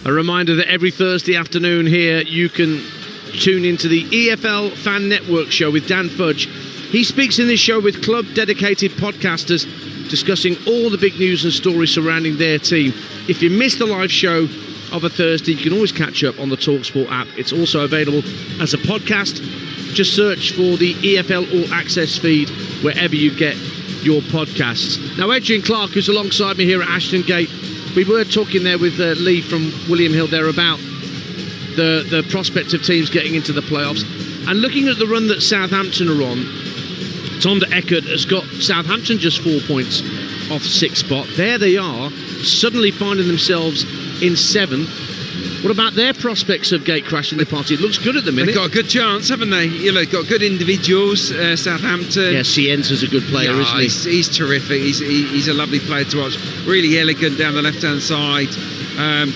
A reminder that every Thursday afternoon here you can tune into the EFL Fan Network show with Dan Fudge. He speaks in this show with club-dedicated podcasters discussing all the big news and stories surrounding their team. If you missed the live show of a Thursday, you can always catch up on the Talksport app. It's also available as a podcast. Just search for the EFL All Access feed wherever you get your podcasts. Now, Adrian Clark, who's alongside me here at Ashton Gate, we were talking there with Lee from William Hill there about the prospect of teams getting into the playoffs. And looking at the run that Southampton are on, Tom de Eckert has got Southampton just 4 points off 6th spot. There they are, suddenly finding themselves in 7th. What about their prospects of gate crashing the party? It looks good at the minute. They've got a good chance, haven't they? You know, got good individuals. Southampton. Yeah, Cienza's a good player, isn't he? He's terrific. He's a lovely player to watch. Really elegant down the left-hand side.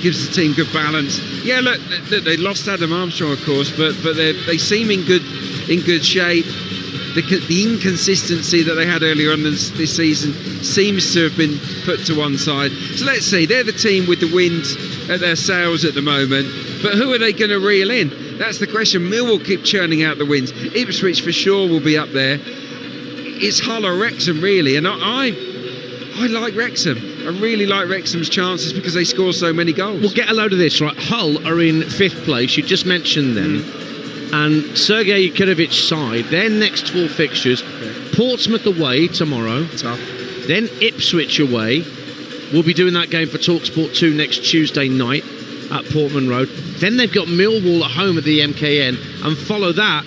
Gives the team good balance. Yeah, look, they lost Adam Armstrong, of course, but they seem in good shape. The inconsistency that they had earlier on this season seems to have been put to one side. So let's see, they're the team with the wind at their sails at the moment, but who are they going to reel in? That's the question. Millwall keep churning out the wins. Ipswich for sure will be up there. It's Hull or Wrexham really, and I like Wrexham. I really like Wrexham's chances because they score so many goals. We'll get a load of this, right? Hull are in 5th place, you just mentioned them. And Sergei Kirovic's side, their next 4 fixtures, Portsmouth away tomorrow, tough. Then Ipswich away. We'll be doing that game for Talksport 2 next Tuesday night at Portman Road. Then they've got Millwall at home at the MKN, and follow that,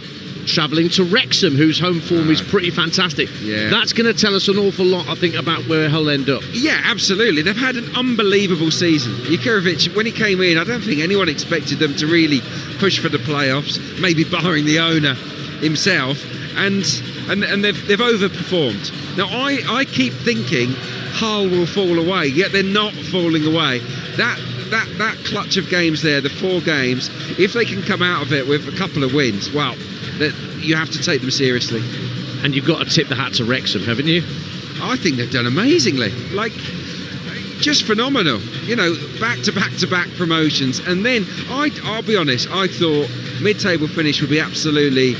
travelling to Wrexham, whose home form is pretty fantastic. Yeah. That's going to tell us an awful lot, I think, about where Hull end up. Yeah, absolutely. They've had an unbelievable season. Jukirovic, when he came in, I don't think anyone expected them to really push for the playoffs, maybe barring the owner himself, and they've overperformed. Now, I keep thinking Hull will fall away, yet they're not falling away. That clutch of games there, the 4 games, if they can come out of it with a couple of wins, well, you have to take them seriously. And you've got to tip the hat to Wrexham, haven't you? I think they've done amazingly. Like, just phenomenal. You know, back to back promotions. And then, I'll be honest, I thought mid-table finish would be absolutely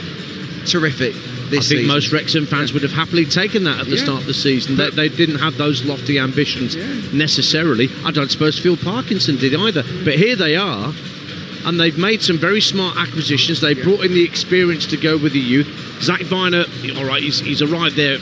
terrific this season. I think most Wrexham fans would have happily taken that at the start of the season. They didn't have those lofty ambitions necessarily. I don't suppose Phil Parkinson did either. But here they are. And they've made some very smart acquisitions. They brought in the experience to go with the youth. Zach Viner, all right, he's arrived there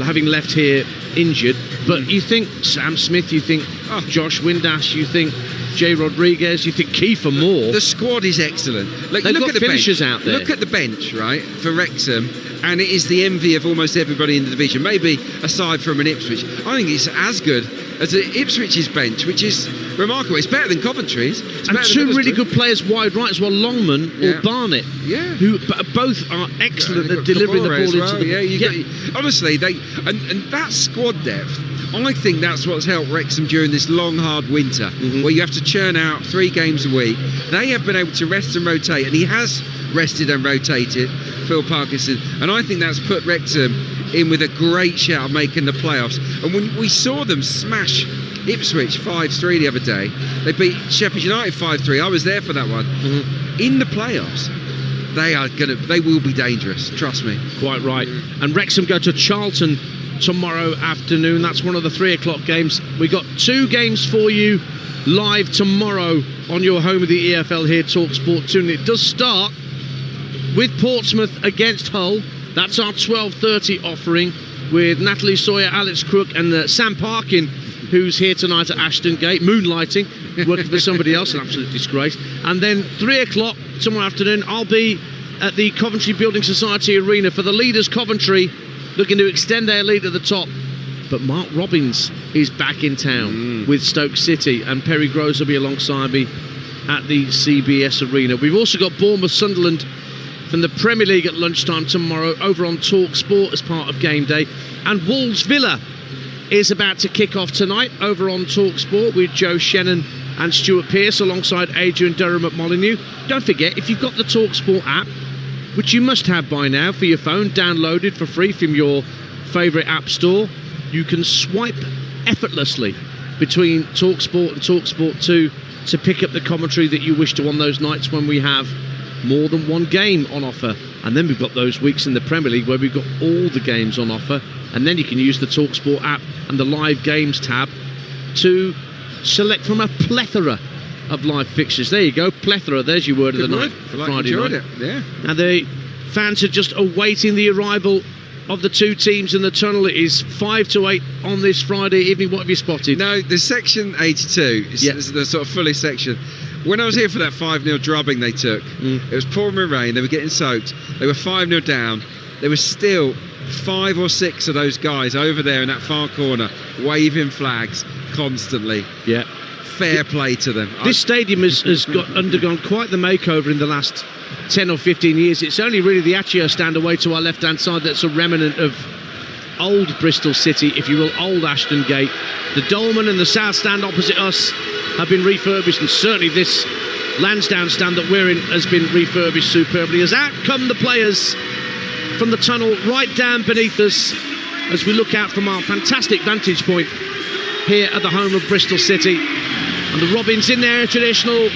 having left here injured. But you think Sam Smith, you think Josh Windass, you think Jay Rodriguez, you think Kiefer Moore. The squad is excellent. Like, they've look got at the finishers bench. out there. Look at the bench, right, for Wrexham, and it is the envy of almost everybody in the division. Maybe aside from an Ipswich, I think it's as good as the Ipswich's bench, which is remarkable. It's better than Coventry's. And 2 really good players wide right as well, Longman or Barnett, who both are excellent at delivering the ball into the... Honestly, and that squad depth, I think that's what's helped Wrexham during this long, hard winter, where you have to churn out 3 games a week. They have been able to rest and rotate, and he has rested and rotated, Phil Parkinson, and I think that's put Wrexham in with a great shout of making the playoffs. And when we saw them smash Ipswich 5-3 the other day, they beat Sheffield United 5-3. I was there for that one. In the playoffs, they will be dangerous, trust me. Quite right. And Wrexham go to Charlton tomorrow afternoon. That's one of the 3 o'clock games. We got 2 games for you live tomorrow on your home of the EFL here, Talksport 2. And it does start with Portsmouth against Hull. That's our 12:30 offering with Natalie Sawyer, Alex Crook and Sam Parkin, who's here tonight at Ashton Gate, moonlighting, working for somebody else, an absolute disgrace. And then 3 o'clock tomorrow afternoon, I'll be at the Coventry Building Society Arena for the leaders Coventry, looking to extend their lead at the top. But Mark Robbins is back in town with Stoke City, and Perry Groves will be alongside me at the CBS Arena. We've also got Bournemouth Sunderland from the Premier League at lunchtime tomorrow over on Talksport as part of game day. And Wolves Villa is about to kick off tonight over on Talksport with Joe Shannon and Stuart Pearce alongside Adrian Durham at Molineux. Don't forget, if you've got the Talksport app, which you must have by now for your phone, downloaded for free from your favourite app store, you can swipe effortlessly between Talksport and Talksport 2 to pick up the commentary that you wish to on those nights when we have more than one game on offer. And then we've got those weeks in the Premier League where we've got all the games on offer, and then you can use the Talksport app and the live games tab to select from a plethora of live fixtures. There you go, plethora, there's your word of the night. Friday night. Yeah. Now the fans are just awaiting the arrival of the two teams in the tunnel. It is 5 to 8 on this Friday evening. What have you spotted? No, the section 82 is the sort of fully section. When I was here for that 5-0 drubbing they took, it was pouring with rain, they were getting soaked, they were 5-0 down, there was still 5 or 6 of those guys over there in that far corner waving flags constantly. Yeah. Fair play to them. This stadium has undergone quite the makeover in the last 10 or 15 years. It's only really the Accio stand away to our left-hand side that's a remnant of old Bristol City, if you will, old Ashton Gate. The Dolman and the South stand opposite us have been refurbished, and certainly this Lansdowne stand that we're in has been refurbished superbly. As out come the players from the tunnel right down beneath us as we look out from our fantastic vantage point here at the home of Bristol City. And the Robins in their traditional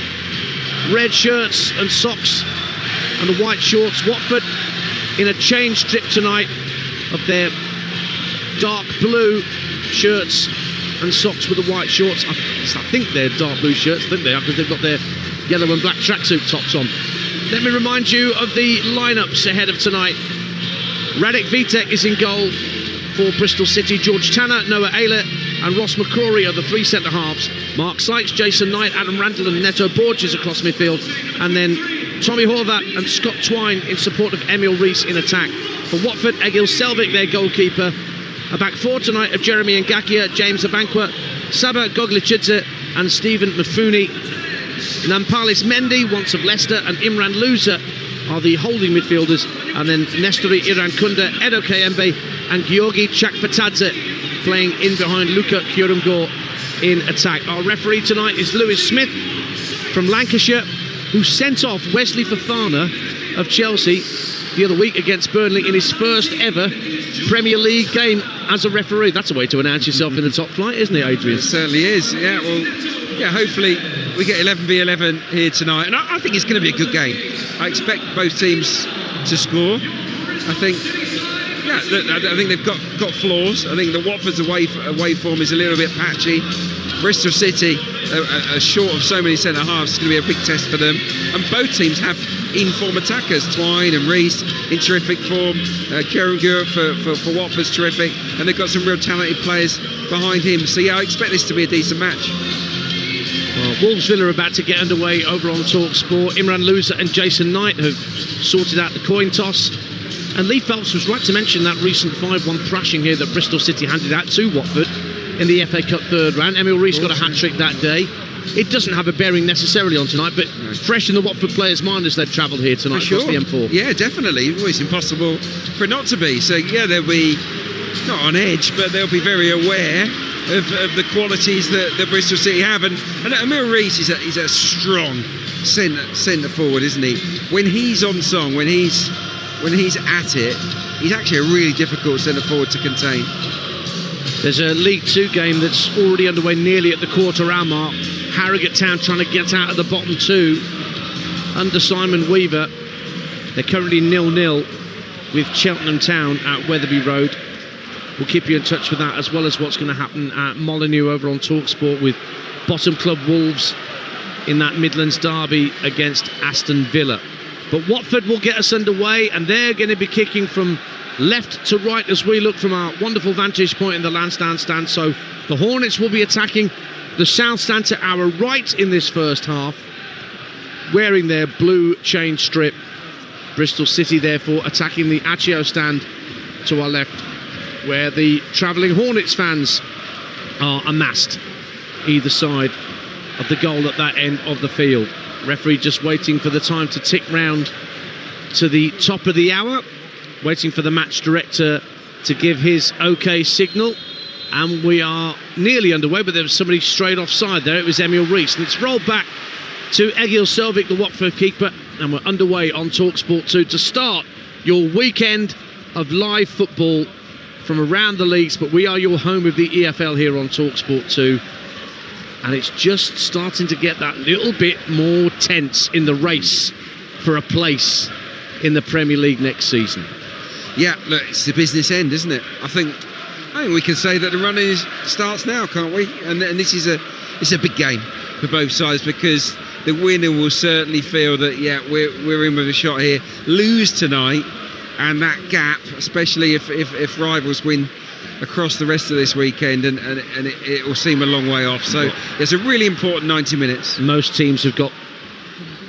red shirts and socks and the white shorts. Watford in a change strip tonight of their dark blue shirts and socks with the white shorts. I think they're dark blue shirts, I think they are, because they've got their yellow and black tracksuit tops on. Let me remind you of the lineups ahead of tonight. Radek Vitek is in goal for Bristol City. George Tanner, Noah Ayler and Ross McCrory are the 3 centre-halves. Mark Sykes, Jason Knight, Adam Randall and Neto Borges across midfield. And then Tommy Horvath and Scott Twine in support of Emil Rees in attack. For Watford, Egil Selvik, their goalkeeper. A back four tonight of Jeremy Ngakia, James Abankwa, Saba Goglichidze and Stephen Mafuni. Nampalis Mendy, once of Leicester, and Imran Louza are the holding midfielders. And then Nestori Irankunda, Edo Kayembe and Georgi Chakpatadze playing in behind Luka Kyorumgor in attack. Our referee tonight is Lewis Smith from Lancashire, who sent off Wesley Fofana of Chelsea the other week against Burnley in his first ever Premier League game as a referee. That's a way to announce yourself in the top flight, isn't it, Adrian? It certainly is. Yeah, well, yeah, hopefully we get 11v11 here tonight, and I think it's going to be a good game. I expect both teams to score. I think they've got flaws. I think the Watford's away form is a little bit patchy. Bristol City are short of so many centre-halves. It's going to be a big test for them. And both teams have in-form attackers. Twine and Rees in terrific form. Kierungur for Watford's terrific. And they've got some real talented players behind him. So, yeah, I expect this to be a decent match. Well, Wolves Villa are about to get underway over on Talksport. Imran Louza and Jason Knight have sorted out the coin toss. And Lee Phelps was right to mention that recent 5-1 thrashing here that Bristol City handed out to Watford in the FA Cup third round. Emil Rees got a hat-trick that day. It doesn't have a bearing necessarily on tonight, but fresh in the Watford players' mind as they've travelled here tonight across the M4. Yeah, definitely. Well, it's impossible for it not to be. So, yeah, they'll be not on edge, but they'll be very aware of the qualities that Bristol City have. And Emil Rees, he's a strong centre forward, isn't he? When he's on song, when he's at it, he's actually a really difficult centre forward to contain. There's a League 2 game that's already underway nearly at the quarter-hour mark. Harrogate Town trying to get out of the bottom two under Simon Weaver. They're currently 0-0 with Cheltenham Town at Wetherby Road. We'll keep you in touch with that, as well as what's going to happen at Molineux over on Talksport with bottom club Wolves in that Midlands derby against Aston Villa. But Watford will get us underway, and they're going to be kicking from left to right as we look from our wonderful vantage point in the Lansdowne stand. So the Hornets will be attacking the South stand to our right in this first half, wearing their blue chain strip. Bristol City therefore attacking the Accio stand to our left, where the travelling Hornets fans are amassed either side of the goal at that end of the field. Referee just waiting for the time to tick round to the top of the hour, waiting for the match director to give his OK signal. And we are nearly underway, but there was somebody straight offside there. It was Emil Rees, and it's rolled back to Egil Selvik, the Watford keeper, and we're underway on Talksport 2 to start your weekend of live football from around the leagues. But we are your home of the EFL here on Talksport 2. and it's just starting to get that little bit more tense in the race for a place in the Premier League next season. Yeah, look, it's the business end, isn't it? I think we can say that the running starts now, can't we? And this is a big game for both sides, because the winner will certainly feel that, yeah, we're in with a shot here. Lose tonight, and that gap, especially if rivals win across the rest of this weekend, and it will seem a long way off. So it's a really important 90 minutes. Most teams have got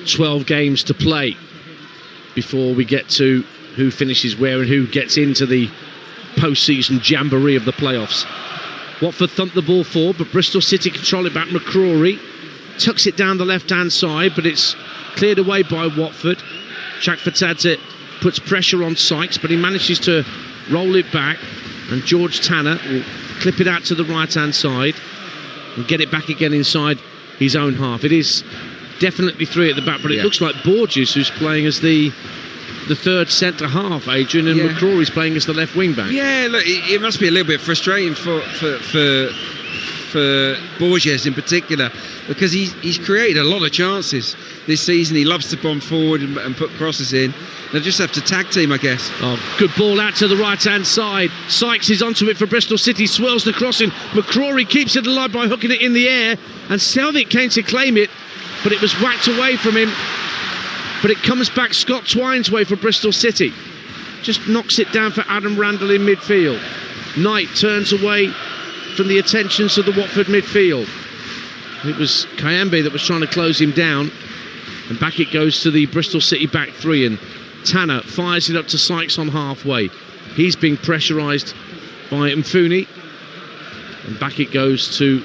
12 games to play before we get to who finishes where and who gets into the post-season jamboree of the playoffs. Watford thumped the ball forward, but Bristol City control it back. McCrory tucks it down the left-hand side, but it's cleared away by Watford. Chakvetadze puts pressure on Sykes, but he manages to roll it back, and George Tanner will clip it out to the right-hand side and get it back again inside his own half. It is definitely three at the back, but it looks like Borges, who's playing as the third centre half, Adrian, and McCrory's playing as the left wing back. Yeah, look, it must be a little bit frustrating for Borges in particular, because he's created a lot of chances this season. He loves to bomb forward and put crosses in. They'll just have to tag team, I guess. Oh, good ball out to the right-hand side. Sykes is onto it for Bristol City, swirls the crossing. McCrory keeps it alive by hooking it in the air, and Selvik came to claim it, but it was whacked away from him. But it comes back Scott Twine's way for Bristol City. Just knocks it down for Adam Randall in midfield. Knight turns away from the attentions of the Watford midfield. It was Kayembe that was trying to close him down. And back it goes to the Bristol City back three. And Tanner fires it up to Sykes on halfway. He's being pressurised by Mfuni. And back it goes to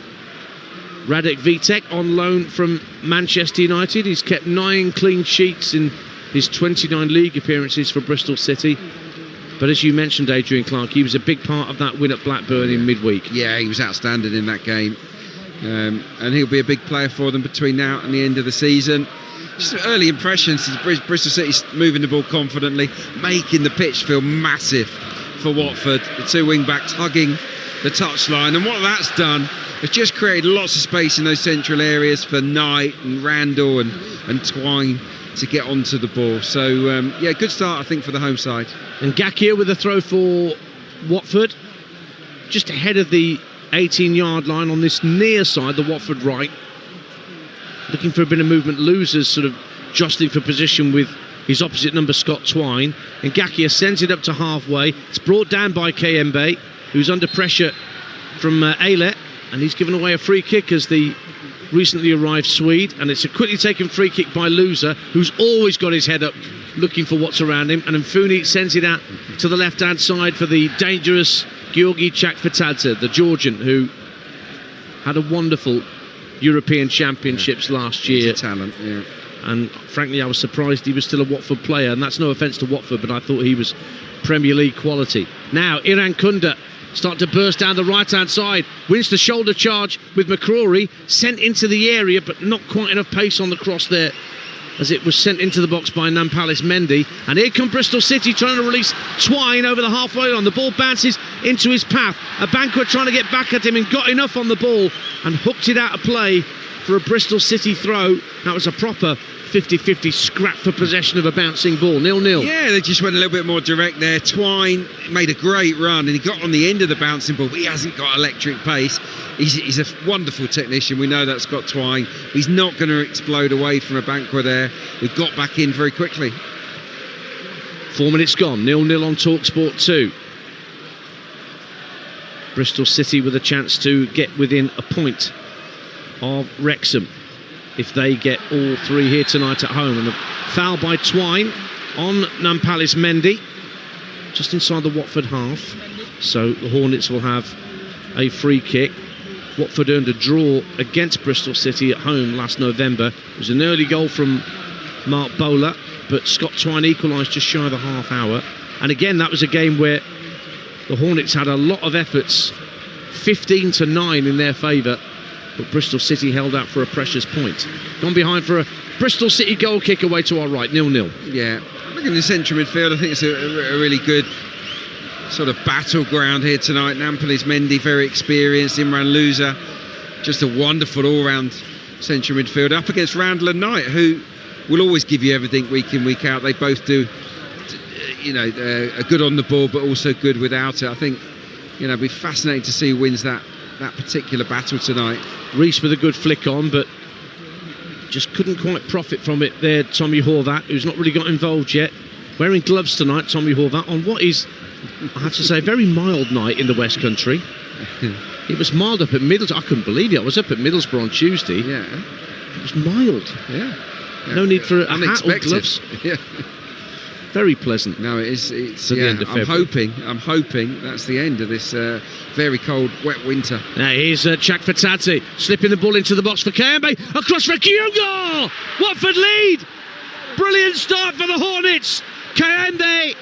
Radek Vitek on loan from Manchester United. He's kept 9 clean sheets in his 29 league appearances for Bristol City. But as you mentioned, Adrian Clark, he was a big part of that win at Blackburn in midweek. Yeah, he was outstanding in that game. And he'll be a big player for them between now and the end of the season. Just early impressions, Bristol City's moving the ball confidently, making the pitch feel massive for Watford. The two wing-backs hugging the touchline. And what that's done, it's just created lots of space in those central areas for Knight and Randall and Twine to get onto the ball. So, yeah, good start, I think, for the home side. And Gakia with a throw for Watford, just ahead of the 18-yard line on this near side, the Watford right. Looking for a bit of movement. Losers sort of jostling for position with his opposite number, Scott Twine. And Gakia sends it up to halfway. It's brought down by Kayembe, who's under pressure from Aylett. And he's given away a free kick as the recently arrived Swede, and it's a quickly taken free kick by Loser, who's always got his head up looking for what's around him, and Mfuni sends it out to the left hand side for the dangerous Georgi Chakvetadze, the Georgian, who had a wonderful European Championships last year. He's a talent, yeah. And frankly, I was surprised he was still a Watford player, and that's no offence to Watford, but I thought he was Premier League quality. Now Iran Kunda start to burst down the right-hand side, wins the shoulder charge with McCrory, sent into the area, but not quite enough pace on the cross there, as it was sent into the box by Nampalys Mendy. And here come Bristol City trying to release Twine over the halfway line. The ball bounces into his path. Abankwah trying to get back at him and got enough on the ball and hooked it out of play for a Bristol City throw. That was a proper 50-50 scrap for possession of a bouncing ball. 0-0. Yeah, they just went a little bit more direct there. Twine made a great run and he got on the end of the bouncing ball, but he hasn't got electric pace. He's a wonderful technician. We know that, Scott Twine. He's not going to explode away from Abankwah there, who got back in very quickly. 4 minutes gone. 0-0 on Talksport 2. Bristol City with a chance to get within a point of Wrexham if they get all three here tonight at home. And a foul by Twine on Nampalys Mendy just inside the Watford half, so the Hornets will have a free kick. Watford earned a draw against Bristol City at home last November. It was an early goal from Mark Bowler, but Scott Twine equalised just shy of the half hour. And again, that was a game where the Hornets had a lot of efforts, 15-9 in their favour, but Bristol City held out for a precious point. Gone behind for a Bristol City goal kick away to our right, 0-0. Yeah, looking at the central midfield, I think it's a really good sort of battleground here tonight. Nampalys Mendy, very experienced. Imran Louza, just a wonderful all-round central midfielder up against Randall and Knight, who will always give you everything week in, week out. They both do, are good on the ball, but also good without it. I think, it'll be fascinating to see who wins that particular battle tonight. Reece with a good flick on, but just couldn't quite profit from it there. Tommy Horvath, who's not really got involved yet, wearing gloves tonight. Tommy Horvath on what is, I have to say, a very mild night in the West Country. It was mild up at Middlesbrough. I couldn't believe it. I was up at Middlesbrough on Tuesday. Yeah, it was mild. Yeah. No need for a hat or gloves. Yeah. Very pleasant. No, it's the end of February. I'm hoping that's the end of this very cold, wet winter. Now here's Chak Fatadze slipping the ball into the box for Kayembe. Across for Kyungo. Watford lead. Brilliant start for the Hornets. Kayembe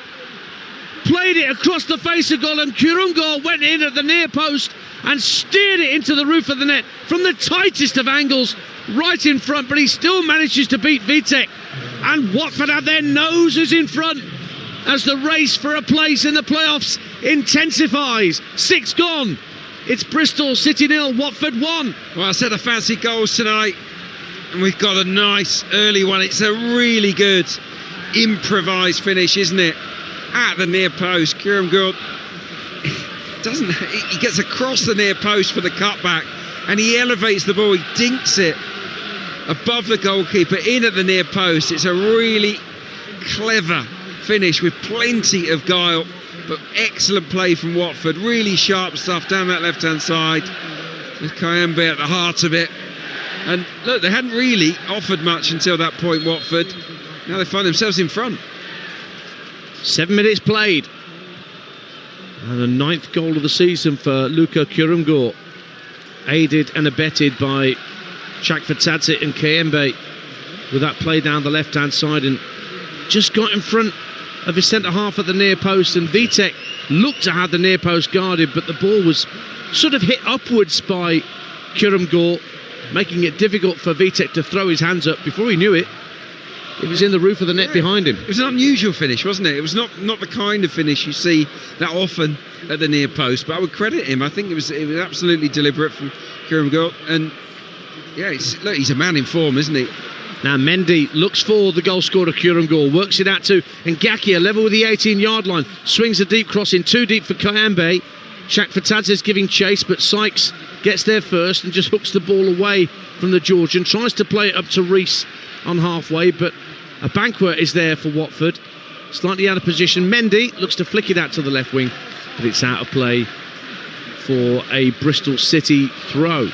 played it across the face of goal, and Kyungo went in at the near post and steered it into the roof of the net from the tightest of angles, right in front, but he still manages to beat Vitek. And Watford have their noses in front as the race for a place in the playoffs intensifies. 6 gone. It's Bristol City 0, Watford 1. Well, I said I fancy goals tonight, and we've got a nice early one. It's a really good improvised finish, isn't it? At the near post, Kieran Gould he gets across the near post for the cutback, and he elevates the ball. He dinks it above the goalkeeper in at the near post. It's a really clever finish with plenty of guile, but excellent play from Watford. Really sharp stuff down that left-hand side with Kayembe at the heart of it. And look, they hadn't really offered much until that point, Watford. Now they find themselves in front. 7 minutes played, and the 9th goal of the season for Luka Kurumgor, aided and abetted by Chak Fatadze and Kayembe with that play down the left-hand side, and just got in front of his centre-half at the near post, and Vitek looked to have the near post guarded, but the ball was sort of hit upwards by Kurumgor, making it difficult for Vitek to throw his hands up. Before he knew it, it was in the roof of the net behind him. It was an unusual finish, wasn't it? It was not the kind of finish you see that often at the near post, but I would credit him. I think it was absolutely deliberate from Kurumgor, and yeah, look, he's a man in form, isn't he? Now Mendy looks for the goal scorer Kurumgor, works it out to Ngakia, level with the 18-yard line, swings a deep cross in, too deep for Kayembe. Chak Fatadze is giving chase, but Sykes gets there first and just hooks the ball away from the Georgian, tries to play it up to Reece on halfway, but a banquet is there for Watford, slightly out of position. Mendy looks to flick it out to the left wing, but it's out of play for a Bristol City throw.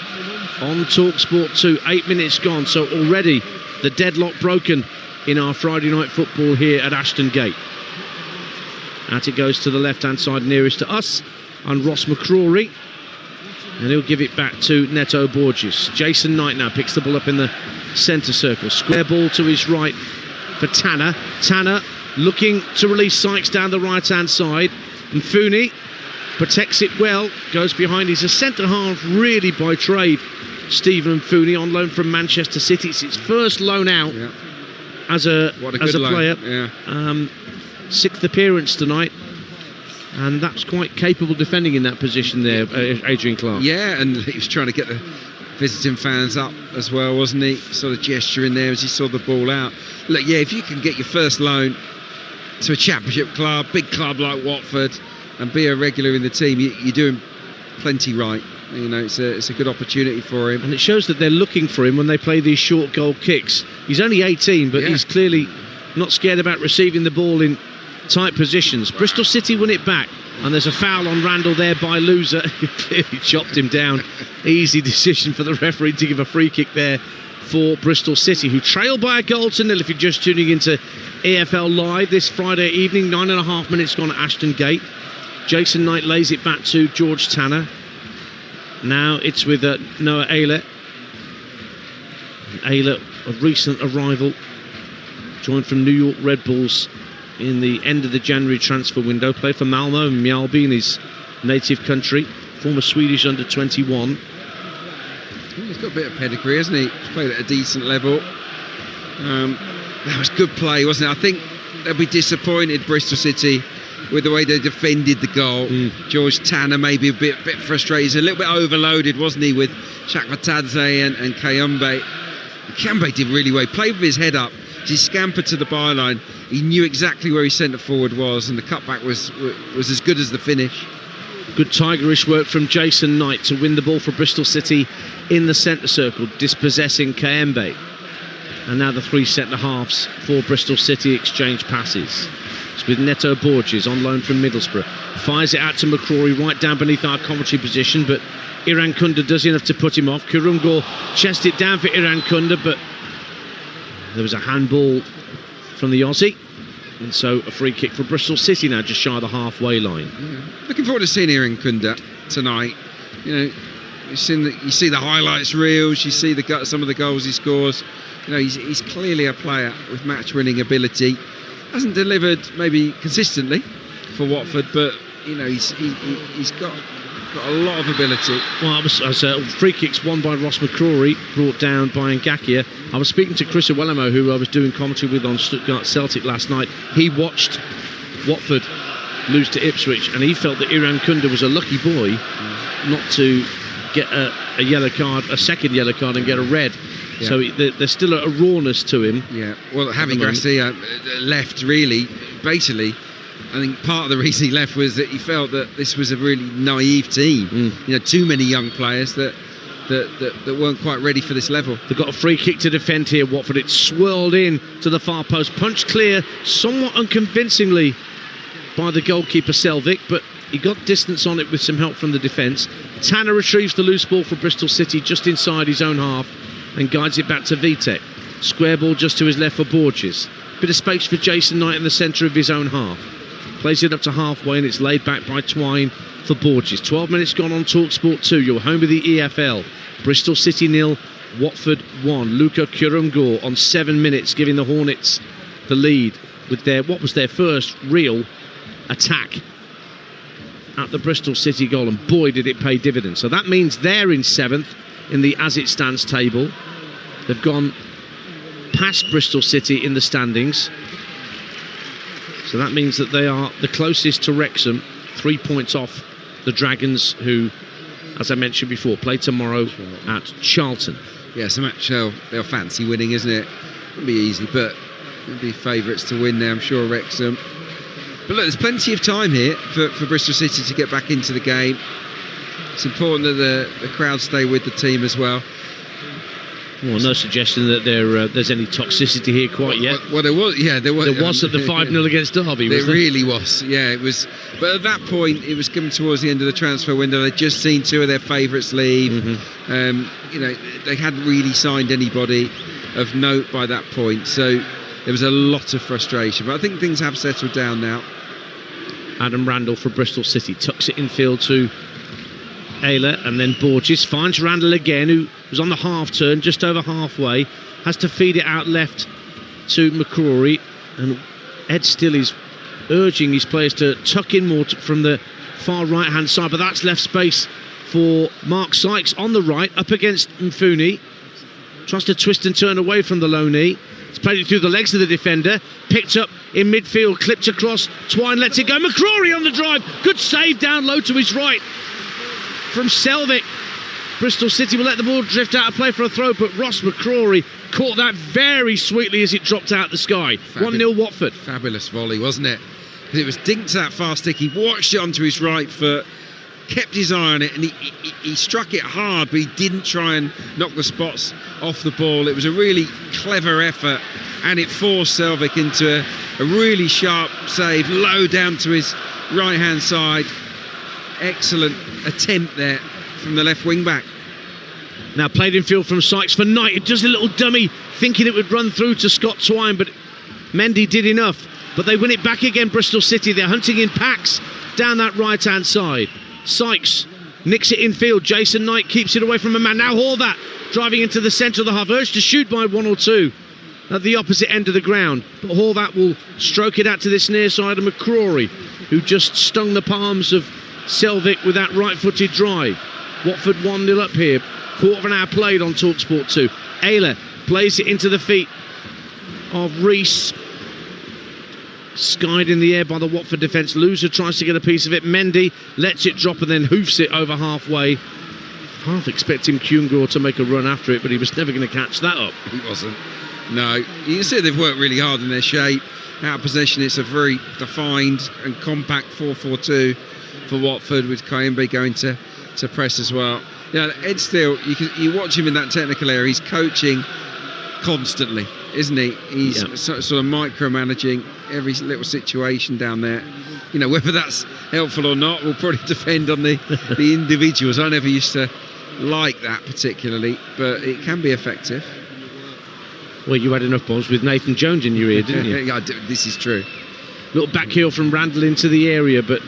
On Talksport 2, 8 minutes gone, so already the deadlock broken in our Friday night football here at Ashton Gate. Out it goes to the left-hand side nearest to us, and Ross McCrory, and he'll give it back to Neto Borges. Jason Knight now picks the ball up in the centre circle. Square ball to his right for Tanner. Tanner looking to release Sykes down the right-hand side. And Fooney protects it well, goes behind. He's a centre-half really by trade, Stephen Fooney, on loan from Manchester City. It's his first loan out as a player. Yeah. 6th appearance tonight. And that's quite capable defending in that position there, Adrian Clark. Yeah, and he was trying to get the visiting fans up as well, wasn't he? Sort of gesturing there as he saw the ball out. Look, yeah, if you can get your first loan to a championship club, big club like Watford, and be a regular in the team, you're doing plenty right. You know, it's a good opportunity for him. And it shows that they're looking for him when they play these short goal kicks. He's only 18, but he's clearly not scared about receiving the ball in tight positions. Bristol City win it back, and there's a foul on Randall there by Loser. Clearly chopped him down. Easy decision for the referee to give a free kick there for Bristol City, who trail by a goal to nil. If you're just tuning into EFL Live this Friday evening, 9.5 minutes gone at Ashton Gate. Jason Knight lays it back to George Tanner. Now it's with Noah Ayler. Ayler, a recent arrival, joined from New York Red Bulls in the end of the January transfer window, played for Malmo and Mjällby in his native country, former Swedish under-21. He's got a bit of pedigree, hasn't he? He's played at a decent level. That was good play, wasn't it? I think they'll be disappointed, Bristol City, with the way they defended the goal. George Tanner maybe a bit frustrated. He's a little bit overloaded, wasn't he, with Shakmatadze and Kayombe. Kayombe did really well. He played with his head up. He scampered to the byline. He knew exactly where his centre forward was, and the cutback was as good as the finish. Good tigerish work from Jason Knight to win the ball for Bristol City in the centre circle, dispossessing Kayembe. And now the three centre-halves for Bristol City exchange passes. It's with Neto Borges on loan from Middlesbrough. Fires it out to McCrory right down beneath our commentary position, but Irankunda does enough to put him off. Kurungo chests it down for Irankunda, but there was a handball from the Aussie. And so a free kick for Bristol City now, just shy of the halfway line. Looking forward to seeing Irankunda tonight. You know, you see the highlights reels, you see some of the goals he scores. You know, he's clearly a player with match-winning ability. Hasn't delivered maybe consistently for Watford, but you know he's got a lot of ability. Well, free kicks won by Ross McCrory, brought down by Ngakia. I was speaking to Chris Owelemo, who I was doing commentary with on Stuttgart Celtic last night. He watched Watford lose to Ipswich, and he felt that Irankunda was a lucky boy not to get a yellow card, a second yellow card, and get a red. Yeah. So there's still a rawness to him. Yeah. Well, having Garcia left, really, basically, I think part of the reason he left was that he felt that this was a really naive team. You know, too many young players that weren't quite ready for this level. They've got a free kick to defend here, Watford. It's swirled in to the far post, punched clear, somewhat unconvincingly by the goalkeeper Selvik, but he got distance on it with some help from the defence. Tanner retrieves the loose ball for Bristol City just inside his own half and guides it back to Vitek. Square ball just to his left for Borges. Bit of space for Jason Knight in the centre of his own half. Plays it up to halfway and it's laid back by Twine for Borges. 12 minutes gone on Talksport 2. You're home with the EFL. Bristol City 0, Watford 1. Luca Kurungo on 7 minutes, giving the Hornets the lead with what was their first real attack at the Bristol City goal, and boy did it pay dividends. So that means they're in 7th in the as it stands table. They've gone past Bristol City in the standings, so that means that they are the closest to Wrexham, 3 points off the Dragons, who, as I mentioned before, play tomorrow at Charlton. Yeah, it's a match they'll fancy winning, isn't it? It'll be easy, but it'll be favourites to win there, I'm sure, Wrexham. But look, there's plenty of time here for Bristol City to get back into the game. It's important that the crowd stay with the team as well. Well, no suggestion that there's any toxicity here quite yet. Well, there was, yeah, there was. There was at the 5-0 against Derby. There really was, yeah, it was. But at that point, it was coming towards the end of the transfer window. They'd just seen two of their favourites leave. You know, they hadn't really signed anybody of note by that point, so there was a lot of frustration. But I think things have settled down now. Adam Randall for Bristol City tucks it infield to Ayler, and then Borges finds Randall again, who was on the half turn just over halfway, has to feed it out left to McCrory, and Ed Still is urging his players to tuck in more from the far right hand side, but that's left space for Mark Sykes on the right up against Mfuni. Tries to twist and turn away from the low knee. He's played it through the legs of the defender, picked up in midfield, clipped across. Twine lets it go. McCrory on the drive. Good save down low to his right from Selvik. Bristol City will let the ball drift out of play for a throw, but Ross McCrory caught that very sweetly as it dropped out the sky. 1-0 Watford. Fabulous volley, wasn't it? Because it was dinked to that far stick. He watched it onto his right foot, kept his eye on it, and he struck it hard, but he didn't try and knock the spots off the ball. It was a really clever effort, and it forced Selvik into a really sharp save, low down to his right hand side. Excellent attempt there from the left wing back. Now played in field from Sykes for Knight. It does a little dummy, thinking it would run through to Scott Twine, but Mendy did enough. But they win it back again, Bristol City. They're hunting in packs down that right hand side. Sykes nicks it in field. Jason Knight keeps it away from a man. Now Horvath driving into the centre of the half, urged to shoot by one or two at the opposite end of the ground, but Horvath will stroke it out to this near side of McCrory, who just stung the palms of Selvik with that right-footed drive. Watford 1-0 up here. Quarter of an hour played on Talksport 2. Ayler plays it into the feet of Rees. skied in the air by the Watford defence. Loser tries to get a piece of it. Mendy lets it drop and then hoofs it over halfway. Half expecting Kyungor to make a run after it, but he was never going to catch that up. He wasn't. No, you can see they've worked really hard in their shape. Out of possession, it's a very defined and compact 4-4-2 for Watford, with Kayembe going to press as well. Ed Steele, you watch him in that technical area. He's coaching constantly, isn't he? He's sort of micromanaging every little situation down there. Whether that's helpful or not will probably depend on the individuals. I never used to like that particularly, but it can be effective. Well, you had enough balls with Nathan Jones in your ear, didn't you? Yeah, this is true. Little back heel from Randall into the area, but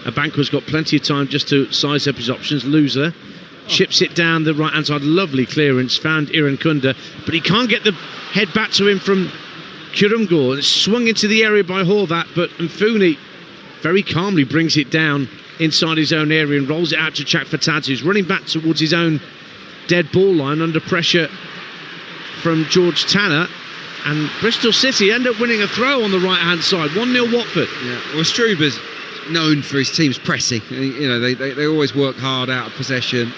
Abankwah's got plenty of time just to size up his options. Loser chips it down the right-hand side. Lovely clearance, found Irankunda, but he can't get the head back to him from Kurumgor. It's swung into the area by Horvat, but Mfuni very calmly brings it down inside his own area and rolls it out to Chakfatadze, who's running back towards his own dead ball line under pressure from George Tanner, and Bristol City end up winning a throw on the right-hand side. 1-0 Watford. Yeah. Well, Struber's known for his team's pressing. They always work hard out of possession,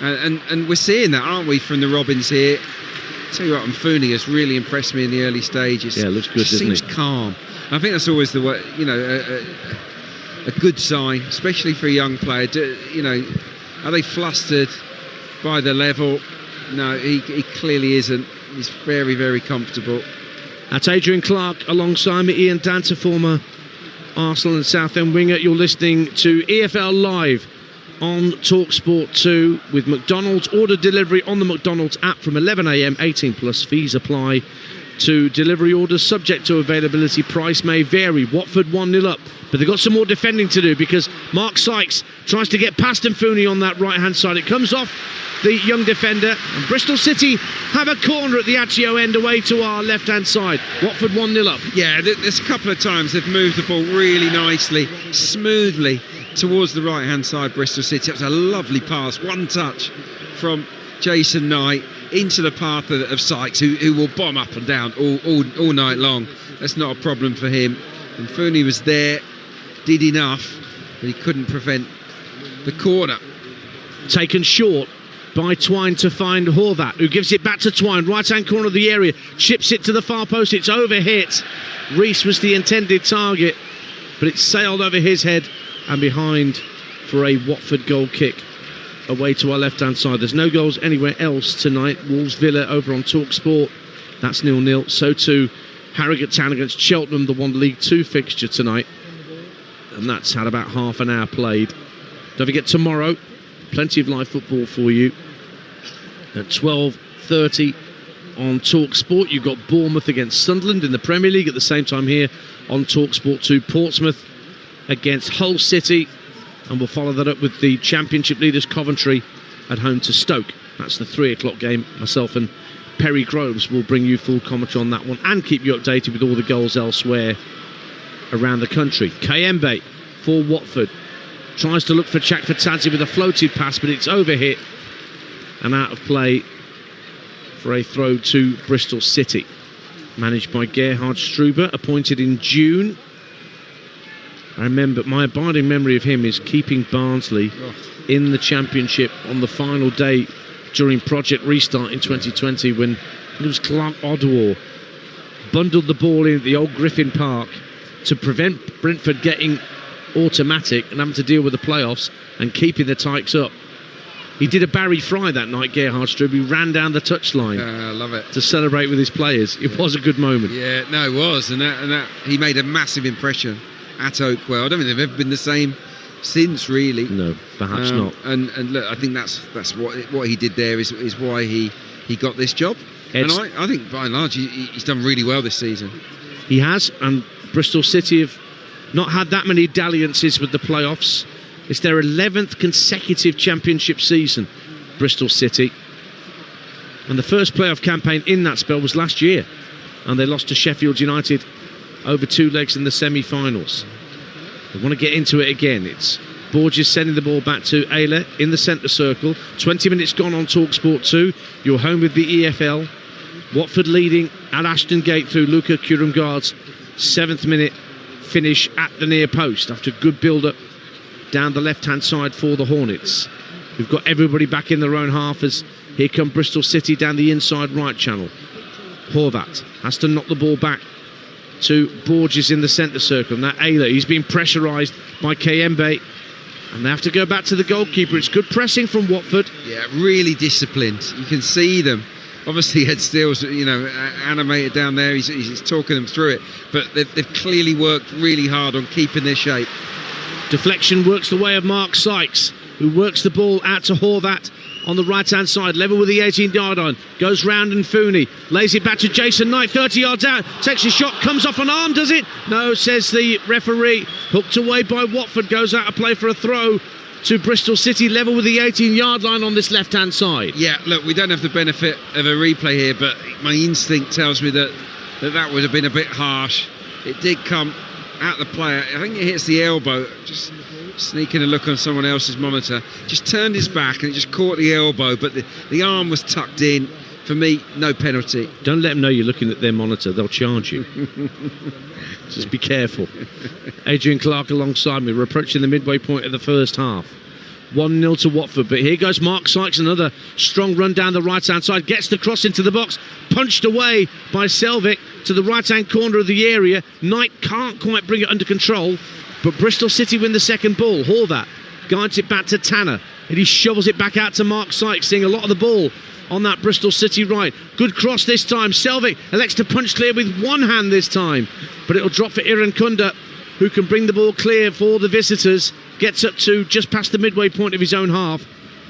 and we're seeing that, aren't we, from the Robins here. I'll tell you what, Mfuni has really impressed me in the early stages. Yeah, looks good, doesn't he? Seems calm. I think that's always the way, a good sign, especially for a young player. Are they flustered by the level? No, he clearly isn't. He's very, very comfortable. That's Adrian Clark alongside me, Ian Danter, former Arsenal and Southend winger. You're listening to EFL Live on Talksport 2 with McDonald's. Order delivery on the McDonald's app from 11 a.m. 18 plus. Fees apply to delivery orders, subject to availability. Price may vary. Watford 1-0 up, but they've got some more defending to do because Mark Sykes tries to get past Mfuni on that right hand side. It comes off the young defender, and Bristol City have a corner at the Accio end away to our left hand side. Watford 1-0 up. Yeah, there's a couple of times they've moved the ball really nicely, smoothly towards the right hand side. Bristol City, it was a lovely pass, one touch from Jason Knight into the path of Sykes, who will bomb up and down all night long. That's not a problem for him. And Mfuni was there, did enough, but he couldn't prevent the corner. Taken short by Twine to find Horvat, who gives it back to Twine, right hand corner of the area, chips it to the far post. It's overhit. Rees was the intended target, but it sailed over his head and behind for a Watford goal kick away to our left hand side. There's no goals anywhere else tonight. Wolves Villa over on Talksport, that's 0-0. So too Harrogate Town against Cheltenham, the one League 2 fixture tonight, and that's had about half an hour played. Don't forget, tomorrow plenty of live football for you at 12:30 on Talksport. You've got Bournemouth against Sunderland in the Premier League at the same time here on Talksport 2. Portsmouth against Hull City, and we'll follow that up with the Championship leaders Coventry at home to Stoke. That's the 3 o'clock game. Myself and Perry Groves will bring you full commentary on that one and keep you updated with all the goals elsewhere around the country. Kayembe for Watford tries to look for Chakfatadze with a floated pass, but it's overhit and out of play for a throw to Bristol City, managed by Gerhard Struber, appointed in June. I remember, my abiding memory of him is keeping Barnsley in the Championship on the final day during Project Restart in 2020, when it was Clark Odwar bundled the ball in at the old Griffin Park to prevent Brentford getting automatic and having to deal with the playoffs and keeping the Tykes up. He did a Barry Fry that night, Gerhard Struber. He ran down the touchline I love it. to celebrate with his players. It was a good moment. Yeah, no, it was, and that he made a massive impression at Oakwell. I don't think they've ever been the same since, really. No, perhaps not. And look, I think that's what he did there is why he got this job. And I think by and large he's done really well this season. He has, and Bristol City have not had that many dalliances with the playoffs. It's their 11th consecutive Championship season, Bristol City. And the first playoff campaign in that spell was last year, and they lost to Sheffield United over 2 legs in the semi-finals. They want to get into it again. It's Borges sending the ball back to Ayler in the centre circle. 20 minutes gone on Talksport 2. You're home with the EFL. Watford leading at Ashton Gate through Luca Kurumgard's 7th minute finish at the near post after a good build-up down the left-hand side for the Hornets. We've got everybody back in their own half as here come Bristol City down the inside right channel. Horvat has to knock the ball back to Borges in the centre circle. Now Ayler, he's been pressurised by Kayembe, and they have to go back to the goalkeeper. It's good pressing from Watford. Yeah, really disciplined. You can see them. Obviously, Ed Steele's, animated down there. He's talking them through it. But they've clearly worked really hard on keeping their shape. Deflection works the way of Mark Sykes, who works the ball out to Horvat on the right-hand side, level with the 18-yard line, goes round and Fooney, lays it back to Jason Knight, 30 yards out, takes a shot, comes off an arm, does it? No, says the referee, hooked away by Watford, goes out of play for a throw to Bristol City, level with the 18-yard line on this left-hand side. Yeah, look, we don't have the benefit of a replay here, but my instinct tells me that would have been a bit harsh. It did come at the player. I think it hits the elbow, just sneaking a look on someone else's monitor. Just turned his back and it just caught the elbow, but the arm was tucked in. For me, no penalty. Don't let them know you're looking at their monitor, they'll charge you. Just be careful. Adrian Clark alongside me. We're approaching the midway point of the first half. 1-0 to Watford, but here goes Mark Sykes, another strong run down the right-hand side, gets the cross into the box, punched away by Selvik to the right-hand corner of the area. Knight can't quite bring it under control, but Bristol City win the second ball. Horvat guides it back to Tanner, and he shovels it back out to Mark Sykes, seeing a lot of the ball on that Bristol City right. Good cross this time. Selvik elects to punch clear with one hand this time, but it'll drop for Iran Kunda, who can bring the ball clear for the visitors. Gets up to just past the midway point of his own half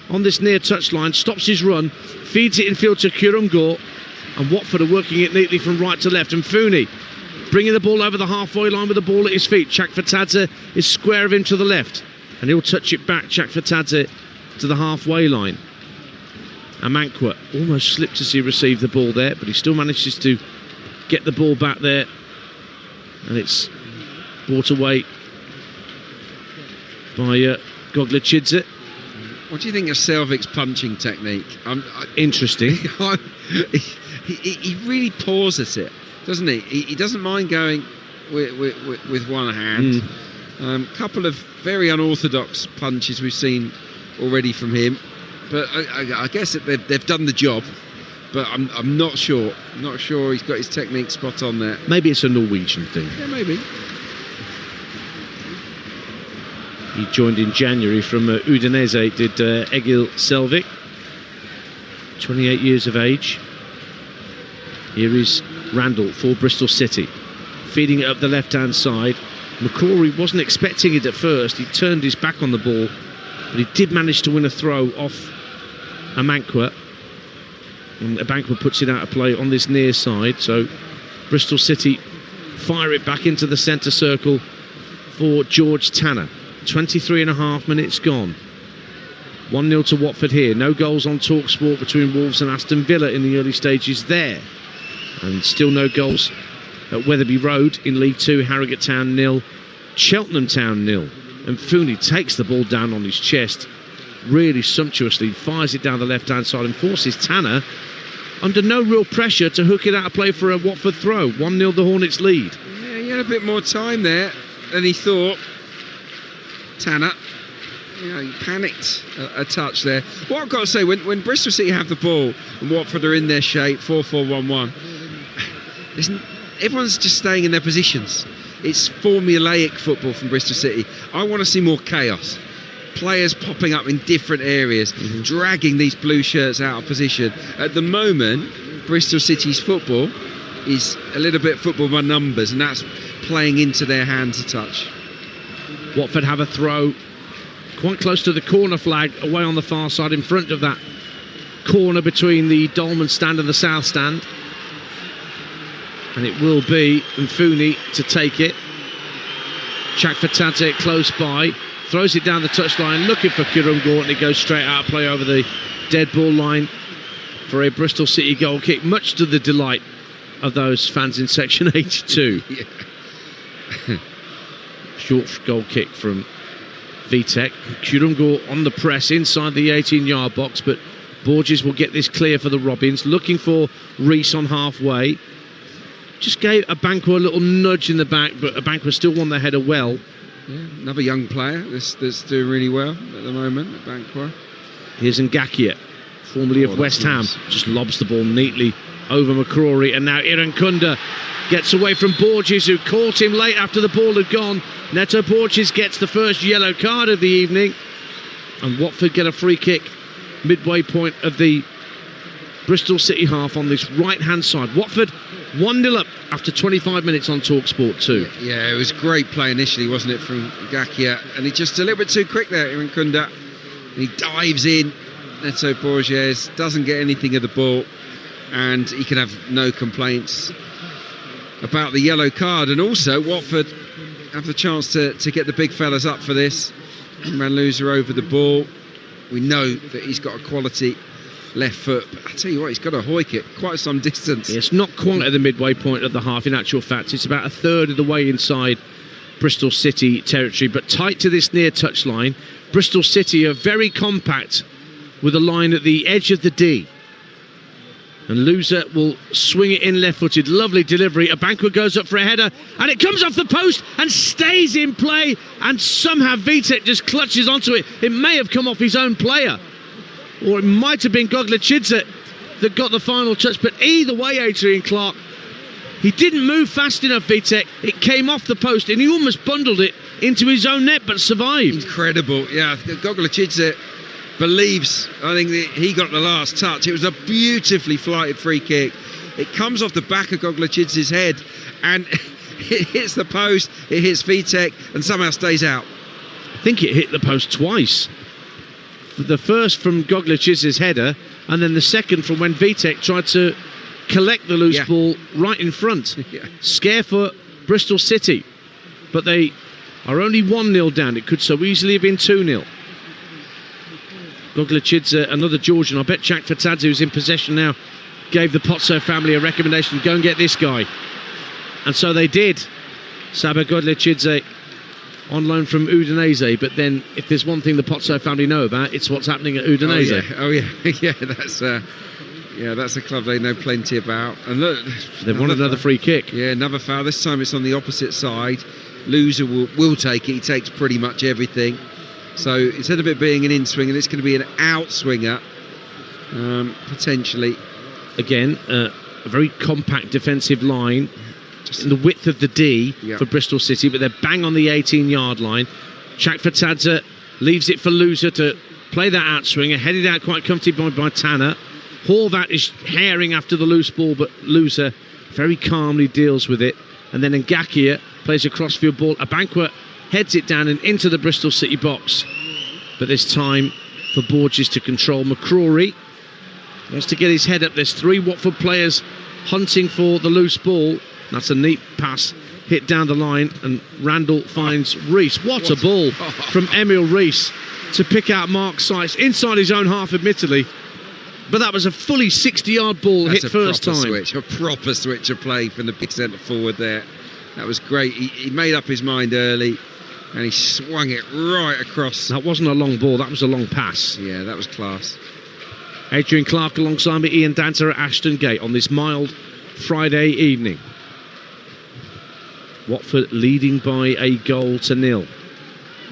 on this near touchline, stops his run, feeds it infield to Kurumgor, and Watford are working it neatly from right to left. And Fooney bringing the ball over the halfway line with the ball at his feet. Chakfatadze is square of him to the left, and he'll touch it back, Chakfatadze, to the halfway line. Amankwa almost slipped as he received the ball there, but he still manages to get the ball back there, and it's brought away by Goglachidze. What do you think of Selvik's punching technique? Interesting. He really paws at it, doesn't he? He doesn't mind going with one hand. Couple of very unorthodox punches we've seen already from him, but I guess that they've done the job. But I'm not sure. Not sure he's got his technique spot on there. Maybe it's a Norwegian thing. Yeah, maybe. He joined in January from Udinese, did Egil Selvik, 28 years of age. Here is Randall for Bristol City, feeding it up the left-hand side. McCrory wasn't expecting it at first. He turned his back on the ball, but he did manage to win a throw off Amankwa. And Amankwa puts it out of play on this near side, so Bristol City fire it back into the centre circle for George Tanner. 23.5 minutes gone. 1-0 to Watford here. No goals on Talksport between Wolves and Aston Villa in the early stages there. And still no goals at Wetherby Road in League 2. Harrogate Town 0, Cheltenham Town 0. And Fooney takes the ball down on his chest really sumptuously, fires it down the left-hand side and forces Tanner under no real pressure to hook it out of play for a Watford throw. 1-0 the Hornets lead. Yeah, he had a bit more time there than he thought. Tanner, he panicked a touch there. What I've got to say, when Bristol City have the ball and Watford are in their shape, 4-4-1-1, everyone's just staying in their positions. It's formulaic football from Bristol City. I want to see more chaos. Players popping up in different areas, dragging these blue shirts out of position. At the moment, Bristol City's football is a little bit football by numbers, and that's playing into their hands a touch. Watford have a throw quite close to the corner flag, away on the far side, in front of that corner between the Dolman stand and the South stand. And it will be Mfuni to take it. Chakfatadze close by, throws it down the touchline, looking for Kurumgor, and it goes straight out of play over the dead ball line for a Bristol City goal kick, much to the delight of those fans in section 82. Yeah. Short goal kick from Vitek. Kurumgor on the press inside the 18-yard box, but Borges will get this clear for the Robins, looking for Rees on halfway. just gave Abankwah a little nudge in the back, but Abankwah still won the header well. Yeah, another young player that's doing really well at the moment, Abankwah. Here's Ngakia, formerly of West Ham, just lobs the ball neatly over McCrory, and now Irankunda gets away from Borges, who caught him late after the ball had gone. Neto Borges gets the first yellow card of the evening, and Watford get a free kick midway point of the Bristol City half on this right-hand side. Watford 1-0 up after 25 minutes on Talksport 2. Yeah, it was great play initially, wasn't it, from Ngakia, and he's just a little bit too quick there, Irankunda. He dives in. Neto Borges doesn't get anything of the ball, and he can have no complaints about the yellow card. And also Watford have the chance to get the big fellas up for this. Van Loozer over the ball. We know that he's got a quality left foot, but I tell you what, he's got to hoik it quite some distance. Yeah, it's not quite at the midway point of the half, in actual fact. It's about a third of the way inside Bristol City territory, but tight to this near touch line. Bristol City are very compact with a line at the edge of the D. And Loozer will swing it in left-footed. Lovely delivery. Abankwah goes up for a header, and it comes off the post and stays in play, and somehow Vitek just clutches onto it. It may have come off his own player, or it might have been Goglachidze that got the final touch, but either way, Adrian Clark, he didn't move fast enough, Vitek. It came off the post, and he almost bundled it into his own net, but survived. Incredible. Yeah, Goglachidze believes, I think, that he got the last touch. It was a beautifully flighted free kick. It comes off the back of Goglachidze's head, and it hits the post, it hits Vitek, and somehow stays out. I think it hit the post twice. The first from Goglachidze's header, and then the second from when Vitek tried to collect the loose ball right in front. Scare for Bristol City, but they are only 1-0 down. It could so easily have been 2-0. Goglachidze, another Georgian. I bet Chak Fatadze, who's in possession now, gave the Pozzo family a recommendation: go and get this guy. And so they did. Saba Goglachidze on loan from Udinese, but then if there's one thing the Pozzo family know about, it's what's happening at Udinese. Oh yeah, that's a club they know plenty about. And look, they've won another free kick. Yeah, another foul. This time it's on the opposite side. Loozer will take it. He takes pretty much everything. So instead of it being an in-swinger, it's going to be an out-swinger, potentially. Again, a very compact defensive line, just in the width of the D for Bristol City, but they're bang on the 18-yard line. Chak Fatadze leaves it for Loozer to play that out-swinger, headed out quite comfortably by Tanner. Horvat is herring after the loose ball, but Loozer very calmly deals with it. And then Ngakia plays a crossfield ball. Abankwah heads it down and into the Bristol City box, but this time for Borges to control. McCrory wants to get his head up. There's 3 Watford players hunting for the loose ball. That's a neat pass hit down the line, and Randall finds Rees. What a ball from Emil Rees to pick out Mark Sykes inside his own half, admittedly, but that was a fully 60-yard ball. That's hit first time. A proper switch of play from the big centre forward there. That was great. He made up his mind early, and he swung it right across. That wasn't a long ball, that was a long pass. Yeah, that was class. Adrian Clark alongside me, Ian Danter at Ashton Gate on this mild Friday evening. Watford leading by a goal to 0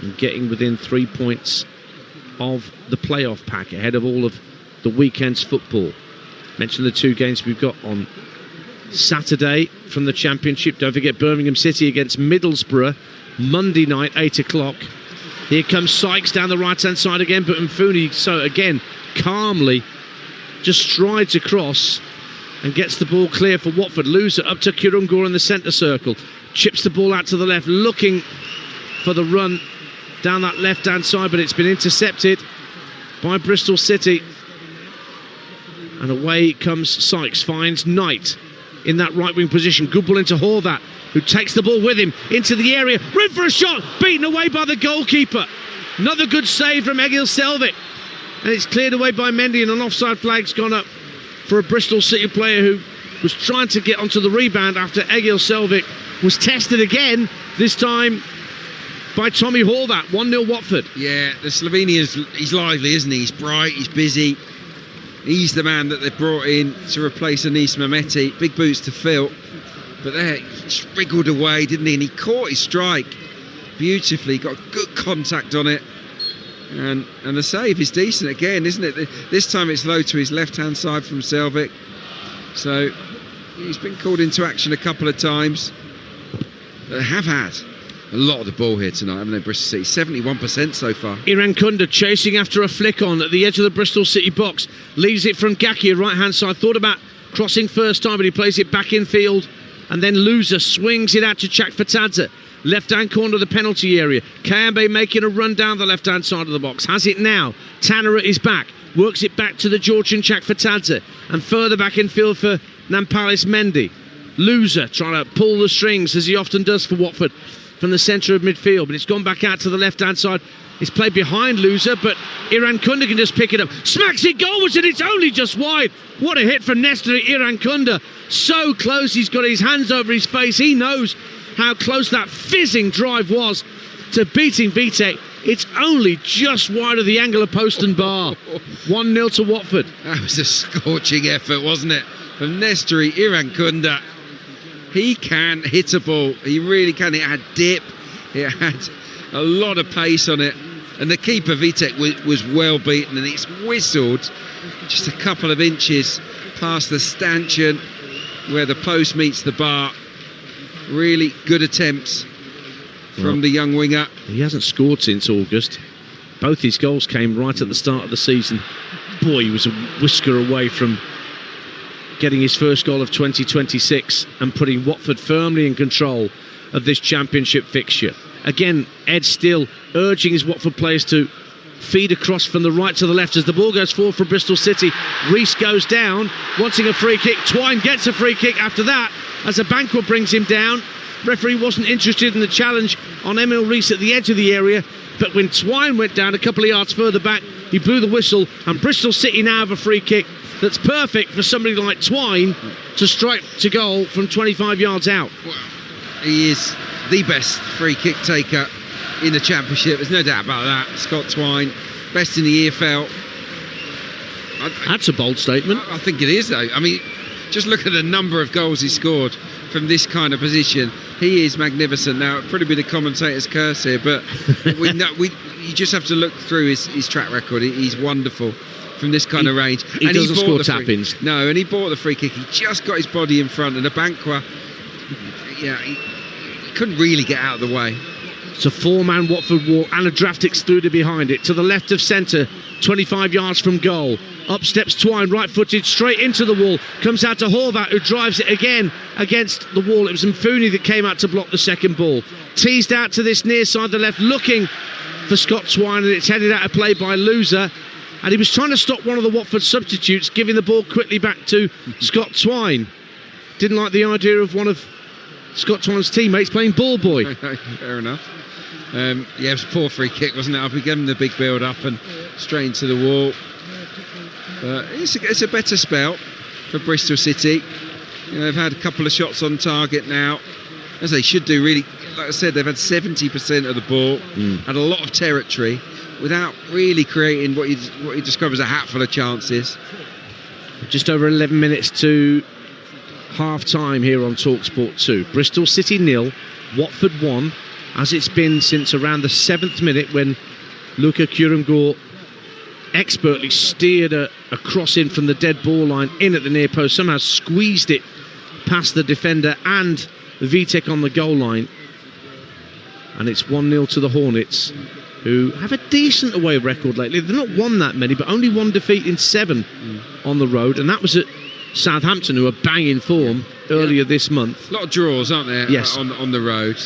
and getting within 3 points of the playoff pack ahead of all of the weekend's football. Mention the 2 games we've got on Saturday from the Championship. Don't forget Birmingham City against Middlesbrough Monday night, 8 o'clock. Here comes Sykes down the right-hand side again, but Mfuni, so again, calmly just strides across and gets the ball clear for Watford. Loozer up to Kirungur in the centre circle. Chips the ball out to the left, looking for the run down that left-hand side, but it's been intercepted by Bristol City. And away comes Sykes, finds Knight in that right-wing position. Good ball into Horvat, who takes the ball with him into the area. Room for a shot, beaten away by the goalkeeper. Another good save from Egil Selvik. And it's cleared away by Mendy, and an offside flag's gone up for a Bristol City player who was trying to get onto the rebound after Egil Selvik was tested again, this time by Tommy Horvat. 1-0 Watford. Yeah, the Slovenian's, he's lively, isn't he? He's bright, he's busy. He's the man that they brought in to replace Anis Mehmeti. Big boots to fill. But there, he just wriggled away, didn't he? And he caught his strike beautifully, got good contact on it. And the save is decent again, isn't it? This time it's low to his left-hand side from Selvik. So he's been called into action a couple of times. They have had a lot of the ball here tonight, haven't they, Bristol City? 71% so far. Irankunda chasing after a flick on at the edge of the Bristol City box. Leaves it from Gakia, right-hand side. Thought about crossing first time, but he plays it back in field. And then Loser swings it out to Chakfatadze. Left-hand corner of the penalty area. Kayambe making a run down the left-hand side of the box. Has it now. Tanner at his back. Works it back to the Georgian Chakfatadze. And further back in field for Nampalis Mendy. Loser trying to pull the strings, as he often does for Watford, from the centre of midfield, but it's gone back out to the left-hand side. It's played behind Loser, but Irankunda can just pick it up. Smacks it goalwards, and it's only just wide. What a hit from Nestor Irankunda. So close, he's got his hands over his face. He knows how close that fizzing drive was to beating Vitek. It's only just wide of the angle of post and bar. 1-0 to Watford. That was a scorching effort, wasn't it? From Nestor Irankunda. He can hit a ball. He really can. It had dip. It had a lot of pace on it. And the keeper, Vitek, was well beaten. And it's whistled just a couple of inches past the stanchion where the post meets the bar. Really good attempts from the young winger. He hasn't scored since August. Both his goals came right at the start of the season. Boy, he was a whisker away from getting his first goal of 2026 and putting Watford firmly in control of this championship fixture. Again, Ed still urging his Watford players to feed across from the right to the left as the ball goes forward for Bristol City. Rees goes down, wanting a free kick. Twine gets a free kick after that as a banquet brings him down. Referee wasn't interested in the challenge on Emil Rees at the edge of the area, but when Twine went down a couple of yards further back, he blew the whistle, and Bristol City now have a free kick that's perfect for somebody like Twine to strike to goal from 25 yards out. Well, he is the best free kick taker in the championship, there's no doubt about that. Scott Twine, best in the EFL. That's a bold statement. I think it is, though. I mean, just look at the number of goals he scored from this kind of position. He is magnificent. Now, it'll probably be the commentator's curse here, but you just have to look through his track record. He's wonderful from this kind of range. He doesn't score tap-ins. No, and he bought the free kick. He just got his body in front, and Abankwah, he couldn't really get out of the way. It's a four-man Watford wall and a draft excluded behind it. To the left of centre, 25 yards from goal. Up steps Twine, right-footed, straight into the wall. Comes out to Horvath, who drives it again against the wall. It was Mfuni that came out to block the second ball. Teased out to this near side, the left, looking for Scott Twine, and it's headed out of play by Loser. And he was trying to stop one of the Watford substitutes, giving the ball quickly back to Scott Twine. Didn't like the idea of one of Scott Twine's teammates playing ball boy. Fair enough. It was a poor free kick, wasn't it? We gave him the big build up and straight into the wall. It's a better spell for Bristol City. They've had a couple of shots on target now, as they should do, really. Like I said, they've had 70% of the ball, had a lot of territory without really creating what you describe as a hatful of chances. Just over 11 minutes to half time here on Talksport 2. Bristol City 0, Watford 1, as it's been since around the 7th minute when Luka Kurumgor expertly steered a cross in from the dead ball line in at the near post, somehow squeezed it past the defender and Vitek on the goal line. And it's 1-0 to the Hornets, who have a decent away record lately. They've not won that many, but only one defeat in 7 on the road, and that was at Southampton, who are banging form earlier this month. A lot of draws, aren't there? Yes. On the road.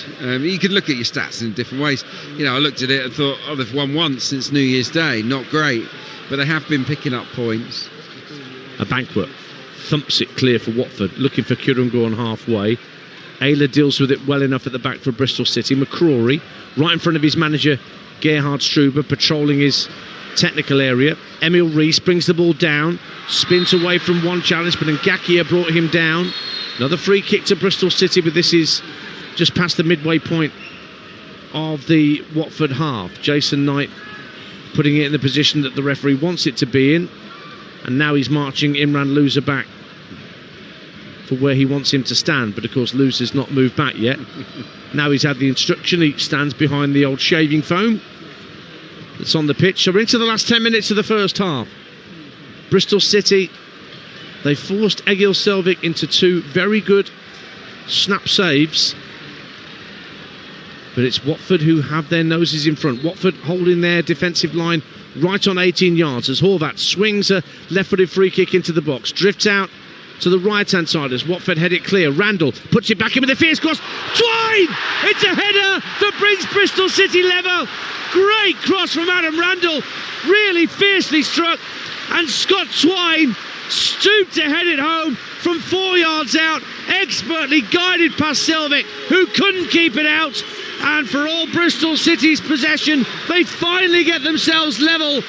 You could look at your stats in different ways. I looked at it and thought, they've won once since New Year's Day. Not great, but they have been picking up points. A banquet thumps it clear for Watford, looking for Kurumgor on halfway. Ayler deals with it well enough at the back for Bristol City. McCrory, right in front of his manager, Gerhard Struber, patrolling his technical area. Emil Rees brings the ball down, spins away from one challenge, but Ngakia brought him down. Another free kick to Bristol City, but this is just past the midway point of the Watford half. Jason Knight putting it in the position that the referee wants it to be in, and now he's marching Imran Loser back. for where he wants him to stand, but of course Lewis has not moved back yet. Now he's had the instruction, he stands behind the old shaving foam that's on the pitch. So we're into the last 10 minutes of the first half. Bristol City, they forced Egil Selvik into 2 very good snap saves, but it's Watford who have their noses in front. Watford holding their defensive line right on 18 yards as Horvat swings a left-footed free kick into the box, drifts out to the right-hand side as Watford head it clear. Randall puts it back in with a fierce cross. Twine! It's a header that brings Bristol City level. Great cross from Adam Randall, really fiercely struck, and Scott Twine stooped to head it home from 4 yards out, expertly guided past Selvik, who couldn't keep it out. And for all Bristol City's possession, they finally get themselves level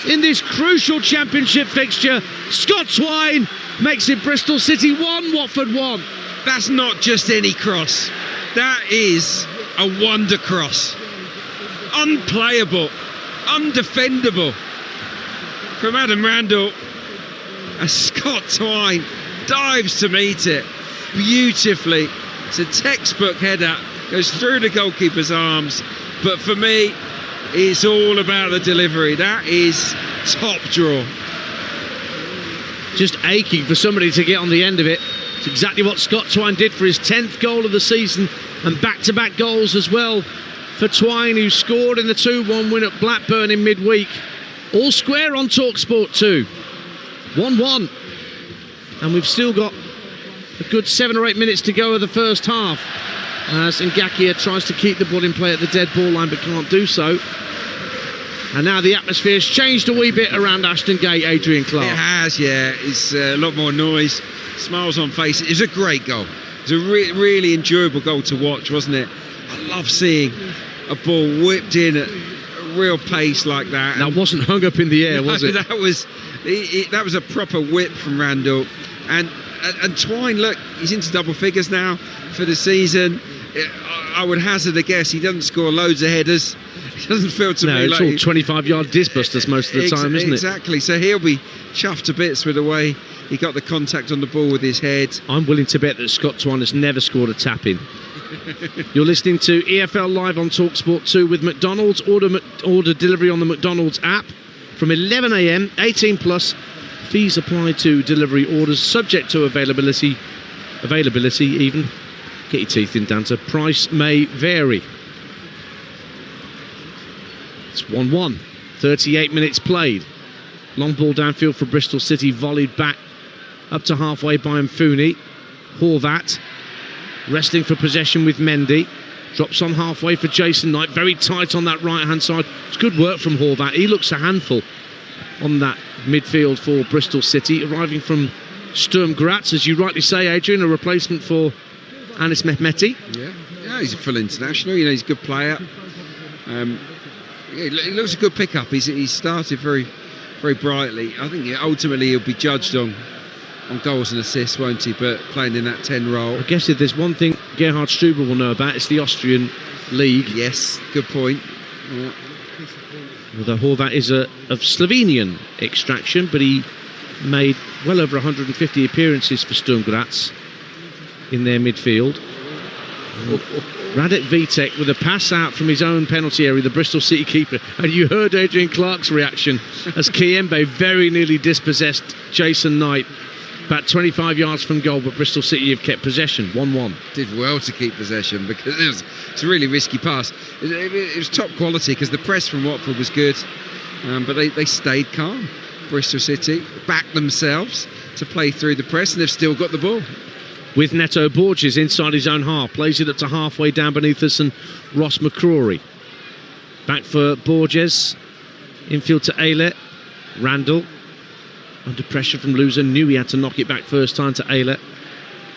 in this crucial championship fixture. Scott Twine makes it Bristol City 1, Watford 1. That's not just any cross. That is a wonder cross. Unplayable, undefendable. From Adam Randall, as Scott Twine dives to meet it beautifully. It's a textbook header, goes through the goalkeeper's arms, but for me it's all about the delivery. That is top draw. Just aching for somebody to get on the end of it. It's exactly what Scott Twine did for his 10th goal of the season, and back-to-back goals as well for Twine, who scored in the 2-1 win at Blackburn in midweek. All square on Talksport 2. 1-1. And we've still got a good 7 or 8 minutes to go of the first half, as Ngakia tries to keep the ball in play at the dead ball line but can't do so. And now the atmosphere's changed a wee bit around Ashton Gate, Adrian Clark. It has, yeah. It's a lot more noise, smiles on faces. It was a great goal. It was a really enjoyable goal to watch, wasn't it? I love seeing a ball whipped in at a real pace like that. That wasn't hung up in the air, was it? That was a proper whip from Randall. And Twine, look, he's into double figures now for the season. I would hazard a guess he doesn't score loads of headers. It doesn't feel to me like... No, it's all 25-yard disbusters most of the time, isn't it? Exactly, so he'll be chuffed to bits with the way he got the contact on the ball with his head. I'm willing to bet that Scott Twine has never scored a tap-in. You're listening to EFL Live on Talksport 2 with McDonald's. Order delivery on the McDonald's app from 11 a.m, 18 plus. Fees apply to delivery orders, subject to availability even. Get your teeth in, Danta. Price may vary. It's 1-1. 38 minutes played. Long ball downfield for Bristol City, volleyed back up to halfway by Mfuni. Horvat wrestling for possession with Mendy. Drops on halfway for Jason Knight. Very tight on that right-hand side. It's good work from Horvat. He looks a handful on that midfield for Bristol City, arriving from Sturm Graz, as you rightly say, Adrian, a replacement for Anis Mehmeti. Yeah, he's a full international. You know, he's a good player. He looks a good pickup. He's started very, very brightly. I think ultimately he'll be judged on goals and assists, won't he? But playing in that 10 role. I guess if there's one thing Gerhard Struber will know about, it's the Austrian league. Yes, good point. Yeah. Although Horvat is of Slovenian extraction, but he made well over 150 appearances for Sturm Graz in their midfield. Radek Vitek with a pass out from his own penalty area, the Bristol City keeper, and you heard Adrian Clark's reaction as Kiembe very nearly dispossessed Jason Knight about 25 yards from goal, but Bristol City have kept possession. 1-1. Did well to keep possession because it's a really risky pass. It was top quality because the press from Watford was good, but they stayed calm. Bristol City backed themselves to play through the press, and they've still got the ball. With Neto Borges inside his own half, plays it up to halfway down beneath us, and Ross McCrory. Back for Borges, infield to Aylett. Randall, under pressure from Loser, knew he had to knock it back first time to Aylett.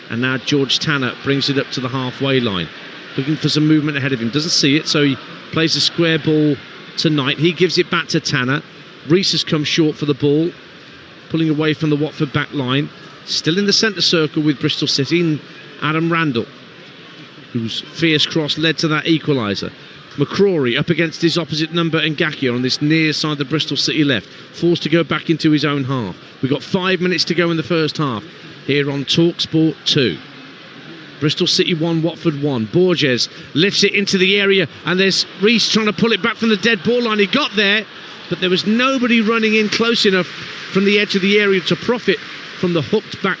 And now George Tanner brings it up to the halfway line, looking for some movement ahead of him. Doesn't see it, so he plays a square ball to Knight. He gives it back to Tanner. Rees has come short for the ball, pulling away from the Watford back line. Still in the centre circle with Bristol City, and Adam Randall, whose fierce cross led to that equaliser. McCrory up against his opposite number, Ngakia, on this near side of the Bristol City left, forced to go back into his own half. We've got 5 minutes to go in the first half. here on Talksport 2. Bristol City 1, Watford 1. Borges lifts it into the area, and there's Reese trying to pull it back from the dead ball line. He got there, but there was nobody running in close enough from the edge of the area to profit from the hooked back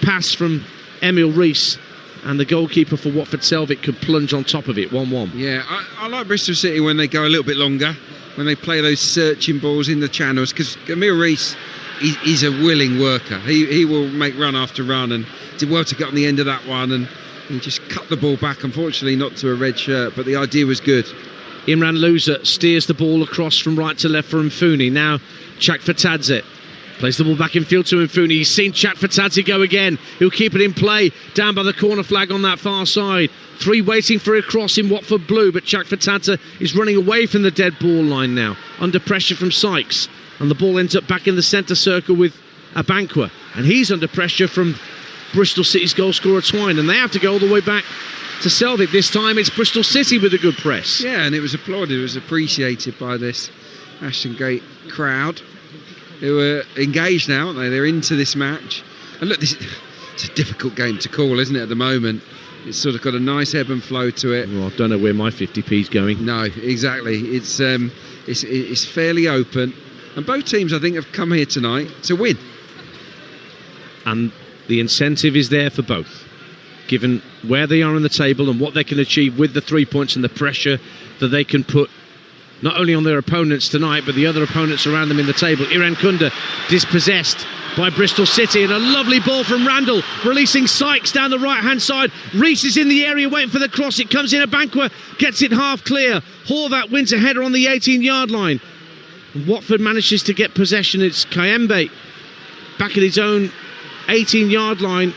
pass from Emil Reese. And the goalkeeper for Watford, Selvik, could plunge on top of it. 1-1. Yeah, I like Bristol City when they go a little bit longer, when they play those searching balls in the channels, because Emil Reese, he's a willing worker. He will make run after run, and did well to get on the end of that one, and he just cut the ball back, unfortunately not to a red shirt, but the idea was good. Imran Loza steers the ball across from right to left for Mfuni. Now Chakfatadze plays the ball back in field to Mfuni. He's seen Chakfatadze go again. He'll keep it in play down by the corner flag on that far side. 3 waiting for a cross in Watford blue, but Chakfatadze is running away from the dead ball line now, under pressure from Sykes, and the ball ends up back in the centre circle with Abankwah, and he's under pressure from Bristol City's goal scorer Twine, and they have to go all the way back to Selvik. This time it's Bristol City with a good press. Yeah, and it was applauded, it was appreciated by this Ashton Gate crowd, who are engaged now, aren't they? They're into this match. And look, it's a difficult game to call, isn't it, at the moment? It's sort of got a nice ebb and flow to it. Well, I don't know where my 50p's going. No, exactly. It's fairly open, and both teams, I think, have come here tonight to win. And the incentive is there for both, given where they are on the table and what they can achieve with the 3 points and the pressure that they can put not only on their opponents tonight, but the other opponents around them in the table. Iran Kunda dispossessed by Bristol City, and a lovely ball from Randall, releasing Sykes down the right-hand side. Reese is in the area waiting for the cross. It comes in. Abankwah gets it half clear. Horvat wins a header on the 18-yard line. And Watford manages to get possession. It's Kayembe back at his own 18-yard line,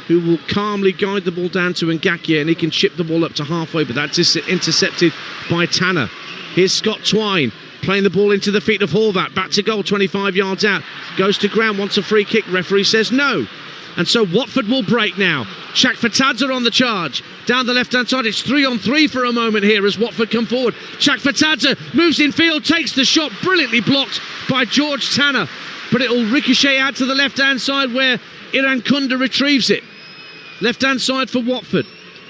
who will calmly guide the ball down to Ngakia, and he can chip the ball up to halfway, but that's intercepted by Tanner. Here's Scott Twine playing the ball into the feet of Horvat, back to goal, 25 yards out, goes to ground, wants a free kick, referee says no, and so Watford will break now. Chakfatadze on the charge down the left hand side. It's 3-on-3 for a moment here as Watford come forward. Chakfatadze moves in field, takes the shot, brilliantly blocked by George Tanner, but it'll ricochet out to the left hand side where Iran Kunda retrieves it. Left hand side for Watford,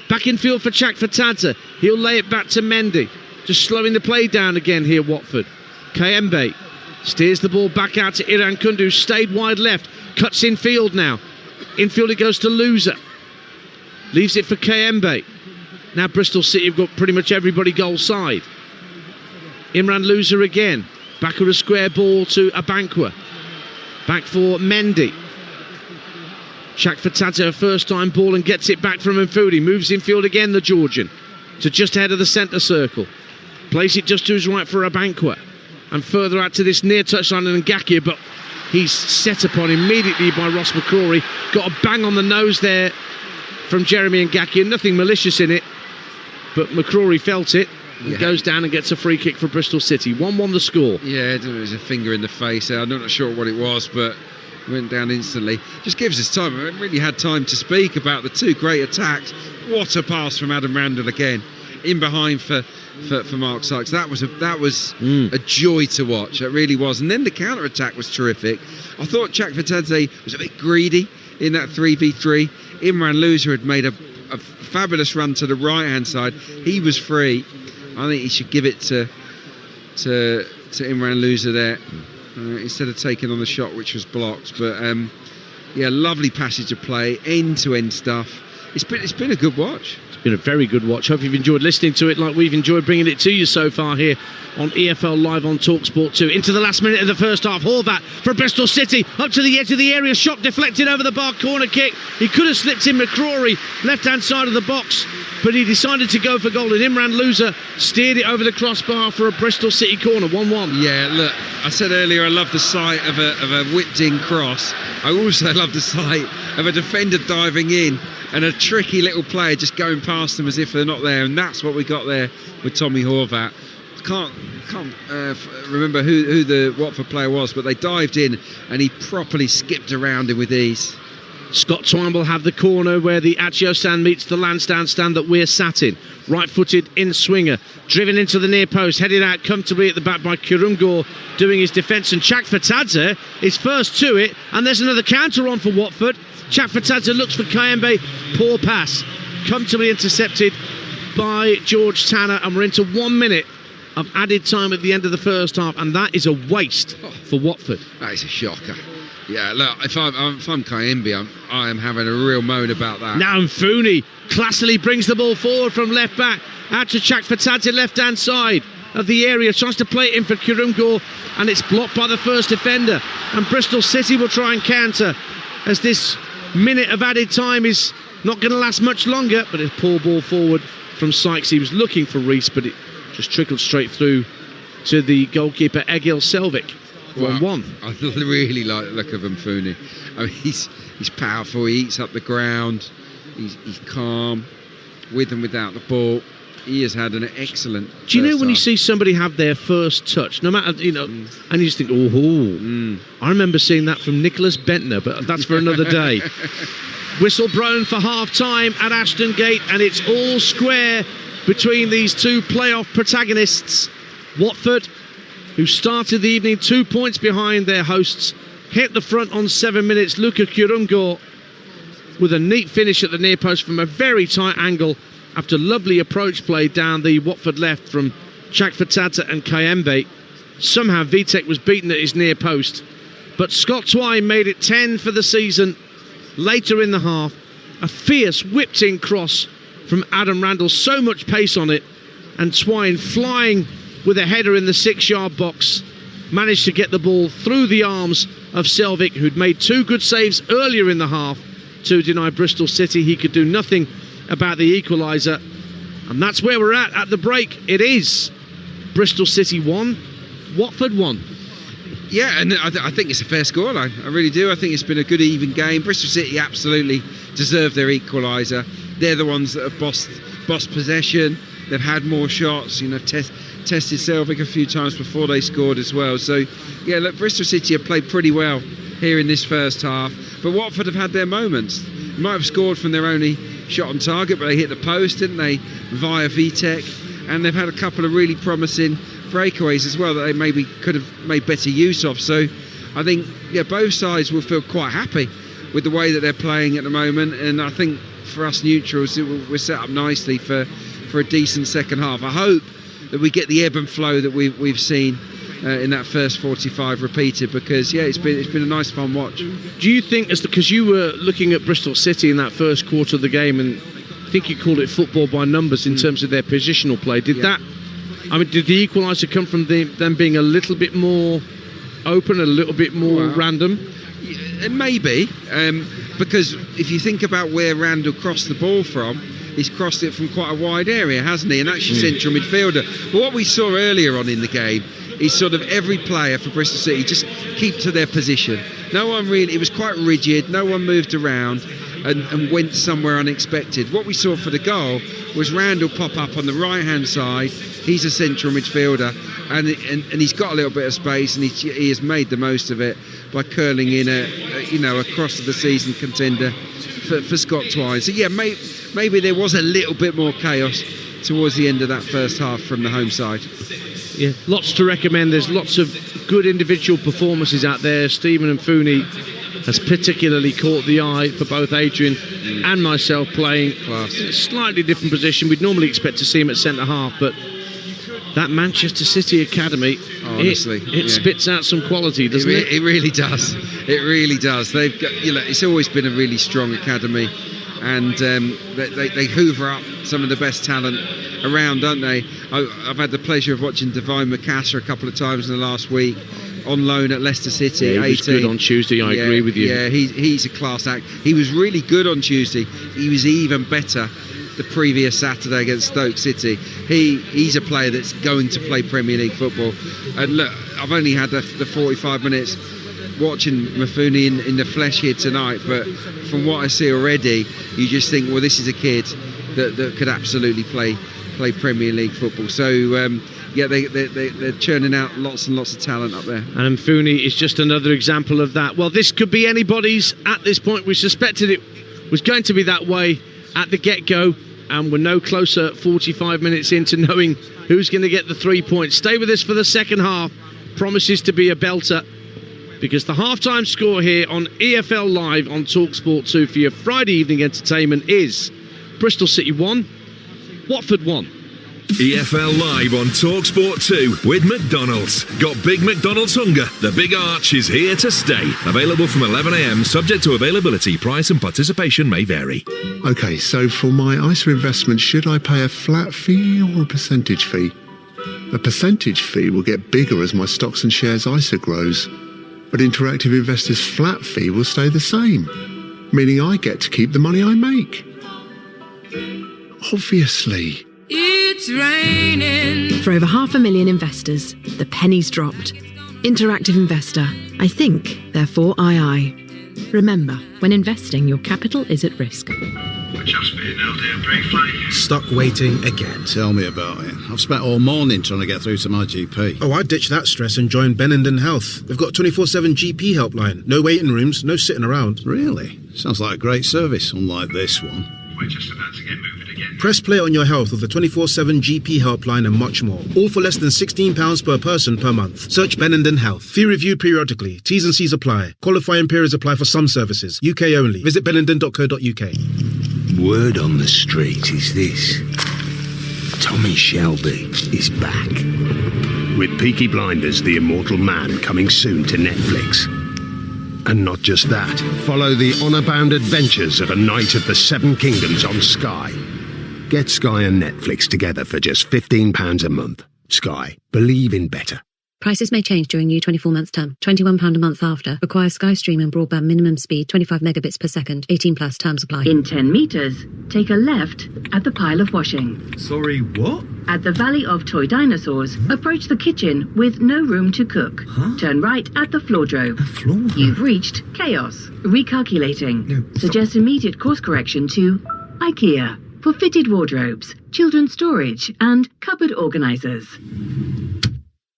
back in field for Chakfatadze. He'll lay it back to Mendy, just slowing the play down again here, Watford. Kayembe steers the ball back out to Iran Kunda, who stayed wide left, cuts in field now. Infield it goes to Loser, leaves it for Kayembe. Now Bristol City have got pretty much everybody goal side. Imran Loser again, back of a square ball to Abankwah, back for Mendy. Chakfatadze a first time ball and gets it back from Mfudi, moves in field again, the Georgian, to just ahead of the centre circle. Plays it just to his right for Abankwah, and further out to this near touchline and Ngakia, but he's set upon immediately by Ross McCrory. Got a bang on the nose there from Jeremy Ngakia, nothing malicious in it, but McCrory felt it and goes down and gets a free kick for Bristol City. 1-1 the score. Yeah, I don't know, it was a finger in the face. I'm not sure what it was, but went down instantly. Just gives us time. I really had time to speak about the 2 great attacks. What a pass from Adam Randall again, in behind for Mark Sykes. That was a joy to watch. It really was. And then the counter attack was terrific. I thought Chakfatadze was a bit greedy in that 3v3. Imran Loser had made a fabulous run to the right hand side. He was free. I think he should give it to Imran Loser there, instead of taking on the shot which was blocked. But yeah, lovely passage of play, end to end stuff. It's been a good watch. It's been a very good watch. Hope you've enjoyed listening to it like we've enjoyed bringing it to you so far here on EFL Live on Talksport 2. Into the last minute of the first half, Horvat for Bristol City, up to the edge of the area, shot deflected over the bar, corner kick. He could have slipped in McCrory, left hand side of the box, but he decided to go for goal, and Imran Loser steered it over the crossbar for a Bristol City corner. 1-1. Yeah, look, I said earlier I love the sight of a whipped-in cross. I also love the sight of a defender diving in and a tricky little player just going past them as if they're not there, and that's what we got there with Tommy Horvat. Can't remember who the Watford player was, but they dived in and he properly skipped around him with ease. Scott Twine will have the corner where the Accio stand meets the Lansdowne stand that we're sat in. Right-footed in swinger, driven into the near post, headed out comfortably at the back by Kurumgor doing his defence, and Chakfatadze is first to it, and there's another counter on for Watford. Chakfatadze looks for Kayembe, poor pass, comfortably intercepted by George Tanner, and we're into 1 minute of added time at the end of the first half, and that is a waste for Watford. That is a shocker. Yeah, look, if I'm Kayembe, I am having a real moan about that. Now Mfuni classily brings the ball forward from left back out to Chakfatadze, left hand side of the area, tries to play it in for Kurumgor, and it's blocked by the first defender, and Bristol City will try and counter as this minute of added time is not going to last much longer. But a poor ball forward from Sykes. He was looking for Reese, but it just trickled straight through to the goalkeeper Egil Selvik. 1-1. I really like the look of Mfuni. I mean, he's powerful. He eats up the ground. He's calm, with and without the ball. He has had an excellent. Do you know when you see somebody have their first touch, no matter, you know, and you just think, I remember seeing that from Nicholas Bentner, but that's for another day. Whistle blown for half-time at Ashton Gate, and it's all square between these two playoff protagonists. Watford, who started the evening 2 points behind their hosts, hit the front on 7 minutes. Luka Kurumgor with a neat finish at the near post from a very tight angle after lovely approach play down the Watford left from Chakfatadze and Kayembe. Somehow Vitek was beaten at his near post, but Scott Twine made it 10 for the season. Later in the half, a fierce whipped-in cross from Adam Randall, so much pace on it, and Twine flying with a header in the 6-yard box managed to get the ball through the arms of Selvik, who'd made 2 good saves earlier in the half to deny Bristol City he could do nothing about the equaliser. And that's where we're at the break. It is Bristol City 1, Watford 1. Yeah, and I think it's a fair scoreline. I really do. I think it's been a good even game. Bristol City absolutely deserve their equaliser. They're the ones that have bossed possession. They've had more shots, you know, tested Selvik a few times before they scored as well. So, yeah, look, Bristol City have played pretty well here in this first half. But Watford have had their moments. They might have scored from their only shot on target, but they hit the post, didn't they, via Vitek. And they've had a couple of really promising breakaways as well that they maybe could have made better use of. So I think, yeah, both sides will feel quite happy with the way that they're playing at the moment. And I think for us neutrals, we're set up nicely for a decent second half. I hope that we get the ebb and flow that we've seen in that first 45 repeated, because yeah, it's been a nice fun watch. Do you think, because you were looking at Bristol City in that first quarter of the game, and I think you called it football by numbers in terms of their positional play, did the equaliser come from them being a little bit more open, a little bit more random? It may be, because if you think about where Randall crossed the ball from, he's crossed it from quite a wide area, hasn't he? And that's your central midfielder. But what we saw earlier on in the game is sort of every player for Bristol City just keep to their position. No one really, it was quite rigid, no one moved around and went somewhere unexpected. What we saw for the goal was Randall pop up on the right hand side. He's a central midfielder, and he's got a little bit of space, and he has made the most of it by curling in a across the season contender for Scott Twine. So yeah, maybe there was a little bit more chaos towards the end of that first half from the home side. Yeah, lots to recommend. There's lots of good individual performances out there. Stephen Mfuni has particularly caught the eye for both Adrian and myself, playing in a slightly different position. We'd normally expect to see him at centre half, but that Manchester City academy, honestly, it spits out some quality, doesn't it? It really does. It really does. They've got, it's always been a really strong academy, and they hoover up some of the best talent around, don't they? I've had the pleasure of watching Divine Macassar a couple of times in the last week on loan at Leicester City. Yeah, he was good on Tuesday. I agree with you. Yeah, he's a class act. He was really good on Tuesday. He was even better the previous Saturday against Stoke City. He's a player that's going to play Premier League football. And look, I've only had the 45 minutes watching Mafuni in the flesh here tonight, but from what I see already, you just think, well, this is a kid that could absolutely play Premier League football. So yeah, they're churning out lots and lots of talent up there. And Mfuni is just another example of that. Well, this could be anybody's at this point. We suspected it was going to be that way at the get-go, and we're no closer 45 minutes into knowing who's going to get the 3 points. Stay with us for the second half. Promises to be a belter, because the halftime score here on EFL Live on Talksport 2 for your Friday evening entertainment is Bristol City 1, Watford 1. EFL Live on Talksport 2 with McDonald's. Got Big McDonald's hunger? The Big Arch is here to stay. Available from 11 a.m, subject to availability. Price and participation may vary. OK, so for my ISA investment, should I pay a flat fee or a percentage fee? A percentage fee will get bigger as my stocks and shares ISA grows. But Interactive Investor's flat fee will stay the same, meaning I get to keep the money I make. Obviously. It's raining. For over 500,000 investors, the penny's dropped. Interactive Investor. I think, therefore I. Remember, when investing, your capital is at risk. Just been out there briefly. Stuck waiting again. Tell me about it. I've spent all morning trying to get through to my GP. Oh, I ditched that stress and joined Benenden Health. They've got 24/7 GP helpline. No waiting rooms, no sitting around. Really? Sounds like a great service, unlike this one. We're just about to get moving again. Press play on your health with the 24/7 GP helpline and much more. All for less than £16 per person per month. Search Benenden Health. Fee reviewed periodically. T's and C's apply. Qualifying periods apply for some services. UK only. Visit benenden.co.uk. Word on the street is this: Tommy Shelby is back. With Peaky Blinders, The Immortal Man coming soon to Netflix. And not just that, follow the honour-bound adventures of a Knight of the Seven Kingdoms on Sky. Get Sky and Netflix together for just £15 a month. Sky. Believe in better. Prices may change during new 24-month term. £21 a month after. Requires Sky Stream and broadband minimum speed 25 megabits per second. 18 plus terms apply. In 10 metres, take a left at the pile of washing. Sorry, what? At the Valley of Toy Dinosaurs, approach the kitchen with no room to cook. Huh? Turn right at the floordrome. Floor? You've reached chaos. Recalculating. Suggest immediate course correction to IKEA for fitted wardrobes, children's storage and cupboard organisers.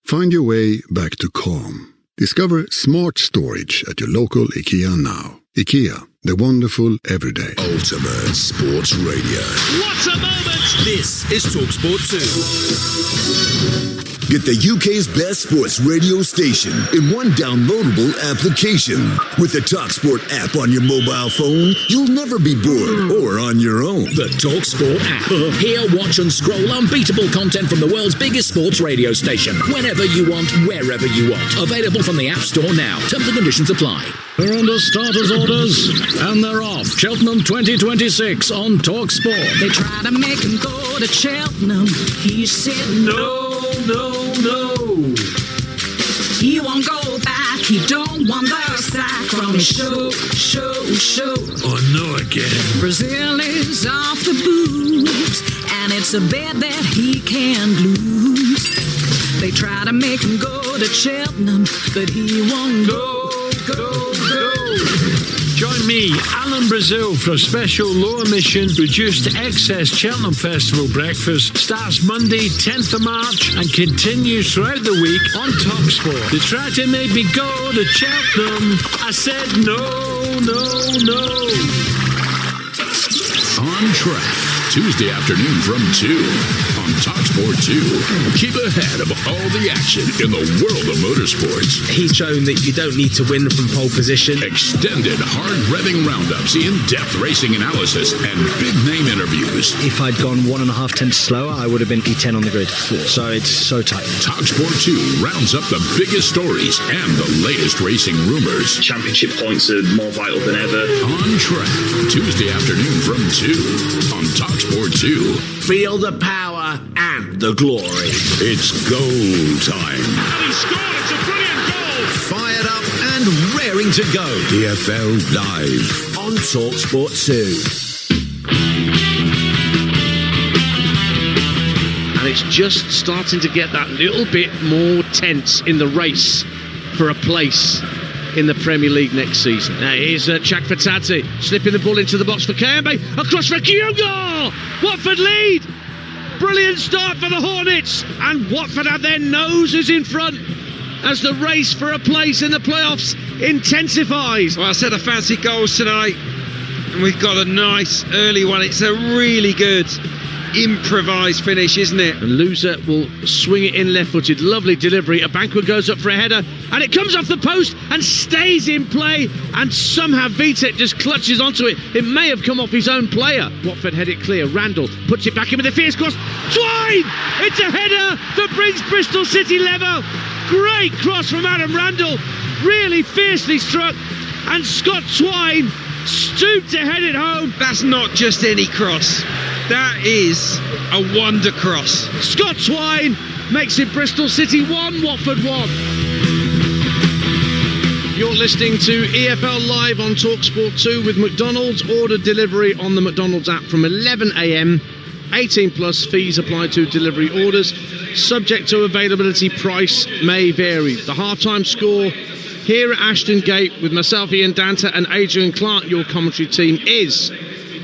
Find your way back to calm. Discover smart storage at your local IKEA now. IKEA, the wonderful everyday. Ultimate Sports Radio. What a moment! This is Talksport 2. Get the UK's best sports radio station in one downloadable application. With the Talksport app on your mobile phone, you'll never be bored or on your own. The Talksport app. Hear, watch and scroll unbeatable content from the world's biggest sports radio station. Whenever you want, wherever you want. Available from the App Store now. Terms and conditions apply. They're under starters orders, and they're off. Cheltenham 2026 on Talksport. They try to make him go to Cheltenham. He said no. He won't go back. He don't want the sack from his show. Oh, no again. Brazil is off the booze, and it's a bet that he can't lose. They try to make him go to Cheltenham, but he won't go. Join me, Alan Brazil, for a special low-emission, reduced excess Cheltenham Festival breakfast. Starts Monday, 10th of March, and continues throughout the week on Talksport. They tried to make me go to Cheltenham. I said no. On Track, Tuesday afternoon from 2 on Talksport 2. Keep ahead of all the action in the world of motorsports. He's shown that you don't need to win from pole position. Extended hard-revving roundups, in-depth racing analysis, and big-name interviews. If I'd gone 1.5 tenths slower, I would have been P10 on the grid. So it's so tight. Talksport 2 rounds up the biggest stories and the latest racing rumors. Championship points are more vital than ever. On Track, Tuesday afternoon from 2 on Talksport 2. Feel the power and the glory. It's goal time. And he scored. It's a brilliant goal. Fired up and raring to go. EFL Live on Talksport 2. And it's just starting to get that little bit more tense in the race for a place in the Premier League next season. Now here's Chak Fatati, slipping the ball into the box for Kayembe, across for Kyogo! Watford lead! Brilliant start for the Hornets, and Watford have their noses in front as the race for a place in the playoffs intensifies. Well, I said I fancy goals tonight, and we've got a nice early one. It's a really good improvised finish, isn't it? And Loser will swing it in left-footed. Lovely delivery. Abankwah goes up for a header, and it comes off the post and stays in play, and somehow Vitek just clutches onto it. It may have come off his own player. Watford head it clear. Randall puts it back in with a fierce cross. Twine! It's a header that brings Bristol City level. Great cross from Adam Randall. Really fiercely struck, and Scott Twine stooped to head it home. That's not just any cross. That is a wonder cross. Scott Twine makes it Bristol City 1, Watford 1. You're listening to EFL Live on Talksport 2 with McDonald's. Order delivery on the McDonald's app from 11 a.m. 18 plus, fees apply to delivery orders. Subject to availability, price may vary. The half-time score here at Ashton Gate with myself, Ian Danta, and Adrian Clark, your commentary team, is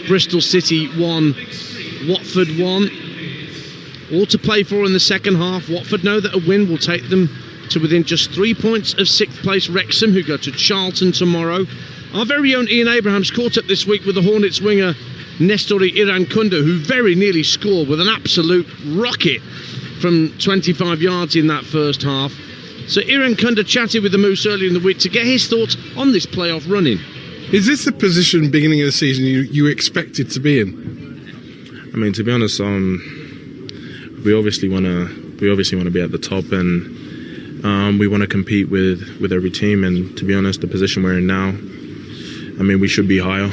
Bristol City 1, Watford 1. All to play for in the second half. Watford know that a win will take them to within just 3 points of 6th place Wrexham, who go to Charlton tomorrow. Our very own Ian Abrahams caught up this week with the Hornets winger Nestori Irankunda, who very nearly scored with an absolute rocket from 25 yards in that first half. So Irankunda chatted with the Moose earlier in the week to get his thoughts on this playoff running. Is this the position beginning of the season you expected to be in? I mean, to be honest, we obviously want to be at the top, and we want to compete with every team. And to be honest, the position we're in now, I mean, we should be higher.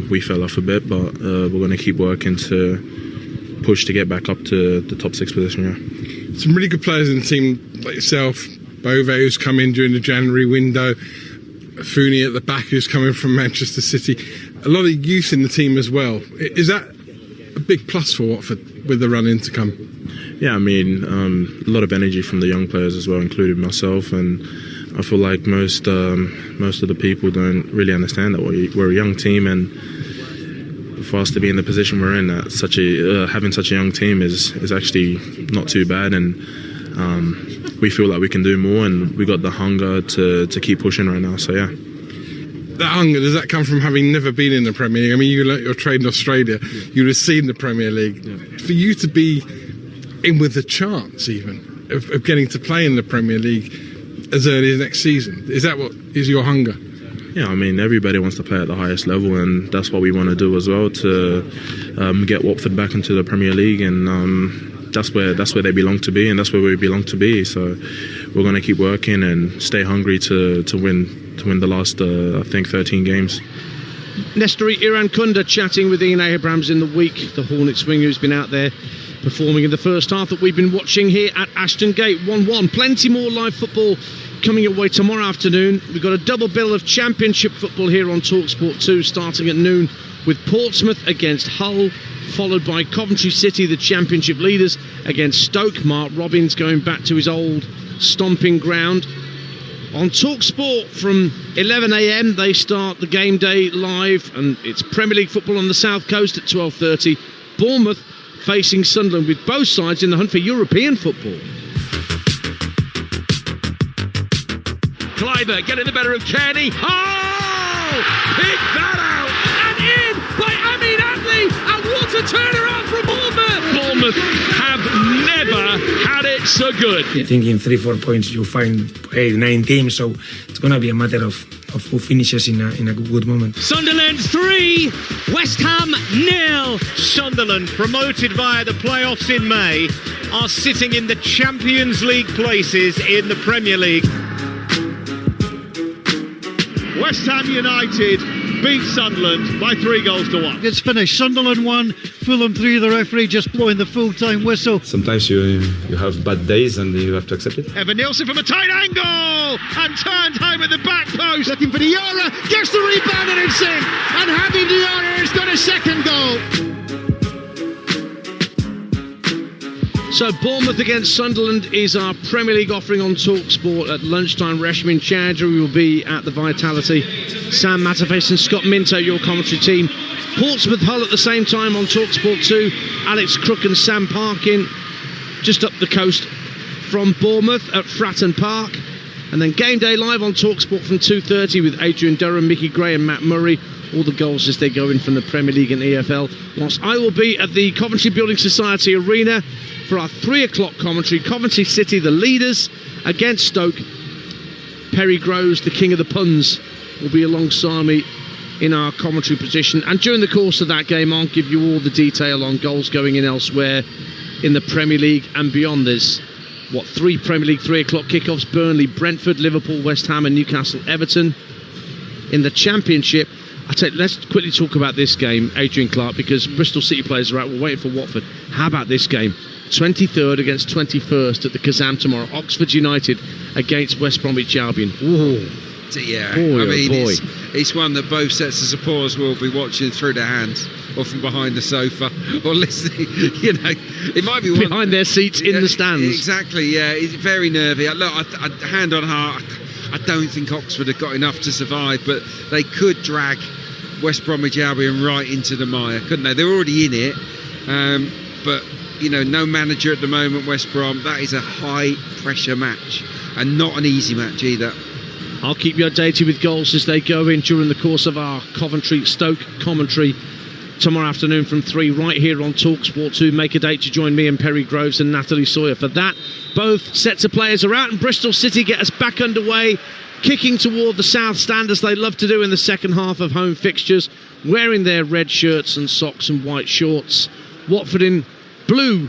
We fell off a bit, but we're going to keep working to push to get back up to the top 6 position. Yeah. Some really good players in the team, like yourself, Bove, who's come in during the January window, Fooney at the back, who's coming from Manchester City. A lot of youth in the team as well. Is that a big plus for Watford with the run-in to come? Yeah, I mean, a lot of energy from the young players as well, including myself, and I feel like most of the people don't really understand that we're a young team, and for us to be in the position we're in, that having such a young team is actually not too bad, and we feel like we can do more, and we got the hunger to keep pushing right now. So yeah. That hunger, does that come from having never been in the Premier League? I mean, you learnt your trade in Australia, you would have seen the Premier League. Yeah. For you to be in with a chance even of getting to play in the Premier League as early as next season, is that what is your hunger? Yeah, I mean, everybody wants to play at the highest level, and that's what we want to do as well, to get Watford back into the Premier League, and that's where they belong to be, and that's where we belong to be. So we're going to keep working and stay hungry to win the last, I think, 13 games. Nestori Irankunda chatting with Ian Abrahams in the week, the Hornets winger who's been out there performing in the first half that we've been watching here at Ashton Gate. 1-1. Plenty more live football coming your way tomorrow afternoon. We've got a double bill of Championship football here on Talksport 2 starting at noon with Portsmouth against Hull, followed by Coventry City, the Championship leaders, against Stoke. Mark Robbins going back to his old stomping ground. On Talksport from 11 a.m. they start the game day live, and it's Premier League football on the South Coast at 12:30. Bournemouth facing Sunderland, with both sides in the hunt for European football. Kleiber getting the better of Kearney. Oh! Pick that out! And in by Amin Adli! And what a turnaround from Bournemouth! Bournemouth have never had it so good. I think in 3-4 points you'll find 8-9 teams, so it's going to be a matter of who finishes in a good moment. Sunderland 3, West Ham 0. Sunderland, promoted via the playoffs in May, are sitting in the Champions League places in the Premier League. West Ham United beat Sunderland by 3-1. It's finished. Sunderland 1, Fulham 3. The referee just blowing the full-time whistle. Sometimes you have bad days and you have to accept it. Evan Nielsen from a tight angle and turned home at the back post. Looking for Diarra, gets the rebound and it's in. And Habib Diarra has got a second goal. So Bournemouth against Sunderland is our Premier League offering on Talksport at lunchtime. Reshmin Chowdhury will be at the Vitality. Sam Matterface and Scott Minto, your commentary team. Portsmouth Hull at the same time on Talksport 2. Alex Crook and Sam Parkin just up the coast from Bournemouth at Fratton Park. And then Game Day live on Talksport from 2:30 with Adrian Durham, Mickey Gray and Matt Murray. All the goals as they go in from the Premier League and EFL. Whilst I will be at the Coventry Building Society Arena for our 3 o'clock commentary. Coventry City, the leaders, against Stoke. Perry Groves, the king of the puns, will be alongside me in our commentary position. And during the course of that game, I'll give you all the detail on goals going in elsewhere in the Premier League and beyond. There's 3 Premier League 3 o'clock kickoffs: Burnley, Brentford, Liverpool, West Ham and Newcastle, Everton. In the Championship, let's quickly talk about this game, Adrian Clark, because Bristol City players are out. We're waiting for Watford. How about this game? 23rd against 21st at the Kazam tomorrow. Oxford United against West Bromwich Albion. Ooh. Yeah, boy, I mean, boy. It's one that both sets of supporters will be watching through their hands, or from behind the sofa, or listening. You know, it might be behind their seats in the stands. Exactly. Yeah, it's very nervy. Look, hand on heart, I don't think Oxford have got enough to survive, but they could drag West Bromwich Albion right into the mire, couldn't they? They're already in it, but you know, no manager at the moment, West Brom. That is a high pressure match, and not an easy match either. I'll keep you updated with goals as they go in during the course of our Coventry Stoke commentary tomorrow afternoon from 3 right here on Talksport 2. Make a date to join me and Perry Groves and Natalie Sawyer for that. Both sets of players are out, and Bristol City get us back underway, kicking toward the South Stand as they love to do in the second half of home fixtures, wearing their red shirts and socks and white shorts. Watford in blue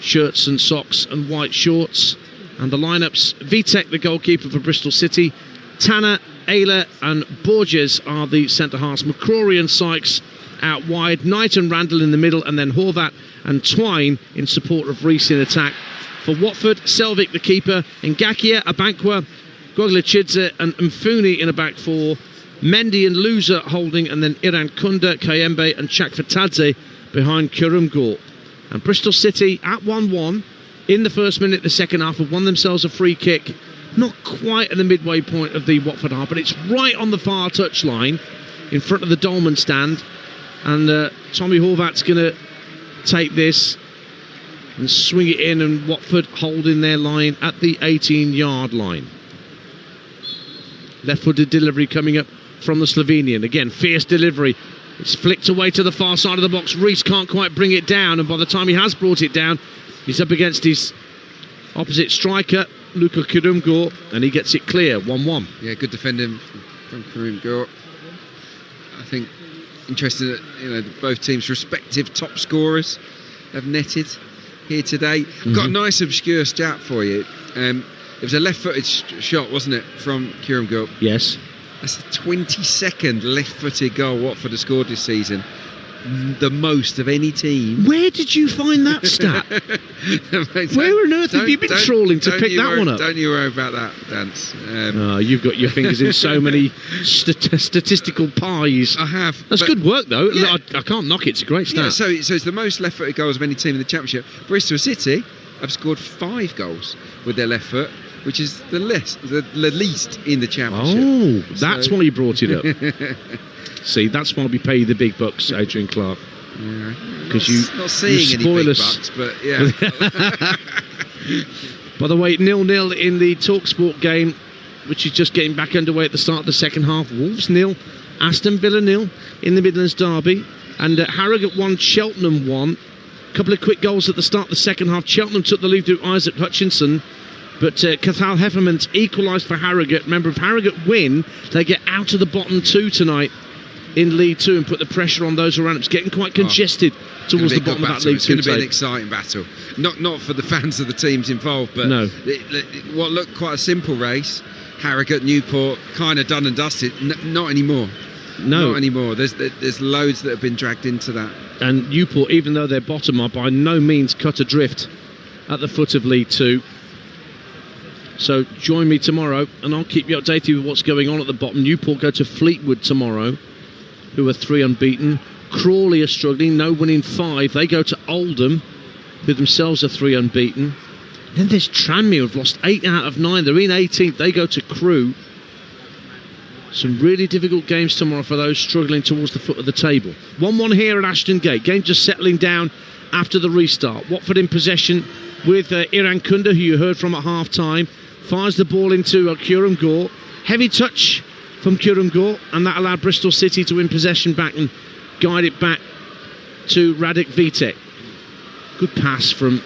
shirts and socks and white shorts. And the lineups: Vitek, the goalkeeper for Bristol City; Tanner, Ayler and Borges are the centre-halves. McCrory and Sykes out wide, Knight and Randall in the middle, and then Horvat and Twine in support of Reece in attack. For Watford, Selvik the keeper, Ngakia, Abankwah, Goglachidze and Mfuni in a back four, Mendy and Loser holding, and then Iran Kunda, Kayembe and Chakfatadze behind Kurumgor. And Bristol City at 1-1 in the first minute of the second half have won themselves a free kick, not quite at the midway point of the Watford half, but it's right on the far touchline in front of the Dolman stand. And Tommy Horvat's going to take this and swing it in, and Watford holding their line at the 18-yard line. Left-footed delivery coming up from the Slovenian. Again, fierce delivery. It's flicked away to the far side of the box. Reece can't quite bring it down, and by the time he has brought it down, he's up against his opposite striker, Luka Kurumgor, and he gets it clear, 1-1. Yeah, good defending from Kurumgor. I think interesting that both teams' respective top scorers have netted here today. Got a nice obscure stat for you. It was a left-footed shot, wasn't it, from Kurumgor? Yes. That's the 22nd left-footed goal Watford has scored this season. The most of any team. Where did you find that stat? Where on earth have you been trawling to pick that one up? Don't you worry about that, Dance. You've got your fingers in so many statistical pies. I have. That's good work, though. Yeah. I can't knock it. It's a great stat. Yeah, so it's the most left-footed goals of any team in the Championship. Bristol City have scored 5 goals with their left foot, which is the least in the Championship. Oh, that's why you brought it up. See, that's why we pay you the big bucks, Adrian Clark. Because not seeing any big bucks, but yeah. By the way, 0-0 in the Talksport game, which is just getting back underway at the start of the second half. Wolves 0, Aston Villa 0 in the Midlands derby, and Harrogate 1, Cheltenham 1. A couple of quick goals at the start of the second half. Cheltenham took the lead through Isaac Hutchinson, but Cathal Hefferman's equalised for Harrogate. Remember, if Harrogate win, they get out of the bottom 2 tonight in League 2 and put the pressure on those around them. It's getting quite congested towards the bottom of that League 2 It's going to be an exciting battle. Not for the fans of the teams involved, but no. What looked quite a simple race, Harrogate, Newport, kind of done and dusted. Not anymore. No. Not anymore. There's loads that have been dragged into that. And Newport, even though they're bottom, are by no means cut adrift at the foot of League 2. So join me tomorrow and I'll keep you updated with what's going on at the bottom. Newport go to Fleetwood tomorrow, who are 3 unbeaten. Crawley are struggling, no win in 5. They go to Oldham, who themselves are 3 unbeaten. Then there's Tranmere, who've lost 8 out of 9. They're in 18th. They go to Crewe. Some really difficult games tomorrow for those struggling towards the foot of the table. 1-1 here at Ashton Gate. Game just settling down after the restart. Watford in possession with Iran Kunda, who you heard from at half-time. Fires the ball into Kurum Gore. Heavy touch from Kurum Gore, and that allowed Bristol City to win possession back and guide it back to Radek Vitek. Good pass from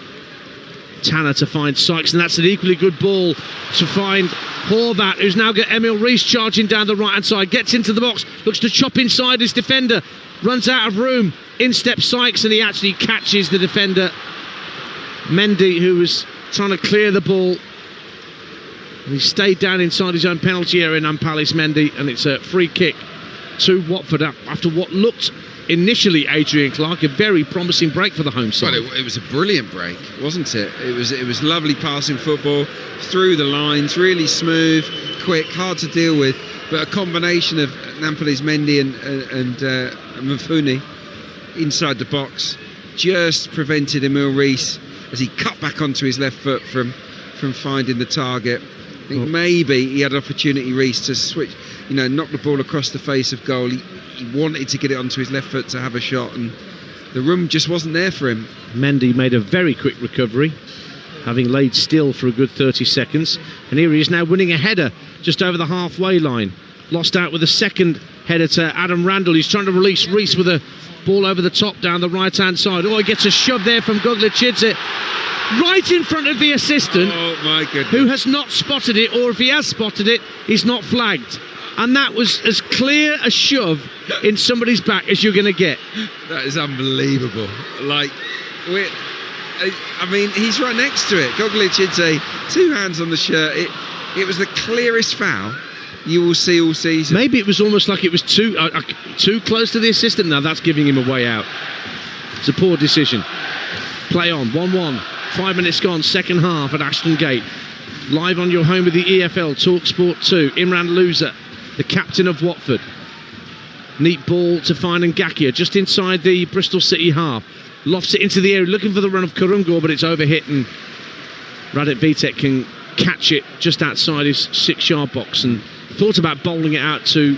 Tanner to find Sykes, and that's an equally good ball to find Horvat, who's now got Emil Rees charging down the right hand side, gets into the box, looks to chop inside his defender, runs out of room, in steps Sykes, and he actually catches the defender Mendy, who was trying to clear the ball, and he stayed down inside his own penalty area, Nampalys Mendy, and it's a free kick to Watford after what looked initially, Adrian Clark, a very promising break for the home side. Well, it was a brilliant break, wasn't it? It was lovely passing football through the lines, really smooth, quick, hard to deal with, but a combination of Nampalys Mendy and Mafuni inside the box just prevented Emil Rees as he cut back onto his left foot from finding the target. I think maybe he had an opportunity, Rees, to switch, knock the ball across the face of goal. He wanted to get it onto his left foot to have a shot, and the room just wasn't there for him. Mendy made a very quick recovery, having laid still for a good 30 seconds, and here he is now winning a header just over the halfway line. Lost out with a second header to Adam Randall. He's trying to release Rees with a ball over the top down the right hand side. He gets a shove there from Goglichidze right in front of the assistant. Oh my goodness. Who has not spotted it, or if he has spotted it, he's not flagged. And that was as clear a shove in somebody's back as you're going to get. That is unbelievable. He's right next to it. Goglichidze, 2 hands on the shirt. It was the clearest foul you will see all season. Maybe it was almost like it was too close to the assistant. Now that's giving him a way out. It's a poor decision. Play on, 1-1. 5 minutes gone, second half at Ashton Gate. Live on your home of the EFL, Talksport 2. Imran Louza, the captain of Watford. Neat ball to find Ngakia just inside the Bristol City half. Lofts it into the area, looking for the run of Kurungor, but it's overhit, and Radek Vitek can catch it just outside his 6-yard box, and thought about bowling it out to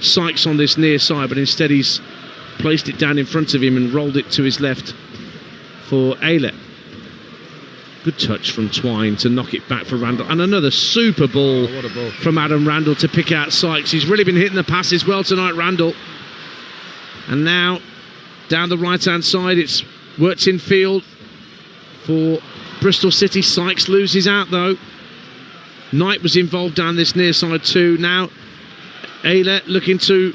Sykes on this near side, but instead he's placed it down in front of him and rolled it to his left for Aylett. Good touch from Twine to knock it back for Randall, and another super ball, from Adam Randall to pick out Sykes. He's really been hitting the passes well tonight, Randall. And now down the right hand side, it's worked in field for Bristol City. Sykes loses out though. Knight was involved down this near side too. Now Aylett looking to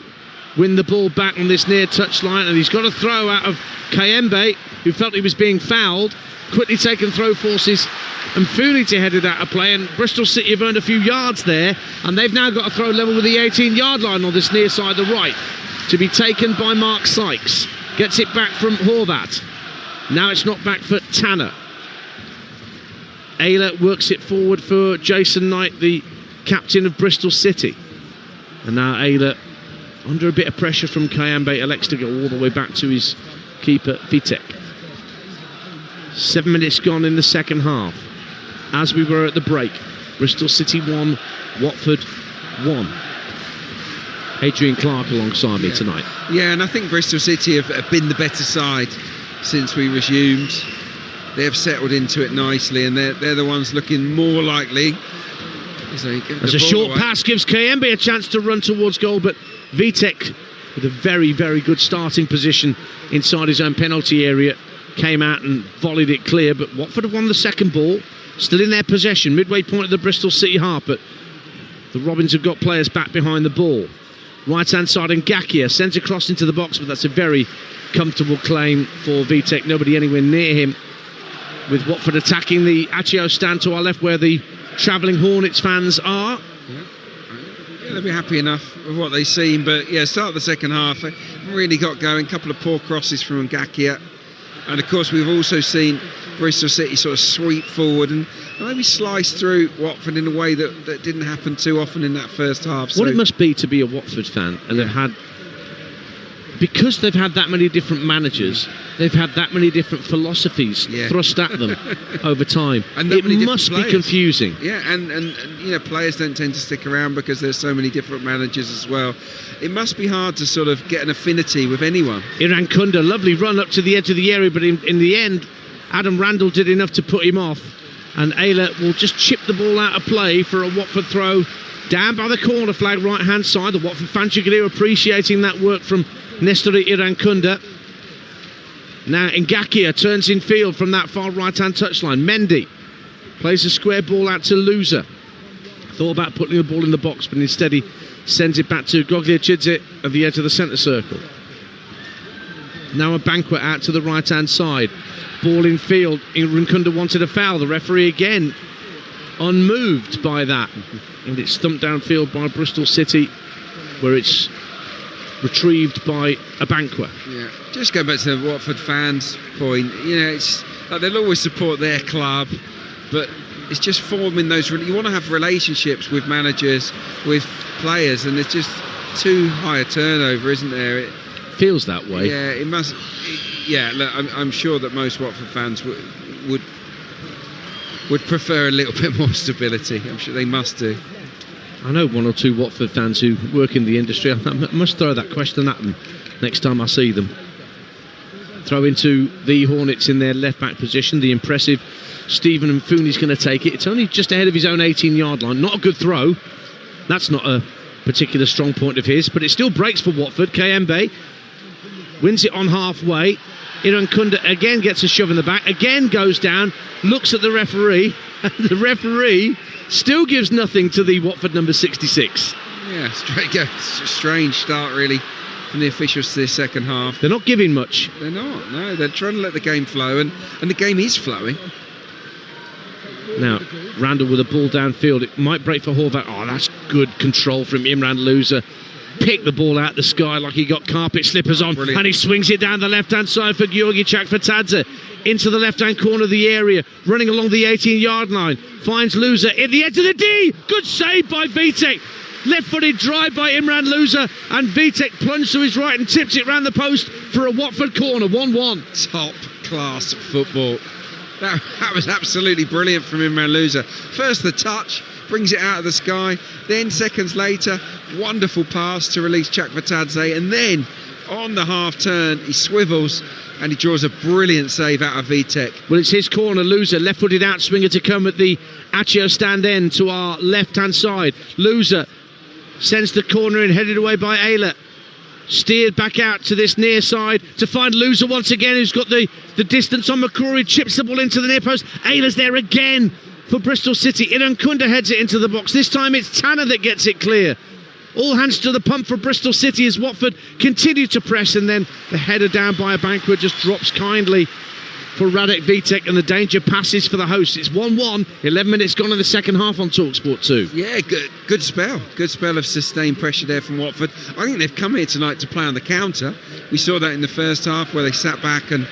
win the ball back on this near touchline, and he's got a throw out of Kayembe, who felt he was being fouled. Quickly taken throw forces, and Fooley to head it out of play, and Bristol City have earned a few yards there, and they've now got a throw level with the 18-yard line on this near side, the right, to be taken by Mark Sykes. Gets it back from Horvat. Now it's not back for Tanner. Aylett works it forward for Jason Knight, the captain of Bristol City. And now Aylett, under a bit of pressure from Kayembe, elects to go all the way back to his keeper, Vitek. 7 minutes gone in the second half. As we were at the break, Bristol City 1, Watford 1. Adrian Clark alongside me tonight. Yeah, and I think Bristol City have been the better side since we resumed. They have settled into it nicely, and they're the ones looking more likely. As a short pass gives Kayembe a chance to run towards goal, but Vitek, with a very, very good starting position inside his own penalty area, came out and volleyed it clear. But Watford have won the second ball, still in their possession, midway point of the Bristol City half, but the Robins have got players back behind the ball. Right hand side, and Ngakia sends across into the box, but that's a very comfortable claim for Vitek. Nobody anywhere near him, with Watford attacking the Accio stand to our left, where the travelling Hornets fans are. Yeah, they'll be happy enough with what they've seen, but yeah, start of the second half, they really got going. A couple of poor crosses from Ngakia, and of course we've also seen Bristol City sort of sweep forward and maybe slice through Watford in a way that didn't happen too often in that first half. What it must be to be a Watford fan and have had because they've had that many different managers, they've had that many different philosophies thrust at them over time. And it must be confusing. Yeah, and you know, players don't tend to stick around because there's so many different managers as well. It must be hard to sort of get an affinity with anyone. Iran Kunda, lovely run up to the edge of the area, but in the end, Adam Randall did enough to put him off. And Ayla will just chip the ball out of play for a Watford throw down by the corner flag, right-hand side. The Watford fans, you can hear appreciating that work from Nestori Irankunda. Now Ngakia turns in field from that far right-hand touchline. Mendy plays a square ball out to Loser. Thought about putting the ball in the box, but instead he sends it back to Gogliachidze at the edge of the centre circle. Now a Banquet out to the right-hand side. Ball in field. Irankunda wanted a foul. The referee again unmoved by that. And it's thumped downfield by Bristol City, where it's retrieved by a Banquet. Yeah, just go back to the Watford fans' point. You know, it's like they'll always support their club, but it's just forming those. You want to have relationships with managers, with players, and there's just too high a turnover, isn't there? It feels that way. Yeah, it must. Look, I'm sure that most Watford fans would prefer a little bit more stability. I'm sure they must do. I know one or two Watford fans who work in the industry. I must throw that question at them next time I see them. Throw into the Hornets in their left-back position. The impressive Stephen Mfuni's going to take it. It's only just ahead of his own 18-yard line. Not a good throw. That's not a particular strong point of his, but it still breaks for Watford. Kayembe wins it on halfway. Irankunda again gets a shove in the back, again goes down, looks at the referee, and the referee still gives nothing to the Watford number 66. Yeah, strange start really from the officials to this second half. They're not giving much. They're not, no, they're trying to let the game flow, and the game is flowing. Now, Randall with a ball downfield, it might break for Horvath. Oh, that's good control from Imran Loser. Picked the ball out the sky like he got carpet slippers on. Brilliant. And he swings it down the left-hand side for Georgi Chakfatadze into the left-hand corner of the area, running along the 18-yard line, finds Loser at the edge of the D. Good save by Vitek. Left-footed drive by Imran Loser, and Vitek plunged to his right and tips it round the post for a Watford corner. 1-1. Top-class football. That was absolutely brilliant from Imran Loser. First the touch, brings it out of the sky, then seconds later, wonderful pass to release Chakvatadze, and then on the half turn he swivels and he draws a brilliant save out of Vitek. Well, it's his corner. Loser, left-footed outswinger to come at the Accio stand end to our left-hand side. Loser sends the corner in, headed away by Ayla. Steered back out to this near side to find Loser once again, who's got the distance on McCrory, chips the ball into the near post. Ayla's there again for Bristol City. Irankunda heads it into the box. This time it's Tanner that gets it clear. All hands to the pump for Bristol City as Watford continue to press, and then the header down by a Banquet just drops kindly for Radek Vitek, and the danger passes for the hosts. It's 1-1, 11 minutes gone in the second half on Talksport 2. Yeah, good spell of sustained pressure there from Watford. I think they've come here tonight to play on the counter. We saw that in the first half where they sat back and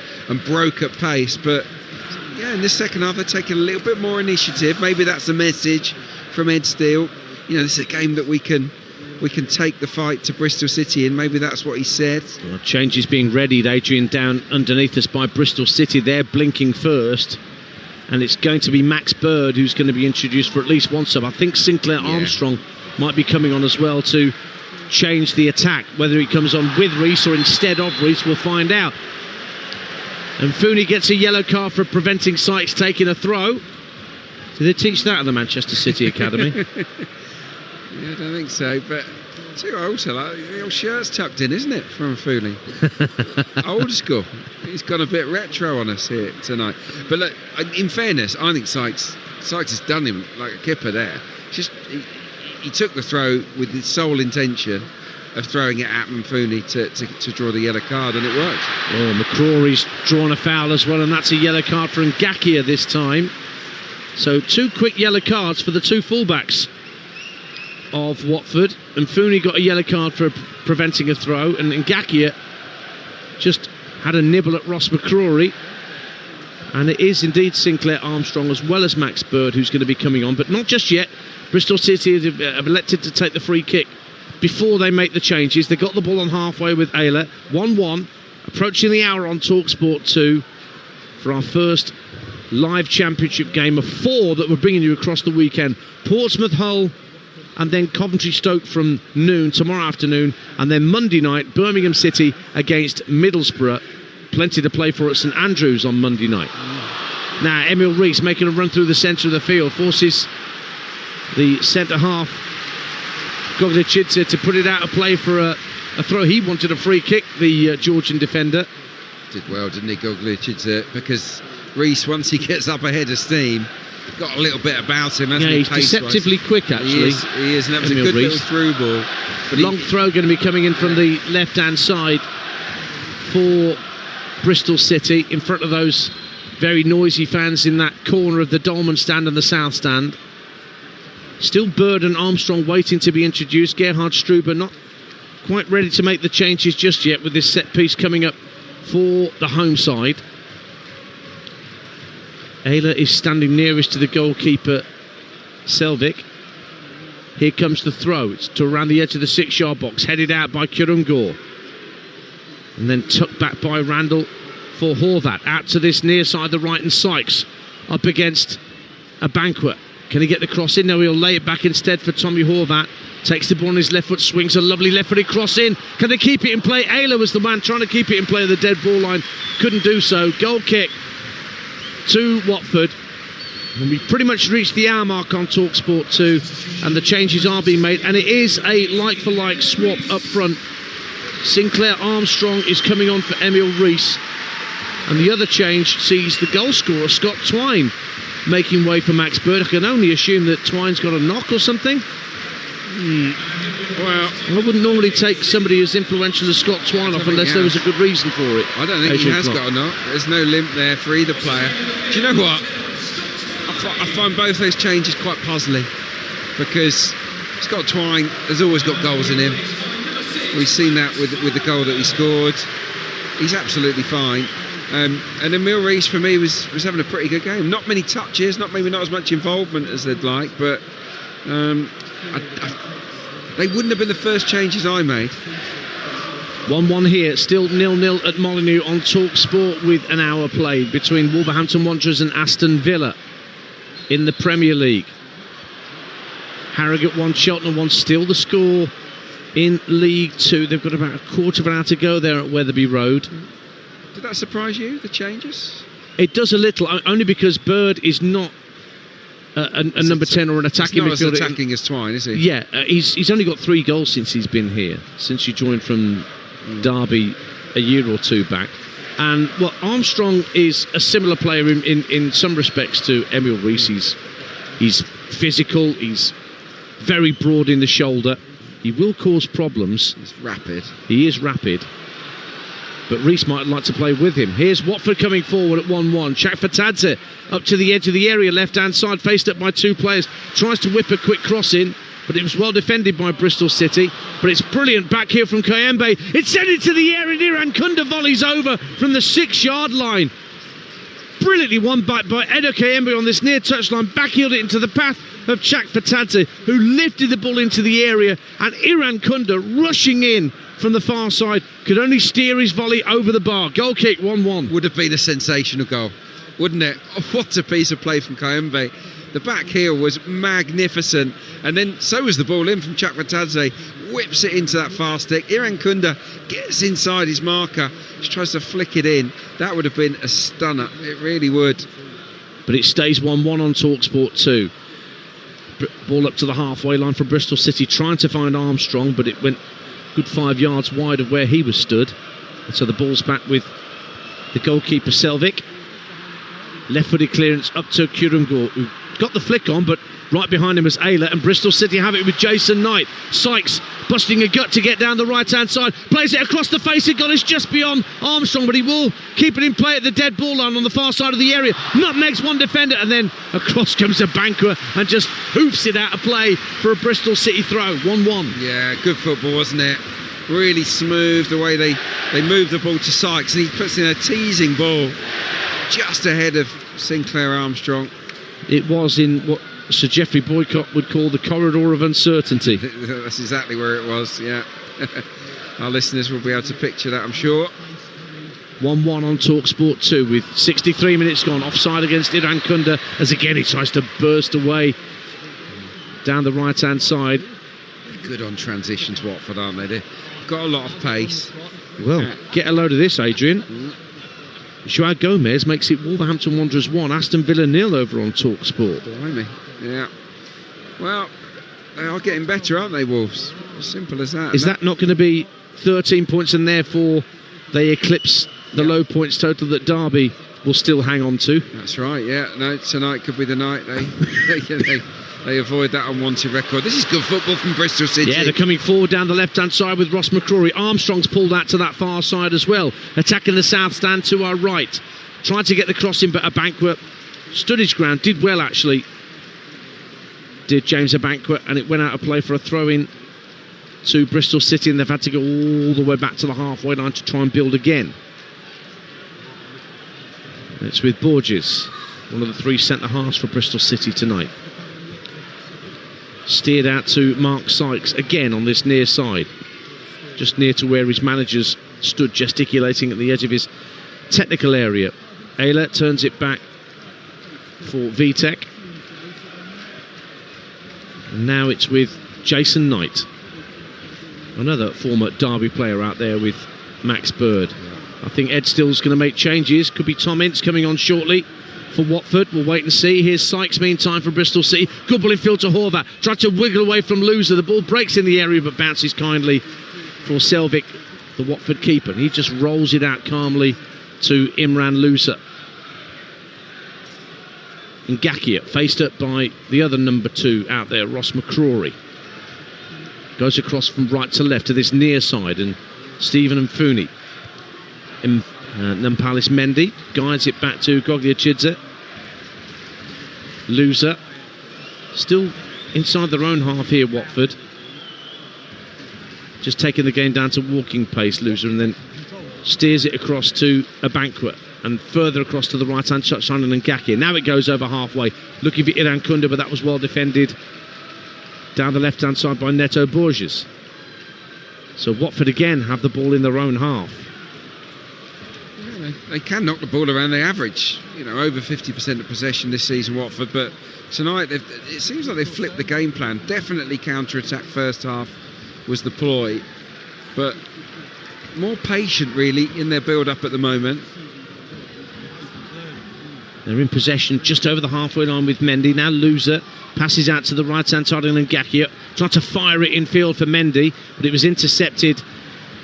broke at pace, but yeah, in this second half they're taking a little bit more initiative. Maybe that's a message from Ed Steele. You know, this is a game that we can take the fight to Bristol City, and maybe that's what he said. Well, changes being readied. Adrian down underneath us by Bristol City. They're blinking first, and it's going to be Max Bird who's going to be introduced for at least one sub. I think Sinclair Armstrong might be coming on as well to change the attack. Whether he comes on with Reese or instead of Reese, we'll find out. And Fooney gets a yellow card for preventing Sykes taking a throw. Did they teach that at the Manchester City Academy? Yeah, I don't think so, but too old to like. The old shirt's tucked in, isn't it, from Fooley? Old school. He's gone a bit retro on us here tonight. But look, in fairness, I think Sykes has done him like a kipper there. Just he took the throw with the sole intention of throwing it at Mfuni to draw the yellow card, and it worked. Oh, McCrory's drawn a foul as well, and that's a yellow card for Ngakia this time. So 2 quick yellow cards for the 2 fullbacks of Watford, and Fooney got a yellow card for preventing a throw, and Ngakia just had a nibble at Ross McCrory, and it is indeed Sinclair Armstrong as well as Max Bird who's going to be coming on, but not just yet. Bristol City have elected to take the free kick before they make the changes. They got the ball on halfway with Ayler. 1-1, approaching the hour on Talksport 2 for our first live championship game of 4 that we're bringing you across the weekend. Portsmouth, Hull, and then Coventry Stoke from noon tomorrow afternoon, and then Monday night Birmingham City against Middlesbrough. Plenty to play for at St Andrews on Monday night. Now Emil Rees making a run through the centre of the field, forces the centre half Goglichidze to put it out of play for a throw. He wanted a free kick, the Georgian defender. Did well, didn't he, Goglichidze? Because Rees, once he gets up ahead of steam, got a little bit about him, hasn't he? He's deceptively quick, actually. He is, and that was a good little through ball. But long throw going to be coming in from the left-hand side for Bristol City, in front of those very noisy fans in that corner of the Dolman stand and the South stand. Still Bird and Armstrong waiting to be introduced. Gerhard Struber not quite ready to make the changes just yet, with this set piece coming up for the home side. Ayler is standing nearest to the goalkeeper, Selvik. Here comes the throw. It's to around the edge of the 6-yard box, headed out by Kurungor. And then tucked back by Randall for Horvat. Out to this near side, the right, and Sykes up against a Banquet. Can he get the cross in? No, he'll lay it back instead for Tommy Horvat. Takes the ball on his left foot, swings a lovely left-footed cross in. Can they keep it in play? Ayler was the man trying to keep it in play at the dead ball line. Couldn't do so. Goal kick to Watford. And we've pretty much reached the hour mark on Talksport 2, and the changes are being made, and it is a like-for-like swap up front. Sinclair Armstrong is coming on for Emil Rees, and the other change sees the goal scorer Scott Twine making way for Max Bird. I can only assume that Twine's got a knock or something. Well, I wouldn't normally take somebody as influential as Scott Twine off unless there was a good reason for it. I don't think he has got a knock. There's no limp there for either player. Do you know what? I find both those changes quite puzzling, because Scott Twine has always got goals in him. We've seen that with the goal that he scored. He's absolutely fine. And Emil Rees, for me, was having a pretty good game. Not many touches, maybe not as much involvement as they'd like, but they wouldn't have been the first changes I made. 1-1 here, still 0-0 at Molineux on Talksport, with an hour played between Wolverhampton Wanderers and Aston Villa in the Premier League. Harrogate 1, Cheltenham 1, still the score in League 2. They've got about a quarter of an hour to go there at Wetherby Road. Did that surprise you, the changes? It does a little, only because Bird is not a number 10 or an attacking midfielder. He's not as attacking as Twine, is he? Yeah, he's only got 3 goals since he's been here, since he joined from Derby a year or two back. And Armstrong is a similar player in some respects to Emil Rees. He's physical, he's very broad in the shoulder. He will cause problems. He's rapid. He is rapid. But Rees might like to play with him. Here's Watford coming forward at 1-1. Chakfatadze up to the edge of the area, left-hand side, faced up by 2 players. Tries to whip a quick cross in, but it was well defended by Bristol City. But it's brilliant back here from Kayembe. It's sent into the air, and Iran Kunda volleys over from the 6-yard line. Brilliantly won back by Edo Kayembe on this near touchline, backheeled it into the path of Chakfatadze, who lifted the ball into the area, and Iran Kunda, rushing in from the far side, could only steer his volley over the bar. Goal kick, 1-1. Would have been a sensational goal, wouldn't it? Oh, what a piece of play from Kayembe. The back heel was magnificent, and then so was the ball in from Chakfatadze, whips it into that far stick. Iran Kunda gets inside his marker, just tries to flick it in. That would have been a stunner, it really would. But it stays 1-1 on Talksport 2. Ball up to the halfway line for Bristol City, trying to find Armstrong, but it went good 5 yards wide of where he was stood. And so the ball's back with the goalkeeper Selvik. Left-footed clearance up to Kurungor, who got the flick on, but right behind him is Ayler, and Bristol City have it with Jason Knight. Sykes busting a gut to get down the right-hand side, plays it across the face of goal. It's just beyond Armstrong, but he will keep it in play at the dead ball line on the far side of the area. Nutmegs one defender, and then across comes a Banquet and just hoofs it out of play for a Bristol City throw. 1-1. Yeah, good football, wasn't it? Really smooth the way they moved the ball to Sykes, and he puts in a teasing ball just ahead of Sinclair Armstrong. It was in what Sir Geoffrey Boycott would call the corridor of uncertainty. That's exactly where it was, yeah. Our listeners will be able to picture that, I'm sure. 1-1 on Talksport 2 with 63 minutes gone. Offside against Iran Kunda as again he tries to burst away down the right-hand side. Good on transitions, Watford, aren't they? They've got a lot of pace. Well, get a load of this, Adrian. Joao Gomez makes it Wolverhampton Wanderers 1, Aston Villa 0 over on Talksport. Blimey, yeah. Well, they are getting better, aren't they, Wolves? As simple as that. Is that not going to be 13 points and therefore they eclipse the low points total that Derby will still hang on to? That's right, yeah. No, tonight could be the night they avoid that unwanted record. This is good football from Bristol City. Yeah, they're coming forward down the left-hand side with Ross McCrory. Armstrong's pulled out to that far side as well. Attacking the south stand to our right. Tried to get the crossing, but Abankwah stood his ground. Did well, actually. Did James Abankwah, and it went out of play for a throw-in to Bristol City, and they've had to go all the way back to the halfway line to try and build again. It's with Borges, one of the three centre-halves for Bristol City tonight. Steered out to Mark Sykes again on this near side, just near to where his managers stood gesticulating at the edge of his technical area. Ayler turns it back for Vitek, and now it's with Jason Knight, another former Derby player out there with Max Bird. I think Ed Still's going to make changes. Could be Tom Ince coming on shortly for Watford. We'll wait and see. Here's Sykes meantime for Bristol City. Good ball in field to Horvath. Tried to wiggle away from Loser. The ball breaks in the area but bounces kindly for Selvik, the Watford keeper. And he just rolls it out calmly to Imran Loser. And Ngakia faced up by the other number 2 out there, Ross McCrory. Goes across from right to left to this near side, and Stephen Mfuni. Nampalis Mendy guides it back to Gogliachidze. Loser still inside their own half here, Watford. Just taking the game down to walking pace, Loser, and then steers it across to Abankwah and further across to the right hand touchline and Ngakia. Now it goes over halfway, looking for Iran Kunda, but that was well defended down the left hand side by Neto Borges. So Watford again have the ball in their own half. They can knock the ball around. They average, over 50% of possession this season, Watford. But tonight, it seems like they've flipped the game plan. Definitely counter-attack first half was the ploy, but more patient, really, in their build-up at the moment. They're in possession just over the halfway line with Mendy. Now Loser passes out to the right-hand side and Ngakia tried to fire it in field for Mendy, but it was intercepted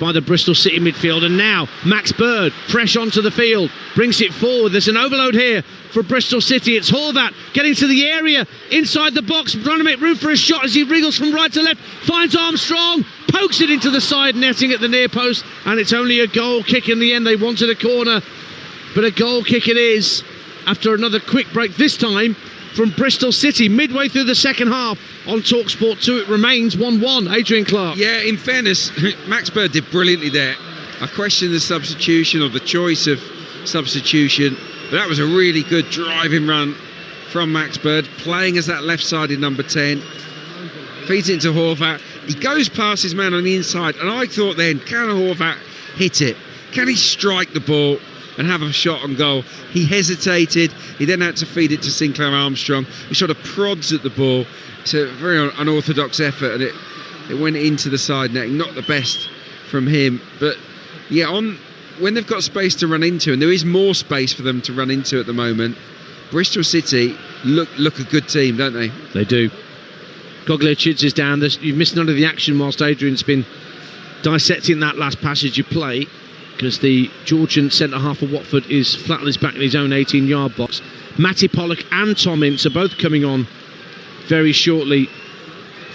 by the Bristol City midfield. And now Max Bird fresh onto the field, brings it forward. There's an overload here for Bristol City. It's Horvath getting to the area inside the box, trying to make room for a shot as he wriggles from right to left, finds Armstrong, pokes it into the side netting at the near post, and it's only a goal kick in the end. They wanted a corner, but a goal kick it is after another quick break, this time from Bristol City midway through the second half. On Talksport 2 it remains 1-1. Adrian Clark. Yeah, in fairness, Max Bird did brilliantly there. I question the substitution or the choice of substitution, but that was a really good driving run from Max Bird, playing as that left-sided number 10. Feeds it into Horvath. He goes past his man on the inside, and I thought then, can Horvath hit it? Can he strike the ball and have a shot on goal? He hesitated. He then had to feed it to Sinclair Armstrong, who sort of prods at the ball. It's a very unorthodox effort, and it went into the side netting. Not the best from him, but yeah, when they've got space to run into, and there is more space for them to run into at the moment, Bristol City look a good team, don't they? They do. Gogliachidze is down. You've missed none of the action whilst Adrian's been dissecting that last passage you play, because the Georgian centre-half of Watford is flat on his back in his own 18-yard box. Matty Pollock and Tom Ince are both coming on very shortly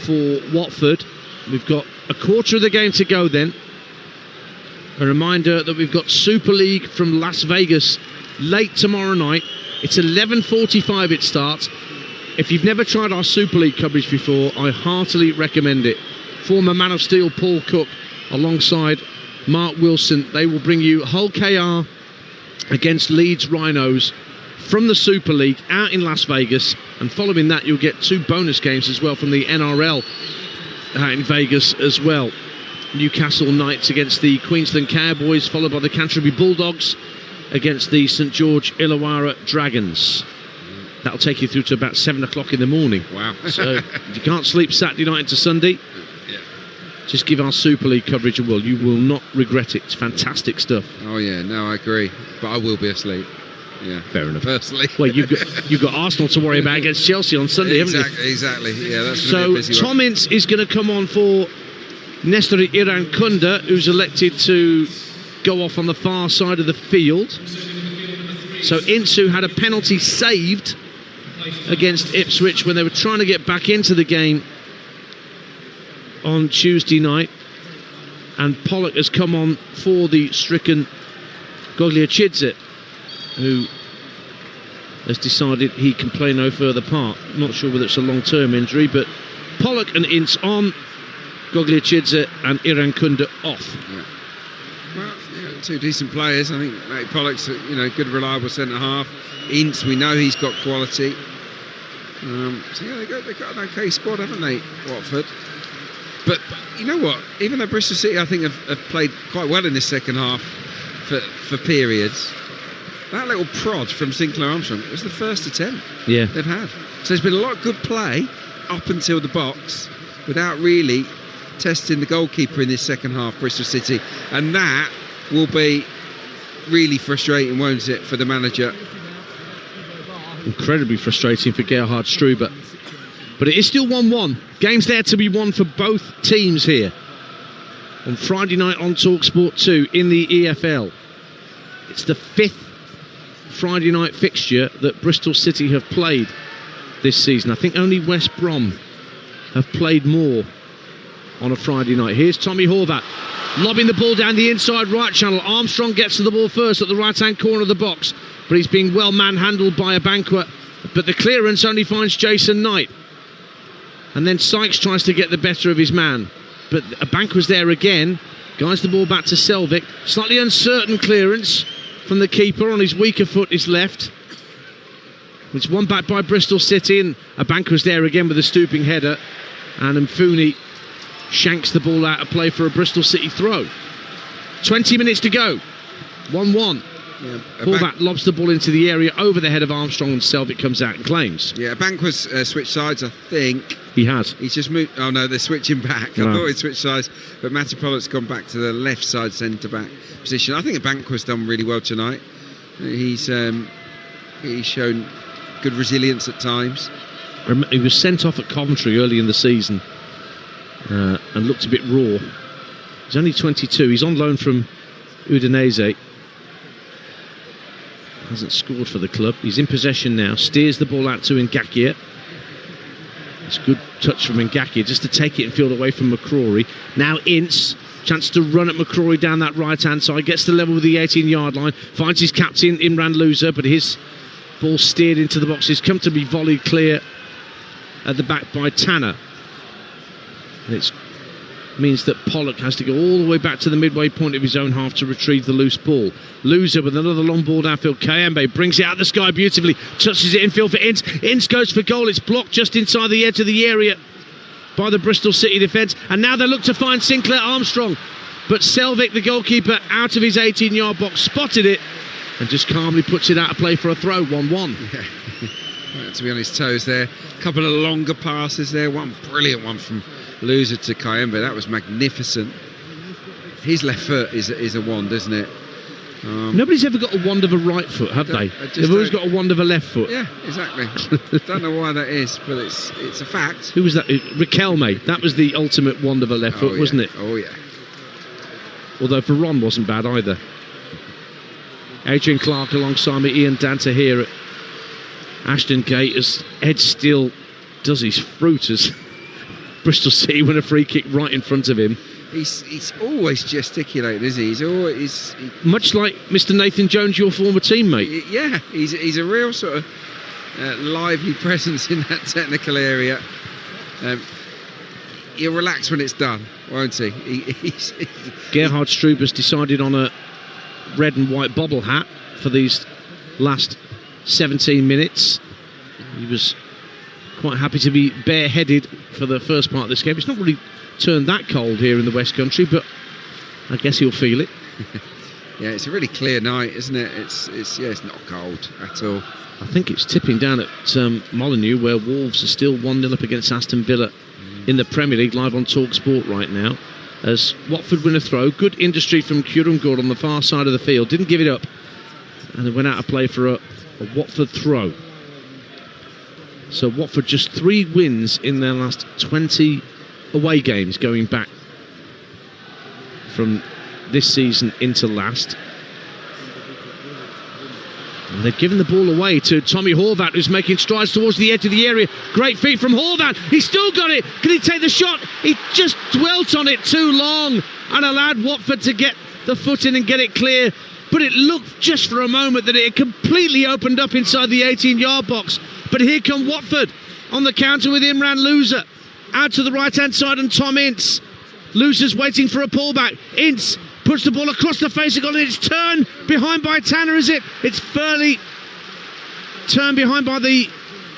for Watford. We've got a quarter of the game to go then. A reminder that we've got Super League from Las Vegas late tomorrow night. It's 11:45 it starts. If you've never tried our Super League coverage before, I heartily recommend it. Former Man of Steel Paul Cook alongside Mark Wilson, they will bring you Hull KR against Leeds Rhinos from the Super League out in Las Vegas, and following that you'll get 2 bonus games as well from the NRL out in Vegas as well. Newcastle Knights against the Queensland Cowboys, followed by the Canterbury Bulldogs against the St George Illawarra Dragons. That'll take you through to about 7 o'clock in the morning. Wow. So if you can't sleep Saturday night into Sunday, just give our Super League coverage a whirl. You will not regret it. It's fantastic stuff. Oh yeah, no, I agree. But I will be asleep. Yeah, fair enough. Personally, well, you've got Arsenal to worry about against Chelsea on Sunday, haven't you? Exactly. Yeah, that's so. Be a busy Tom one. Ince is going to come on for Nestori Irankunda, who's elected to go off on the far side of the field. So Ince, who had a penalty saved against Ipswich when they were trying to get back into the game on Tuesday night, and Pollock has come on for the stricken Gogliachidze, who has decided he can play no further part. Not sure whether it's a long-term injury, but Pollock and Ince on, Gogliachidze and Irankunda off. Yeah. Well, yeah, 2 decent players. I think Matty Pollock's good, reliable centre half. Ince, we know he's got quality. So yeah, they've got an okay squad, haven't they, Watford? But you know what? Even though Bristol City, I think, have played quite well in this second half for periods, that little prod from Sinclair Armstrong was the first attempt they've had. So there's been a lot of good play up until the box without really testing the goalkeeper in this second half, Bristol City. And that will be really frustrating, won't it, for the manager? Incredibly frustrating for Gerhard Struber. But it is still 1-1. Game's there to be won for both teams here. On Friday night on Talksport 2 in the EFL. It's the 5th Friday night fixture that Bristol City have played this season. I think only West Brom have played more on a Friday night. Here's Tommy Horvath lobbing the ball down the inside right channel. Armstrong gets to the ball first at the right hand corner of the box, but he's being well manhandled by Abankwah, but the clearance only finds Jason Knight, and then Sykes tries to get the better of his man, but Abankwah's there again, guides the ball back to Selvik. Slightly uncertain clearance from the keeper on his weaker foot, his left. It's won back by Bristol City, and Abankwah's there again with a stooping header, and Mfuni shanks the ball out of play for a Bristol City throw. 20 minutes to go. 1-1. Yeah, Horvath lobs the ball into the area over the head of Armstrong, and Selvik comes out and claims. Yeah, Abankwah's switched sides, I think. He has. He's just moved. Oh no, they're switching back. No. I thought he'd switched sides, but Matty Pollock's gone back to the left side centre-back position. I think Abankwah's done really well tonight. He's shown good resilience at times. He was sent off at Coventry early in the season and looked a bit raw. He's only 22. He's on loan from Udinese. Hasn't scored for the club. He's in possession now. Steers the ball out to Ngakia. It's a good touch from Ngakia just to take it and field away from McCrory. Now Ince, chance to run at McCrory down that right hand side, gets to level with the 18-yard line, finds his captain Imran Louza, but his ball steered into the box. It's come to be volleyed clear at the back by Tanner. And it means that Pollock has to go all the way back to the midway point of his own half to retrieve the loose ball. Louza with another long ball downfield. Kayembe brings it out the sky beautifully, touches it infield for Ince. Ince goes for goal. It's blocked just inside the edge of the area by the Bristol City defence, and now they look to find Sinclair Armstrong, but Selvik, the goalkeeper, out of his 18-yard box, spotted it and just calmly puts it out of play for a throw. 1-1. Yeah. To be on his toes there. A couple of longer passes there. One brilliant one from Louza to Kayembe. That was magnificent. His left foot is a wand, isn't it? Nobody's ever got a wand of a right foot, have they? They've always got a wand of a left foot. Yeah, exactly. Don't know why that is, but it's a fact. Who was that? Riquelme. That was the ultimate wand of a left foot, wasn't it? Oh yeah. Although Veron wasn't bad either. Adrian Clark alongside me, Ian Danter here at Ashton Gate, as Ed Steele does his fruit as Bristol City win a free kick right in front of him. He's always gesticulating, isn't he? He's always much like Mr. Nathan Jones, your former teammate. Yeah, he's a real sort of lively presence in that technical area. He'll relax when it's done, won't he? Gerhard Struber's decided on a red and white bobble hat for these last 17 minutes. He was quite happy to be bareheaded for the first part of this game. It's not really turned that cold here in the West Country, but I guess he'll feel it. Yeah, it's a really clear night, isn't it? It's not cold at all. I think it's tipping down at Molineux, where Wolves are still 1-0 up against Aston Villa in the Premier League, live on Talksport right now. As Watford win a throw, good industry from Kurumgård on the far side of the field, didn't give it up, and they went out of play for a Watford throw. So Watford just 3 wins in their last 20 away games going back from this season into last. And they've given the ball away to Tommy Horvath, who's making strides towards the edge of the area. Great feet from Horvath. He's still got it. Can he take the shot? He just dwelt on it too long and allowed Watford to get the foot in and get it clear. But it looked just for a moment that it had completely opened up inside the 18-yard box. But here come Watford on the counter with Imran Louza. Out to the right-hand side and Tom Ince. Louza's waiting for a pullback. Ince puts the ball across the face of goal, and it's turned behind by Tanner, is it? It's fairly turned behind by the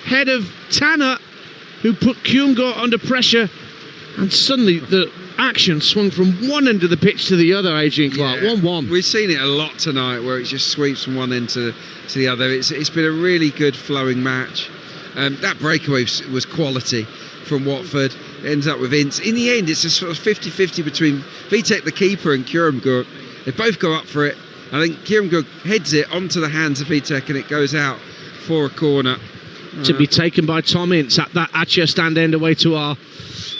head of Tanner, who put Kurumgård under pressure, and suddenly the action swung from one end of the pitch to the other, Adrian Clark. 1-1. We've seen it a lot tonight, where it just sweeps from one end to the other. It's been a really good flowing match. That breakaway was quality from Watford. It ends up with Ince. In the end, it's a sort of 50-50 between Vitek, the keeper, and Kurumgård. They both go up for it. I think Kurumgård heads it onto the hands of Vitek, and it goes out for a corner. To be taken by Tom Ince at that Atcha stand end away to our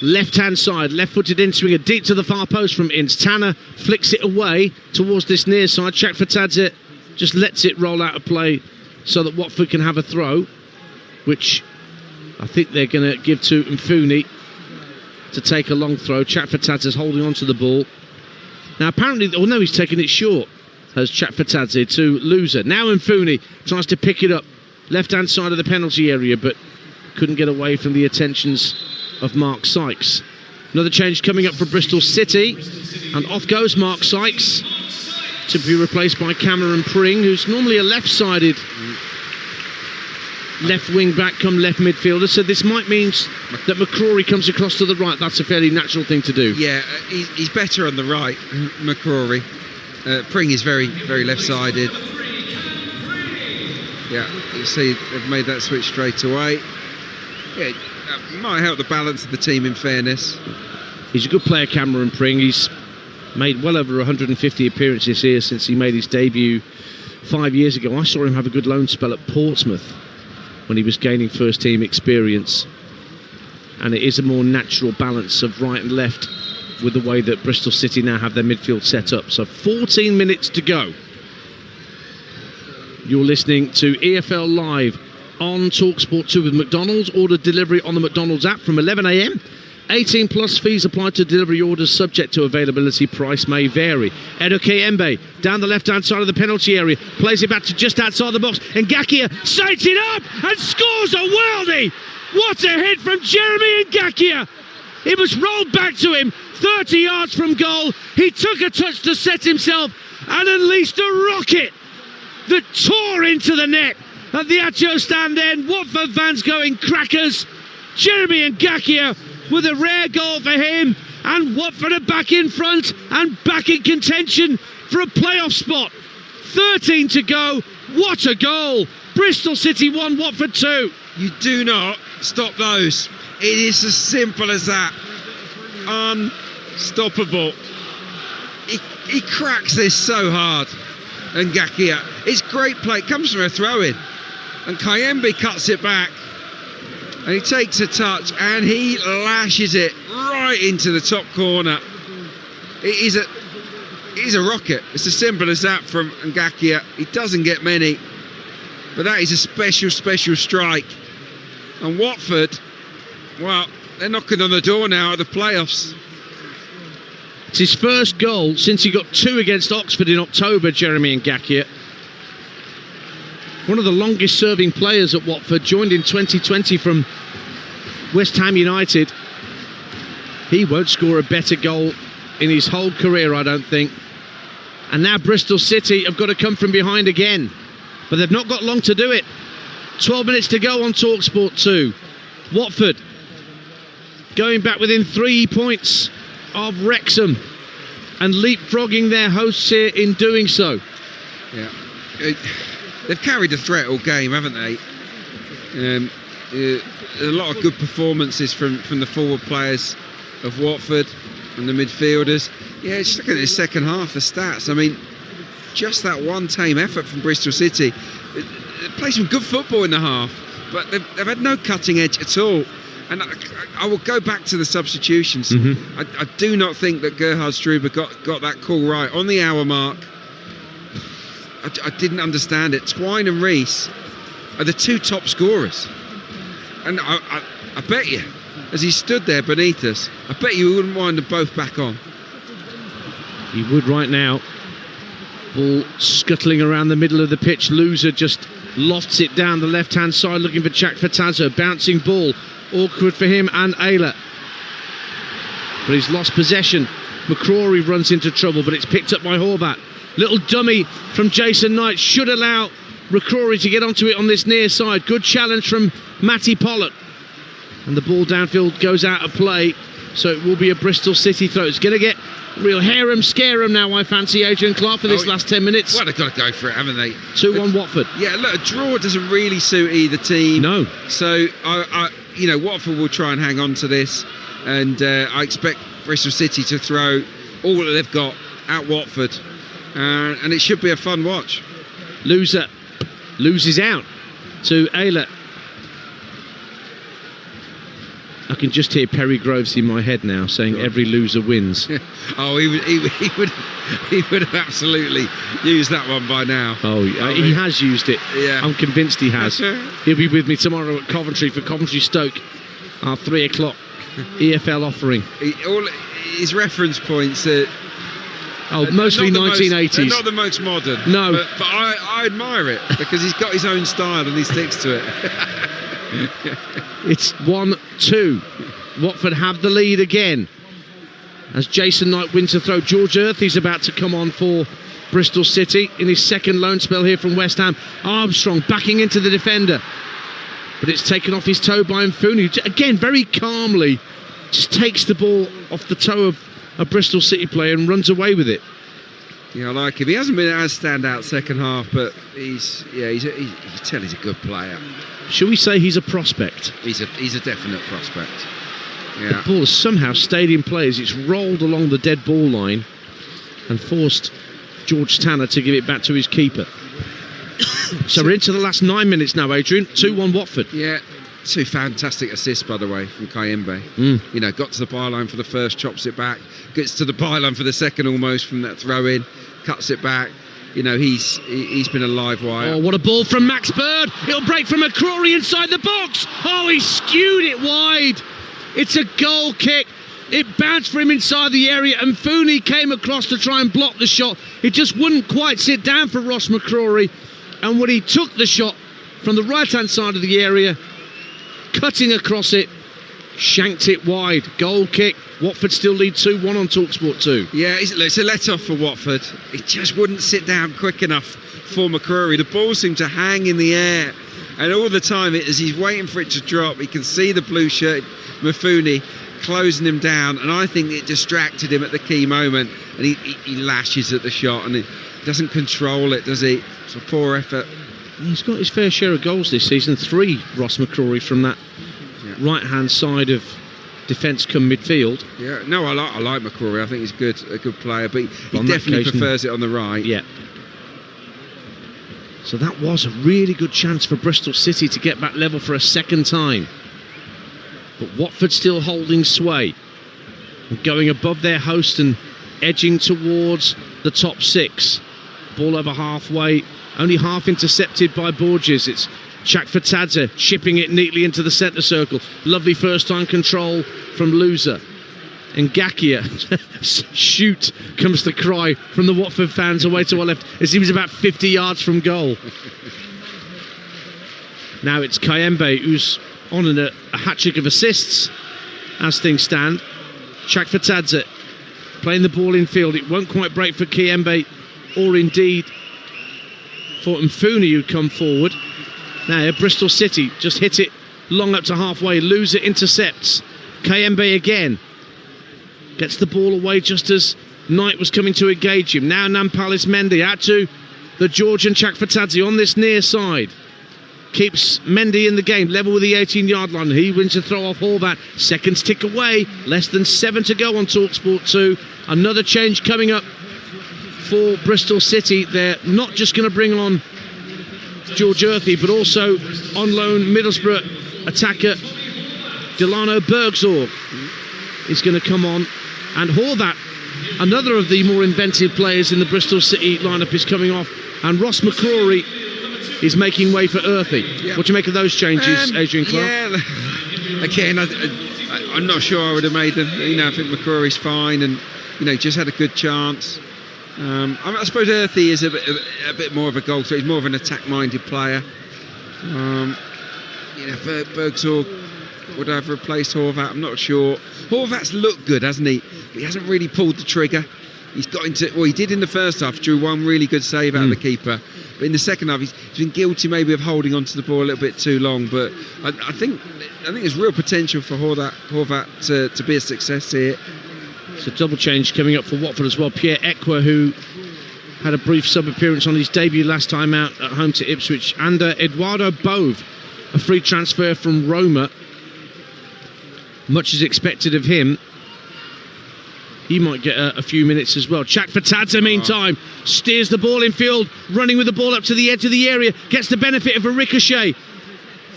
left-hand side. Left-footed in swinger deep to the far post from Ince. Tanner flicks it away towards this near side. Chakfatadze just lets it roll out of play so that Watford can have a throw, which I think they're going to give to Mfuni to take a long throw. Chakfatadze's holding on to the ball. Now apparently, no, he's taking it short, as Chakfatadze to Louza. Now Mfuni tries to pick it up left-hand side of the penalty area, but couldn't get away from the attentions of Mark Sykes. Another change coming up for Bristol City, and off goes Mark Sykes to be replaced by Cameron Pring, who's normally a left-sided left wing back come left midfielder, so this might mean that McCrory comes across to the right. That's a fairly natural thing to do. Yeah, he's better on the right, McCrory. Pring is very, very left-sided. Yeah, you see they've made that switch straight away. Yeah, that might help the balance of the team, in fairness. He's a good player, Cameron Pring. He's made well over 150 appearances here since he made his debut 5 years ago. I saw him have a good loan spell at Portsmouth when he was gaining first team experience, and it is a more natural balance of right and left with the way that Bristol City now have their midfield set up. So 14 minutes to go. You're listening to EFL Live on Talksport 2 with McDonald's. Order delivery on the McDonald's app from 11 a.m. 18 plus fees applied to delivery orders subject to availability. Price may vary. Edoke Embe down the left-hand side of the penalty area. Plays it back to just outside the box. And Ngakia sights it up and scores a worldie. What a hit from Jeremy Ngakia. It was rolled back to him 30 yards from goal. He took a touch to set himself and unleashed a rocket that tore into the net at the Atcho stand end. Watford fans going crackers. Jeremy Ngakia with a rare goal for him, and Watford are back in front and back in contention for a playoff spot. 13 to go. What a goal. Bristol City 1, Watford 2. You do not stop those. It is as simple as that. Unstoppable. He cracks this so hard. And Ngakia, it's great play. It comes from a throw-in, and Kayembe cuts it back, and he takes a touch and he lashes it right into the top corner. It is a rocket. It's as simple as that from Ngakia. He doesn't get many, but that is a special strike. And Watford, well, they're knocking on the door now of the playoffs. It's his first goal since he got 2 against Oxford in October, Jeremy Ngakia. One of the longest serving players at Watford, joined in 2020 from West Ham United. He won't score a better goal in his whole career, I don't think. And now Bristol City have got to come from behind again. but they've not got long to do it. 12 minutes to go on Talksport 2. Watford going back within 3 points of Wrexham and leapfrogging their hosts here in doing so. Yeah, they've carried a threat all game, haven't they? A lot of good performances from the forward players of Watford and the midfielders. Yeah, just look at the second half, the stats. I mean, just that one tame effort from Bristol City. They played some good football in the half, but they've had no cutting edge at all. And I will go back to the substitutions. I do not think that Gerhard Struber got that call right on the hour mark. I didn't understand it. Twine and Rees are the two top scorers, and I bet you, as he stood there beneath us, I bet you wouldn't mind them both back on. He would right now. Ball scuttling around the middle of the pitch. Loser just lofts it down the left-hand side, looking for Chakvetadze. Bouncing ball, awkward for him and Ayler. But he's lost possession. McCrory runs into trouble, but it's picked up by Horvat. Little dummy from Jason Knight should allow McCrory to get onto it on this near side. Good challenge from Matty Pollock. And the ball downfield goes out of play, so it will be a Bristol City throw. It's going to get real harem-scarum now, I fancy, Adrian Clark, for this last 10 minutes. Well, they've got to go for it, haven't they? 2-1 Watford. Yeah, look, a draw doesn't really suit either team. No. So, Watford will try and hang on to this, and I expect Bristol City to throw all that they've got at Watford, and it should be a fun watch. Loser loses out to Ayler. I can just hear Perry Groves in my head now saying every loser wins. Oh, he would have absolutely used that one by now. Oh, he has used it. Yeah. I'm convinced he has. He'll be with me tomorrow at Coventry for Coventry Stoke, our 3 o'clock EFL offering. All his reference points are mostly 1980s. They're not the most modern. No. But I admire it because he's got his own style and he sticks to it. It's 1-2. Watford have the lead again as Jason Knight wins a throw. George Earthy's about to come on for Bristol City in his second loan spell here from West Ham. Armstrong backing into the defender, but it's taken off his toe by Mfunu. Again, very calmly, just takes the ball off the toe of a Bristol City player and runs away with it. Yeah, I like him. He hasn't been as standout second half, but you can tell he's a good player. Shall we say he's a prospect? He's a definite prospect. Yeah. The ball has somehow stayed in play as it's rolled along the dead ball line and forced George Tanner to give it back to his keeper. So we're into the last 9 minutes now, Adrian. 2-1 Watford. Yeah, 2 fantastic assists, by the way, from Kayembe. Got to the byline for the first, chops it back, gets to the byline for the second almost from that throw in, cuts it back. He's been a live wire. Oh, what a ball from Max Bird. It'll break from McCrory inside the box. Oh, he skewed it wide. It's a goal kick. It bounced for him inside the area, and Mfunu came across to try and block the shot. It just wouldn't quite sit down for Ross McCrory. And when he took the shot from the right-hand side of the area, cutting across it, shanked it wide. Goal kick. Watford still lead 2-1 on Talksport 2. Yeah, it's a let-off for Watford. It just wouldn't sit down quick enough for McCrory. The ball seemed to hang in the air, and all the time, as he's waiting for it to drop, he can see the blue-shirted Mfunu closing him down, and I think it distracted him at the key moment, and he lashes at the shot, and he doesn't control it, does he? It's a poor effort. He's got his fair share of goals this season. 3, Ross McCrory, from that right-hand side of defence come midfield. Yeah, no, I like McCrory. I think he's a good player, but he definitely prefers it on the right. Yeah. So that was a really good chance for Bristol City to get back level for a second time. But Watford still holding sway and going above their host and edging towards the top 6. Ball over halfway, only half intercepted by Borges. It's Chakvetadze chipping it neatly into the centre circle. Lovely first time control from Loser. And Ngakia, shoot, comes the cry from the Watford fans away to our left as he was about 50 yards from goal. Now it's Kayembe who's on a hat-trick of assists as things stand. Chakvetadze playing the ball in field. It won't quite break for Kayembe or indeed for Mfuni, who'd come forward. Now Bristol City just hit it long up to halfway. Loser intercepts. Kayembe again. Gets the ball away just as Knight was coming to engage him. Now Nampalys Mendy out to the Georgian Chakfatadze on this near side. Keeps Mendy in the game, level with the 18-yard line. He wins a throw off Horvat. Seconds tick away. Less than 7 to go on Talksport 2. Another change coming up for Bristol City. They're not just going to bring on George Earthy, but also on loan Middlesbrough attacker Delano Bergzorg is going to come on. And Horvat, another of the more inventive players in the Bristol City lineup, is coming off. And Ross McCrory is making way for Earthy. What do you make of those changes, Adrian Clark? Yeah, again, I'm not sure I would have made them. I think McCrory's fine, and just had a good chance. I suppose Earthy is a bit more of a goal threat. He's more of an attack-minded player. Bergzorg would have replaced Horvat. I'm not sure. Horvat's looked good, hasn't he? But he hasn't really pulled the trigger. He's got into, he did in the first half, drew one really good save out of the keeper. But in the second half, he's been guilty maybe of holding on to the ball a little bit too long. But I think there's real potential for Horvat to be a success here. It's a double change coming up for Watford as well. Pierre Ekwa, who had a brief sub-appearance on his debut last time out at home to Ipswich. And Eduardo Bove, a free transfer from Roma. Much is expected of him. He might get a few minutes as well. Chakfatadze, meantime, steers the ball in field, running with the ball up to the edge of the area, gets the benefit of a ricochet,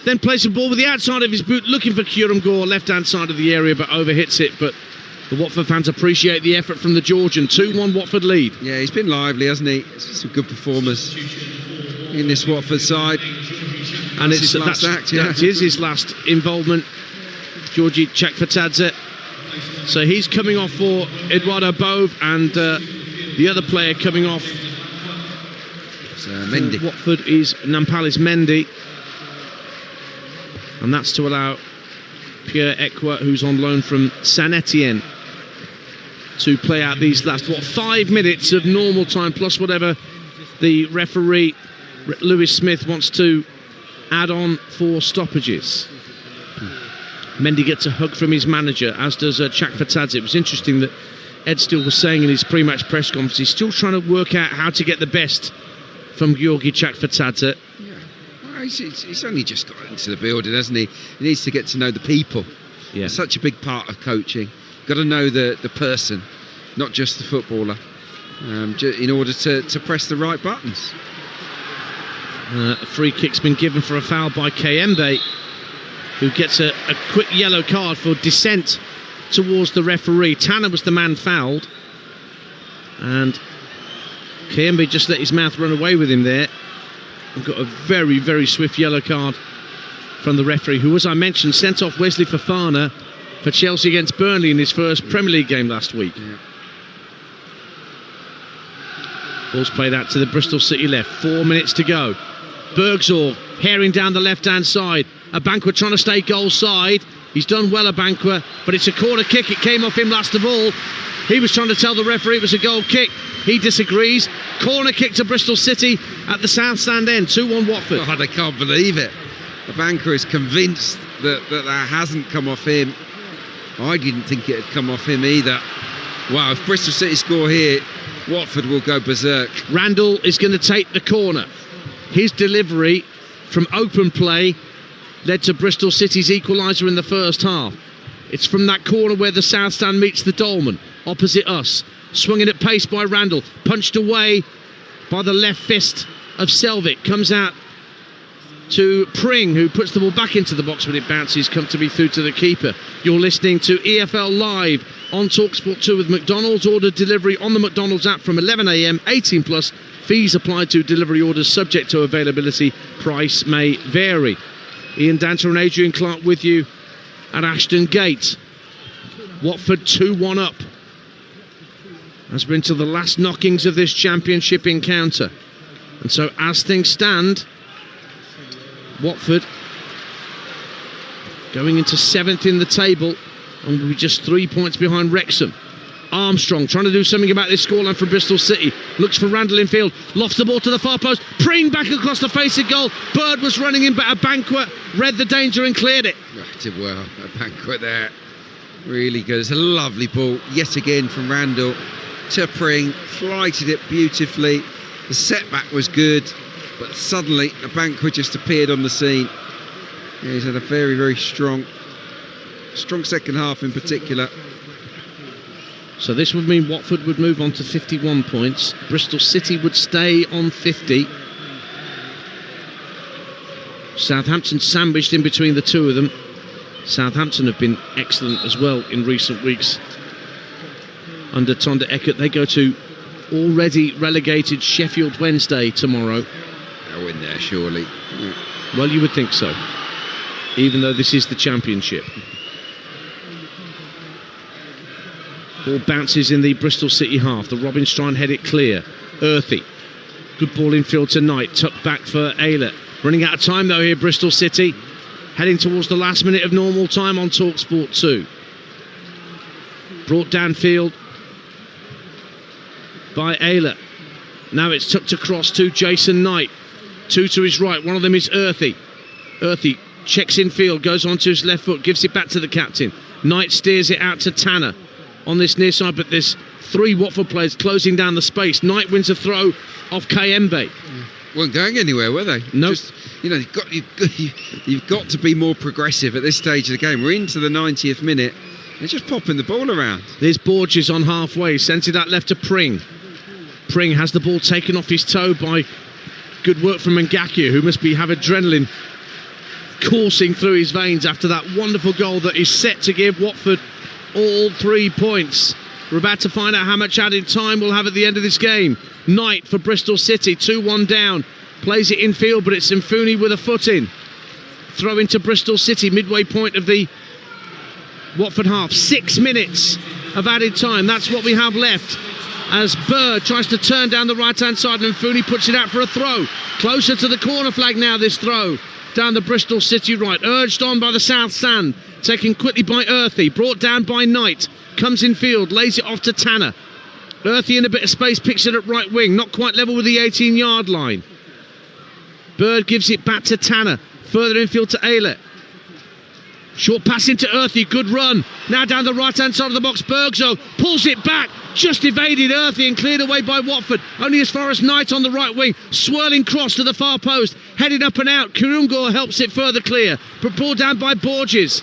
then plays the ball with the outside of his boot, looking for Kieran Gore, left-hand side of the area, but overhits it. But the Watford fans appreciate the effort from the Georgian. 2-1 Watford lead. Yeah, he's been lively, hasn't he? Some good performers in this Watford side. And that's his last act, yeah. That is his last involvement, Georgi Chakfatadze. So he's coming off for Eduardo Bove, and the other player coming off Mendy. Watford is Nampalys Mendy, and that's to allow Pierre Ekwa, who's on loan from Saint Etienne, to play out these last 5 minutes of normal time plus whatever the referee Lewis Smith wants to add on for stoppages. Mendy gets a hug from his manager, as does Chakfatadze. It was interesting that Ed Steele was saying in his pre-match press conference he's still trying to work out how to get the best from Georgi Chakfatadze. Yeah. Well, he's only just got into the building, hasn't he? He needs to get to know the people. Yeah. It's such a big part of coaching. Got to know the person, not just the footballer, in order to press the right buttons. A free kick's been given for a foul by Kayembe, who gets a quick yellow card for dissent towards the referee. Tanner was the man fouled, and Kayembe just let his mouth run away with him there. We've got a very, very swift yellow card from the referee, who, as I mentioned, sent off Wesley Fofana for Chelsea against Burnley in his first Premier League game last week. Yeah. Ball's played out to the Bristol City left. 4 minutes to go. Bergzorg herring down the left-hand side. Abankwah trying to stay goal side. He's done well, Abankwah, but it's a corner kick. It came off him last of all. He was trying to tell the referee it was a goal kick. He disagrees. Corner kick to Bristol City at the south stand end. 2-1 Watford. God, I can't believe it. Abankwah is convinced that hasn't come off him. I didn't think it had come off him either. Wow, if Bristol City score here, Watford will go berserk. Randall is going to take the corner. His delivery from open play led to Bristol City's equaliser in the first half. It's from that corner where the south stand meets the Dolman, opposite us. Swinging at pace by Randall, punched away by the left fist of Selvik. Comes out to Pring, who puts the ball back into the box when it bounces, come to be through to the keeper. You're listening to EFL Live on Talksport 2 with McDonald's. Order delivery on the McDonald's app from 11 a.m, 18 plus. Fees applied to delivery orders subject to availability. Price may vary. Ian Danter and Adrian Clark with you at Ashton Gate. Watford 2-1 up as we're into the last knockings of this championship encounter. And so as things stand, Watford going into 7th in the table and will be just 3 points behind Wrexham. Armstrong trying to do something about this scoreline for Bristol City. Looks for Randall in field. Lofts the ball to the far post. Pring back across the face of goal. Bird was running in, but a Banquet read the danger and cleared it. Did well. A Banquet there. Really good. It's a lovely ball yet again from Randall to Pring. Flighted it beautifully. The setback was good, but suddenly a Banquet just appeared on the scene. Yeah, he's had a very, very strong second half in particular. So this would mean Watford would move on to 51 points. Bristol City would stay on 50. Southampton sandwiched in between the two of them. Southampton have been excellent as well in recent weeks. Under Tonda Eckert, they go to already relegated Sheffield Wednesday tomorrow. They'll win there, surely. Yeah. Well, you would think so, even though this is the Championship. Ball bounces in the Bristol City half. The Robin Strine head it clear. Earthy. Good ball in field to Knight. Tucked back for Aylett. Running out of time though here, Bristol City. Heading towards the last minute of normal time on Talksport 2. Brought downfield by Aylett. Now it's tucked across to Jason Knight. Two to his right. One of them is Earthy. Earthy checks in field. Goes onto his left foot. Gives it back to the captain. Knight steers it out to Tanner on this near side, but there's three Watford players closing down the space. Knight wins a throw off Kayembe. Weren't going anywhere, were they? No. Just, you've got to be more progressive at this stage of the game. We're into the 90th minute. They're just popping the ball around. There's Borges on halfway, sends it out left to Pring. Pring has the ball taken off his toe by good work from Ngakia, who must have adrenaline coursing through his veins after that wonderful goal that is set to give Watford all 3 points. We're about to find out how much added time we'll have at the end of this game. Knight for Bristol City, 2-1 down. Plays it in field, but it's Mfuni with a foot in. Throw into Bristol City, midway point of the Watford half. 6 minutes of added time. That's what we have left. As Bird tries to turn down the right-hand side, and Mfuni puts it out for a throw. Closer to the corner flag now, this throw. Down the Bristol City right. Urged on by the South Stand. Taken quickly by Earthy. Brought down by Knight. Comes in field. Lays it off to Tanner. Earthy in a bit of space. Picks it at right wing. Not quite level with the 18-yard line. Bird gives it back to Tanner. Further infield to Aylett. Short pass into Earthy. Good run. Now down the right-hand side of the box. Bergzo pulls it back. Just evaded Earthy and cleared away by Watford. Only as far as Knight on the right wing. Swirling cross to the far post. Headed up and out. Kurungor helps it further clear. But brought down by Borges.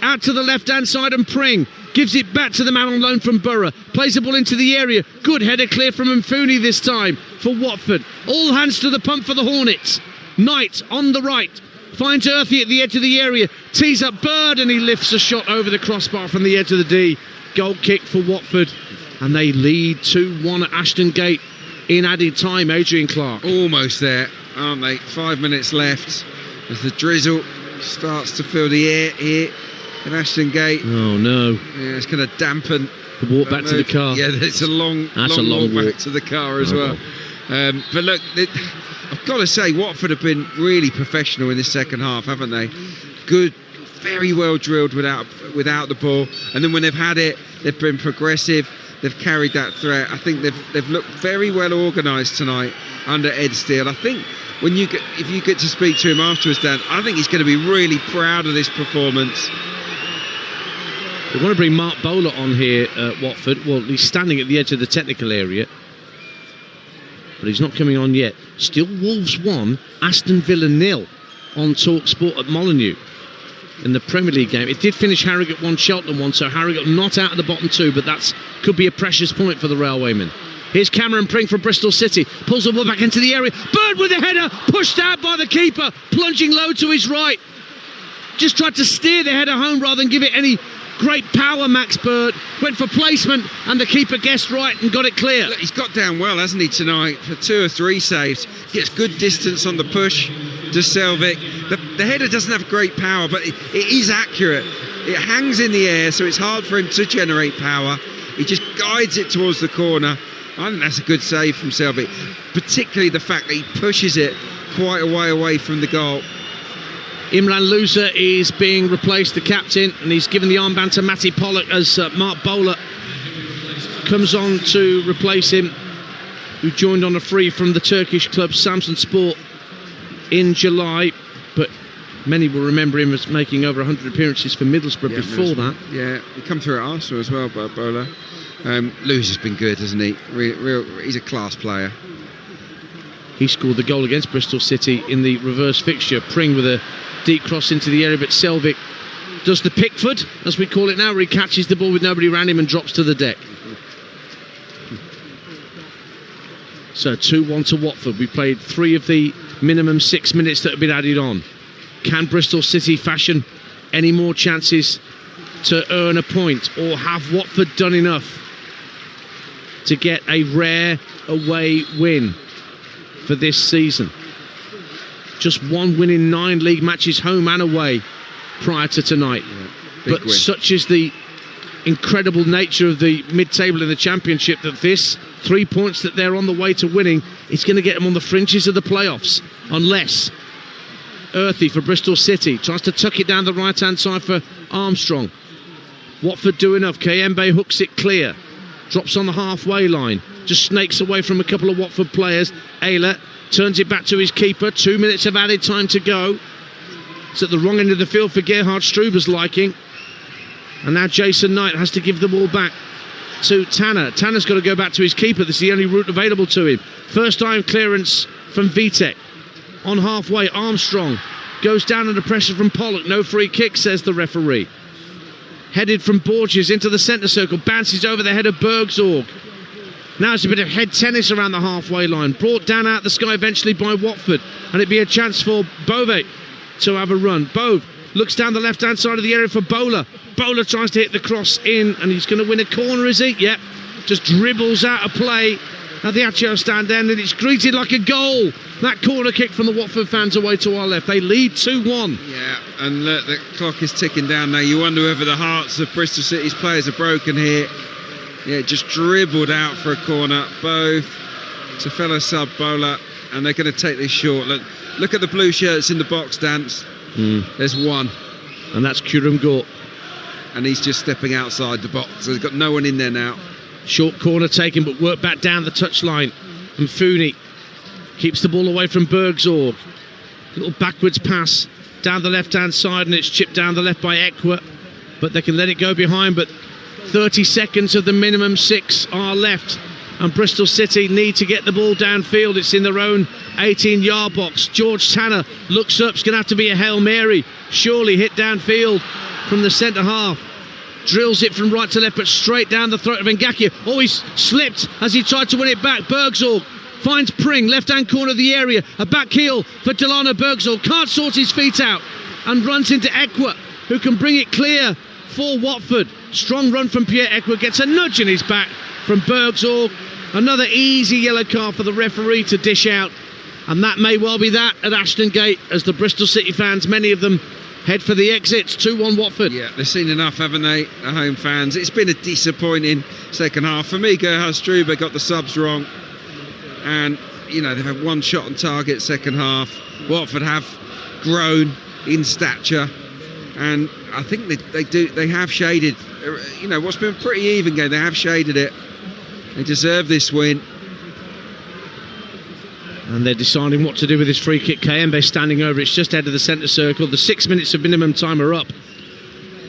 Out to the left-hand side, and Pring gives it back to the man on loan from Borough. Plays the ball into the area. Good header clear from Mfuni this time for Watford. All hands to the pump for the Hornets. Knight on the right. Finds Earthy at the edge of the area. Tees up Bird, and he lifts a shot over the crossbar from the edge of the D. Goal kick for Watford. And they lead 2-1 at Ashton Gate in added time. Adrian Clark. Almost there, aren't they? 5 minutes left as the drizzle starts to fill the air here in Ashton Gate. Oh no. Yeah, it's going to dampen the walk back to the car. Yeah, it's a long walk back to the car as well. But look, I've got to say, Watford have been really professional in this second half, haven't they? Good, very well drilled without the ball, and then when they've had it, they've been progressive. They've carried that threat. I think they've looked very well organised tonight under Ed Steele. I think if you get to speak to him afterwards, Dan, I think he's going to be really proud of this performance. They want to bring Mark Bowler on here at Watford. Well, he's standing at the edge of the technical area, but he's not coming on yet. Still Wolves 1, Aston Villa 0 on Talksport at Molineux in the Premier League game. It did finish Harrogate 1, Cheltenham 1, so Harrogate not out of the bottom two, but that could be a precious point for the Railwaymen. Here's Cameron Pring from Bristol City. Pulls the ball back into the area. Bird with a header, pushed out by the keeper, plunging low to his right. Just tried to steer the header home rather than give it any great power. Max Bird went for placement, and the keeper guessed right and got it clear. Look, he's got down well, hasn't he, tonight, for 2 or 3 saves. Gets good distance on the push to Selvik. The header doesn't have great power, but it is accurate. It hangs in the air, so it's hard for him to generate power. He just guides it towards the corner. I think that's a good save from Selvik, particularly the fact that he pushes it quite a way away from the goal. Imran Louza is being replaced, the captain, and he's given the armband to Matty Pollock as Mark Bowler comes on to replace him, who joined on a free from the Turkish club Samsunspor in July, but many will remember him as making over 100 appearances for Middlesbrough before that. Yeah, he come through at Arsenal as well, Bola. Lewis has been good, hasn't he? He's a class player. He scored the goal against Bristol City in the reverse fixture. Pring with a deep cross into the area, but Selvik does the Pickford, as we call it now, where he catches the ball with nobody around him and drops to the deck. So 2-1 to Watford. We played 3 of the minimum 6 minutes that have been added on. Can Bristol City fashion any more chances to earn a point, or have Watford done enough to get a rare away win for this season? Just 1 win in 9 league matches, home and away, prior to tonight. But win. Such is the incredible nature of the mid-table in the Championship that this 3 points that they're on the way to winning is going to get them on the fringes of the playoffs, unless Earthy for Bristol City tries to tuck it down the right-hand side for Armstrong. Watford do enough. Kayembe hooks it clear, drops on the halfway line, just snakes away from a couple of Watford players. Ayler turns it back to his keeper. 2 minutes of added time to go. It's at the wrong end of the field for Gerhard Struber's liking, and now Jason Knight has to give the ball back to Tanner. Tanner's got to go back to his keeper. This is the only route available to him. First time clearance from Vitek. On halfway, Armstrong goes down under pressure from Pollock. No free kick, says the referee. Headed from Borges into the centre circle, bounces over the head of Bergzorg. Now it's a bit of head tennis around the halfway line, brought down out the sky eventually by Watford, and it'd be a chance for Bove to have a run. Bove looks down the left hand side of the area for Bowler. Bowler tries to hit the cross in, and he's going to win a corner, is he? Yep, just dribbles out of play at the Accio stand end, and it's greeted like a goal. That corner kick from the Watford fans away to our left. They lead 2-1. Yeah, and look, the clock is ticking down now. You wonder whether the hearts of Bristol City's players are broken here. Yeah, just dribbled out for a corner. Both to fellow sub Bowler, and they're going to take this short. Look at the blue shirts in the box, Dance. There's one, and that's Kurum Gort, and he's just stepping outside the box. So they've got no one in there now. Short corner taken, but work back down the touchline. And Fooney keeps the ball away from Bergzorg. Little backwards pass down the left-hand side, and it's chipped down the left by Ekwa. But they can let it go behind. But 30 seconds of the minimum 6 are left. And Bristol City need to get the ball downfield. It's in their own 18-yard box. George Tanner looks up. It's going to have to be a Hail Mary. Surely hit downfield from the centre half. Drills it from right to left, but straight down the throat of Ngakia. Oh, he's slipped as he tried to win it back. Bergzorg finds Pring, left-hand corner of the area. A back heel for Delano. Bergzorg can't sort his feet out and runs into Ekwa, who can bring it clear for Watford. Strong run from Pierre Ekwa, gets a nudge in his back from Bergzorg. Another easy yellow card for the referee to dish out, and that may well be that at Ashton Gate, as the Bristol City fans, many of them, head for the exits. 2-1 Watford. Yeah, they've seen enough, haven't they, the home fans? It's been a disappointing second half. For me, Gerhard Struber got the subs wrong, and, you know, they've had one shot on target second half. Watford have grown in stature, and I think they have shaded, you know, what's been a pretty even game. They have shaded it. They deserve this win. And they're deciding what to do with this free kick. Kayembe standing over. It's just out of the centre circle. The 6 minutes of minimum time are up.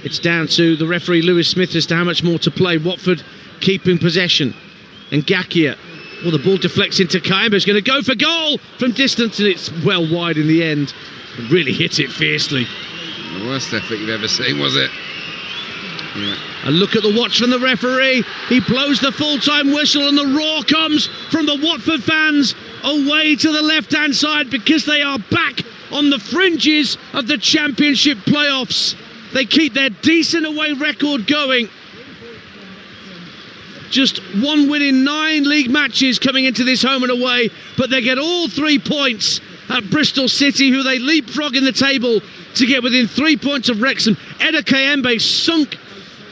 It's down to the referee Lewis Smith as to how much more to play. Watford keeping possession. And Ngakia. Well, the ball deflects into Kayembe. It's going to go for goal from distance, and it's well wide in the end. And really hit it fiercely. The worst effort you've ever seen, was it? Yeah. A look at the watch from the referee. He blows the full-time whistle, and the roar comes from the Watford fans away to the left-hand side, because they are back on the fringes of the Championship playoffs. They keep their decent away record going. Just 1 win in 9 league matches coming into this home and away, but they get all 3 points at Bristol City, who they leapfrog in the table to get within 3 points of Wrexham. Eda Kayembe sunk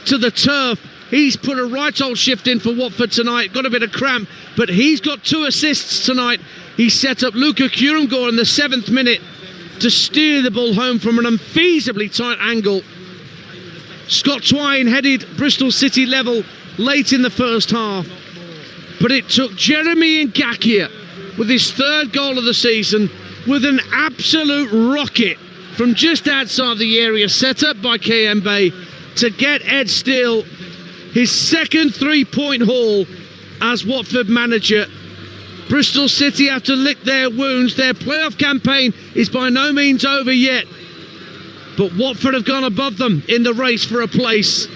to the turf. He's put a right old shift in for Watford tonight. Got a bit of cramp, but he's got 2 assists tonight. He set up Luka Kurumgor in the 7th minute to steer the ball home from an unfeasibly tight angle. Scott Twine headed Bristol City level late in the first half. But it took Jeremy Ngakia with his third goal of the season with an absolute rocket from just outside the area set up by Kayembe to get Ed Steele his second 3-point haul as Watford manager. Bristol City have to lick their wounds. Their playoff campaign is by no means over yet, but Watford have gone above them in the race for a place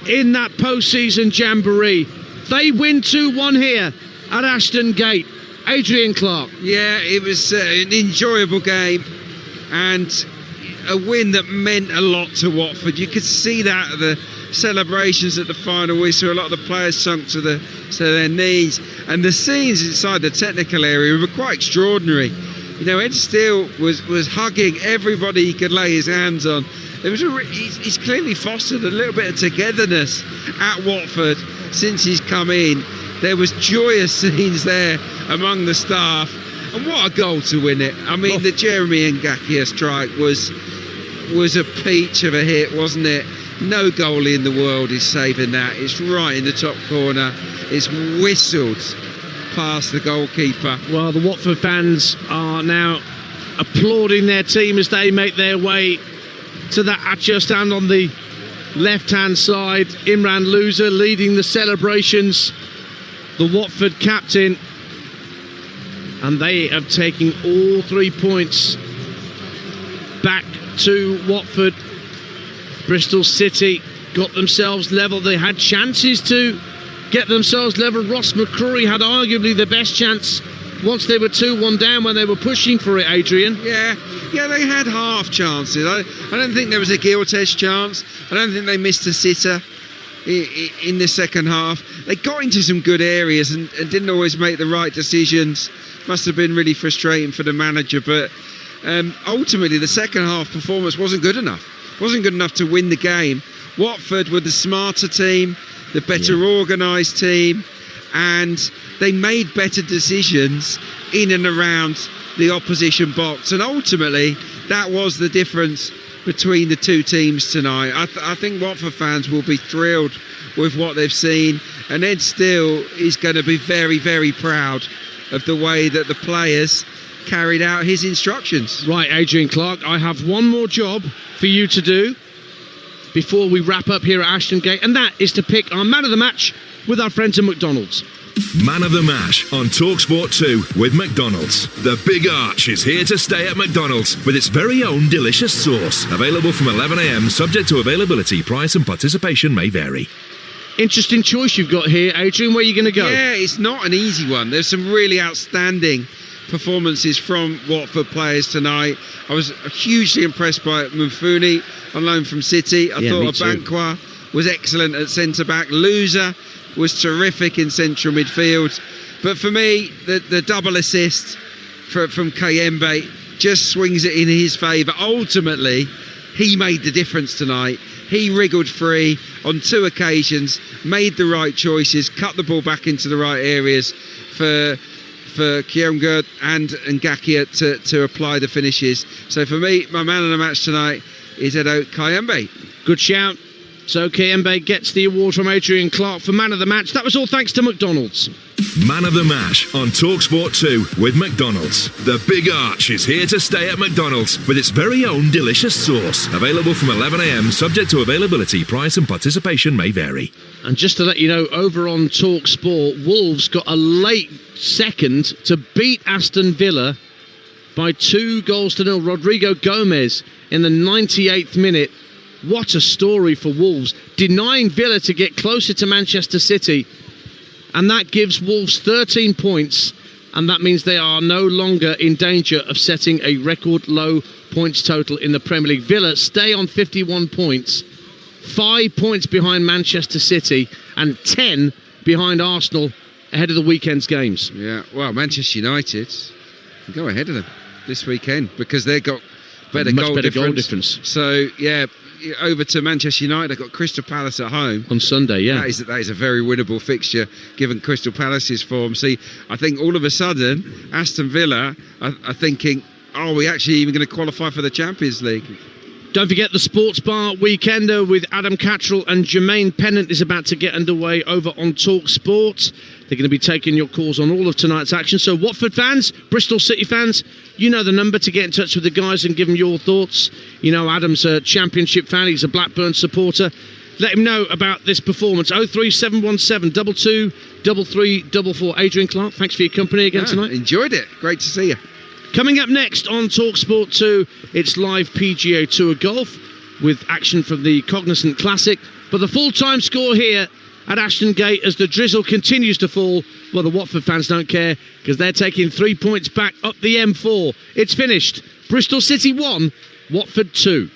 in that post-season jamboree. They win 2-1 here at Ashton Gate. Adrian Clark. Yeah, it was an enjoyable game and a win that meant a lot to Watford. You could see that at the celebrations at the final whistle. A lot of the players sunk to their knees, and the scenes inside the technical area were quite extraordinary. You know, Ed Steele was hugging everybody he could lay his hands on. There was he's clearly fostered a little bit of togetherness at Watford since he's come in. There was joyous scenes there among the staff, and what a goal to win it. I mean, the Jeremy Ngakia strike was a peach of a hit, wasn't it? No goalie in the world is saving that. It's right in the top corner. It's whistled past the goalkeeper. Well, the Watford fans are now applauding their team as they make their way to that Atcha stand on the left-hand side. Imran Loser leading the celebrations, the Watford captain, and they have taken all 3 points back to Watford. Bristol City got themselves level. They had chances to get themselves level. Ross McCrory had arguably the best chance once they were 2-1 down when they were pushing for it, Adrian. Yeah, they had half chances. I don't think there was a Giltez chance. I don't think they missed a sitter in the second half. They got into some good areas and didn't always make the right decisions. Must have been really frustrating for the manager, but ultimately the second half performance wasn't good enough. Wasn't good enough to win the game. Watford were the smarter team, the better organised team, and they made better decisions in and around the opposition box, and ultimately that was the difference between the two teams tonight. I think Watford fans will be thrilled with what they've seen, and Ed Steele is going to be very, very proud of the way that the players carried out his instructions. Right, Adrian Clark, I have one more job for you to do before we wrap up here at Ashton Gate, and that is to pick our man of the match with our friends at McDonald's. Man of the match on Talksport 2 with McDonald's. The Big Arch is here to stay at McDonald's with its very own delicious sauce. Available from 11 a.m, subject to availability. Price and participation may vary. Interesting choice you've got here, Adrian. Where are you going to go? Yeah, it's not an easy one. There's some really outstanding performances from Watford players tonight. I was hugely impressed by Mufuni on loan from City. I thought Abankwah was excellent at centre-back. Loser was terrific in central midfield. But for me, the double assist from Kayembe just swings it in his favour. Ultimately, he made the difference tonight. He wriggled free on 2 occasions, made the right choices, cut the ball back into the right areas for Kayembe and Ngakia to apply the finishes. So for me, my man of the match tonight is Edo Kayembe. Good shout. So Kayembe gets the award from Adrian Clark for man of the match. That was all thanks to McDonald's. Man of the match on Talksport 2 with McDonald's. The Big Arch is here to stay at McDonald's with its very own delicious sauce. Available from 11 a.m, subject to availability. Price and participation may vary. And just to let you know, over on Talksport, Wolves got a late second to beat Aston Villa by 2-0. Rodrigo Gomez in the 98th minute. What a story for Wolves, denying Villa to get closer to Manchester City, and that gives Wolves 13 points, and that means they are no longer in danger of setting a record low points total in the Premier League. Villa stay on 51 points, 5 points behind Manchester City and 10 behind Arsenal ahead of the weekend's games. Yeah, well, Manchester United can go ahead of them this weekend because they've got better goal difference. So, yeah, over to Manchester United. They've got Crystal Palace at home on Sunday. Yeah, that is a very winnable fixture given Crystal Palace's form. See, I think all of a sudden Aston Villa are thinking, are we actually even going to qualify for the Champions League? Don't forget the Sports Bar Weekender with Adam Cattrall and Jermaine Pennant is about to get underway over on Talksport. They're going to be taking your calls on all of tonight's action. So Watford fans, Bristol City fans, you know the number to get in touch with the guys and give them your thoughts. You know Adam's a Championship fan, he's a Blackburn supporter. Let him know about this performance. 03717 22 3344. Adrian Clark, thanks for your company again tonight. Enjoyed it. Great to see you. Coming up next on TalkSport 2, it's live PGA Tour golf with action from the Cognizant Classic. But the full-time score here at Ashton Gate as the drizzle continues to fall, well, the Watford fans don't care because they're taking 3 points back up the M4. It's finished. Bristol City 1, Watford 2.